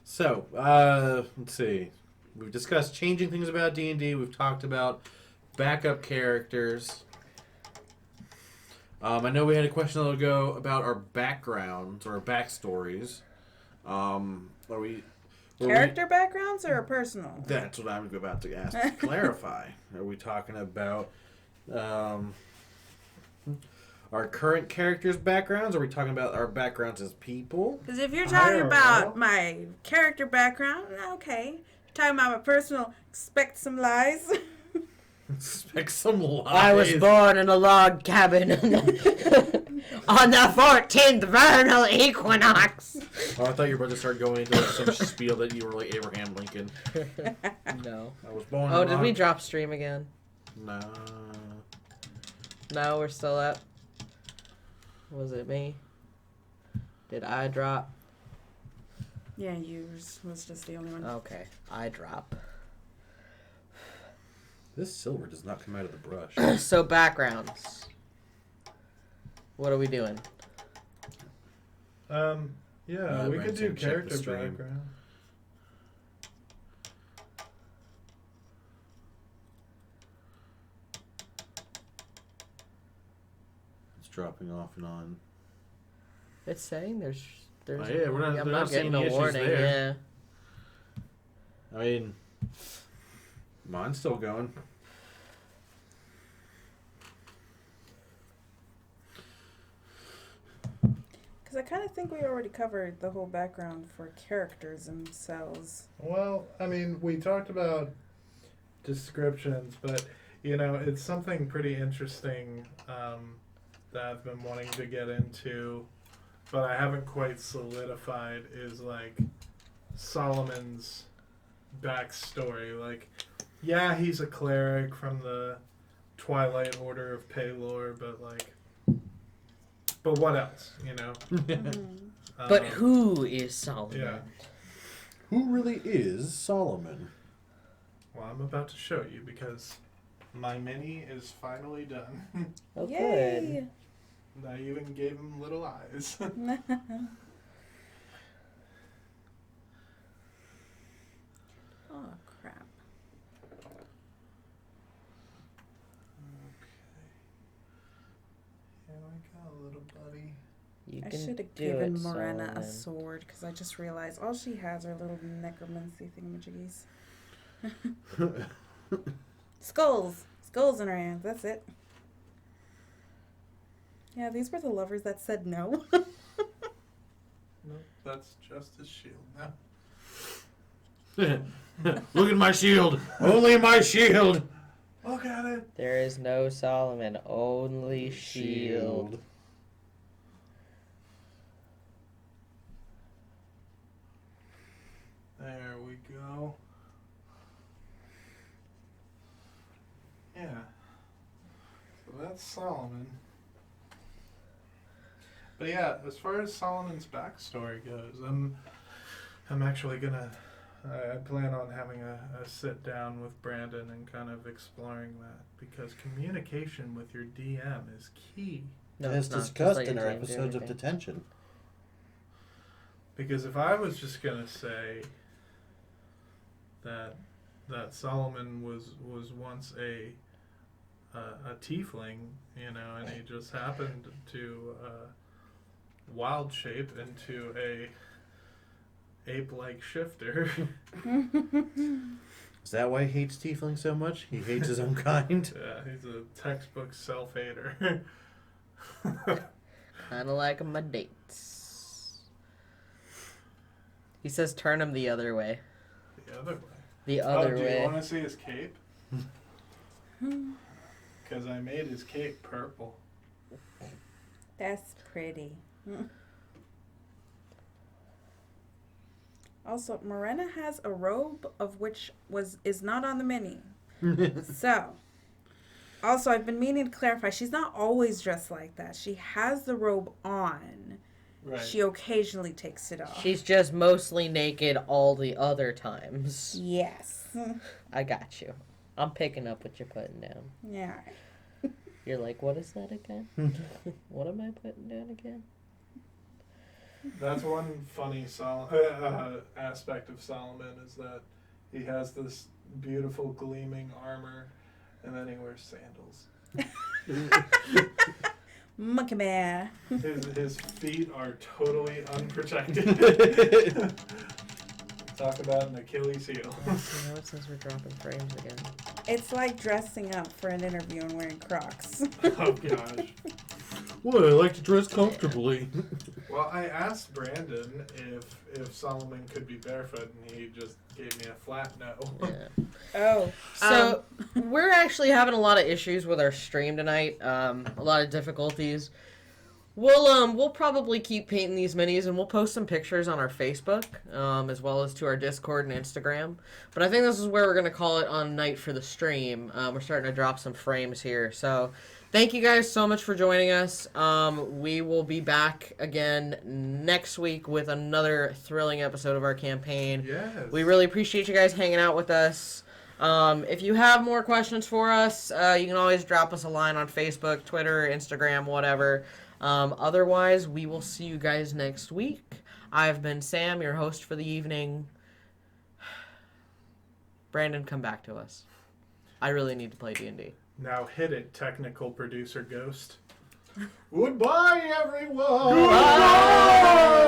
So, let's see. We've discussed changing things about D&D. We've talked about backup characters. I know we had a question a little ago about our backgrounds or our backstories. Character backgrounds or personal? That's what I'm about to ask to clarify. Are we talking about our current characters' backgrounds? Or are we talking about our backgrounds as people? Because if you're I talking don't about know. my character background, okay. If you're talking about my personal, expect some lies. Expect some lies. I was born in a log cabin on the 14th vernal equinox. Oh, I thought you were about to start going into like some spiel that you were like Abraham Lincoln. No. I was born. Oh, in did a we log- drop stream again? No. No, we're still up. Was it me? Did I drop? Yeah, yours was just the only one. Okay, I drop. This silver does not come out of the brush. So backgrounds. What are we doing? Yeah, we Ren could do said check the character stream. background. It's dropping off and on. It's saying there's. Oh, yeah, we're not- I'm they're not not getting seeing no the issues warning. there. Yeah. I mean, mine's still going. Because Because I kind of think we already covered the whole background for characters themselves. Well, I mean, we talked about descriptions, but, you know, it's something pretty interesting that I've been wanting to get into, but I haven't quite solidified, is, like, Solomon's backstory. Like, yeah, he's a cleric from the Twilight Order of Pelor, but, like, but what else, you know? But who is Solomon? Yeah. Who really is Solomon? Well, I'm about to show you because my mini is finally done. Oh, Yay! I even gave him little eyes. Oh, crap. Here we go, little buddy. You I can should have do given it, Morena Solomon. a sword because I just realized all she has are little necromancy thingamajiggies. Skulls! Skulls in her hands, that's it. Yeah, these were the lovers that said no. Nope, that's just his shield now. Look at my shield. Only my shield. Look at it. There is no Solomon, only shield. There we go. Yeah. So that's Solomon. But yeah, as far as Solomon's backstory goes, I'm actually gonna. I plan on having a sit down with Brandon and kind of exploring that, because communication with your DM is key. No, As it's not. Just discussed let in your our team do episodes of everything. Detention. Because if I was just gonna say that Solomon was once a tiefling, you know, and he just happened to wild shape into a ape-like shifter. Is that why he hates tiefling so much? He hates his own kind. Yeah, he's a textbook self-hater. Kind of like my dates. He says turn him the other way. The other way. The other do you way. want to see his cape? Because I made his cape purple. That's pretty. Also, Morena has a robe of which is not on the mini. So, also I've been meaning to clarify, she's not always dressed like that. She has the robe on. Right. She occasionally takes it off. She's just mostly naked all the other times. Yes. I got you. I'm picking up what you're putting down. Yeah. You're like, what is that again? What am I putting down again? That's one funny aspect of Solomon, is that he has this beautiful gleaming armor, and then he wears sandals. Monkey man. His feet are totally unprotected. Talk about an Achilles heel. Now it says we're dropping frames again. It's like dressing up for an interview and wearing Crocs. Oh gosh. Well, I like to dress comfortably. Well, I asked Brandon if Solomon could be barefoot, and he just gave me a flat no. Yeah. Oh. So we're actually having a lot of issues with our stream tonight. A lot of difficulties. We'll probably keep painting these minis, and we'll post some pictures on our Facebook, as well as to our Discord and Instagram. But I think this is where we're gonna call it on night for the stream. We're starting to drop some frames here, so thank you guys so much for joining us. We will be back again next week with another thrilling episode of our campaign. Yes. We really appreciate you guys hanging out with us. If you have more questions for us, you can always drop us a line on Facebook, Twitter, Instagram, whatever. Otherwise, we will see you guys next week. I've been Sam, your host for the evening. Brandon, come back to us. I really need to play D&D. Now hit it, technical producer Ghost. Goodbye, everyone. Bye!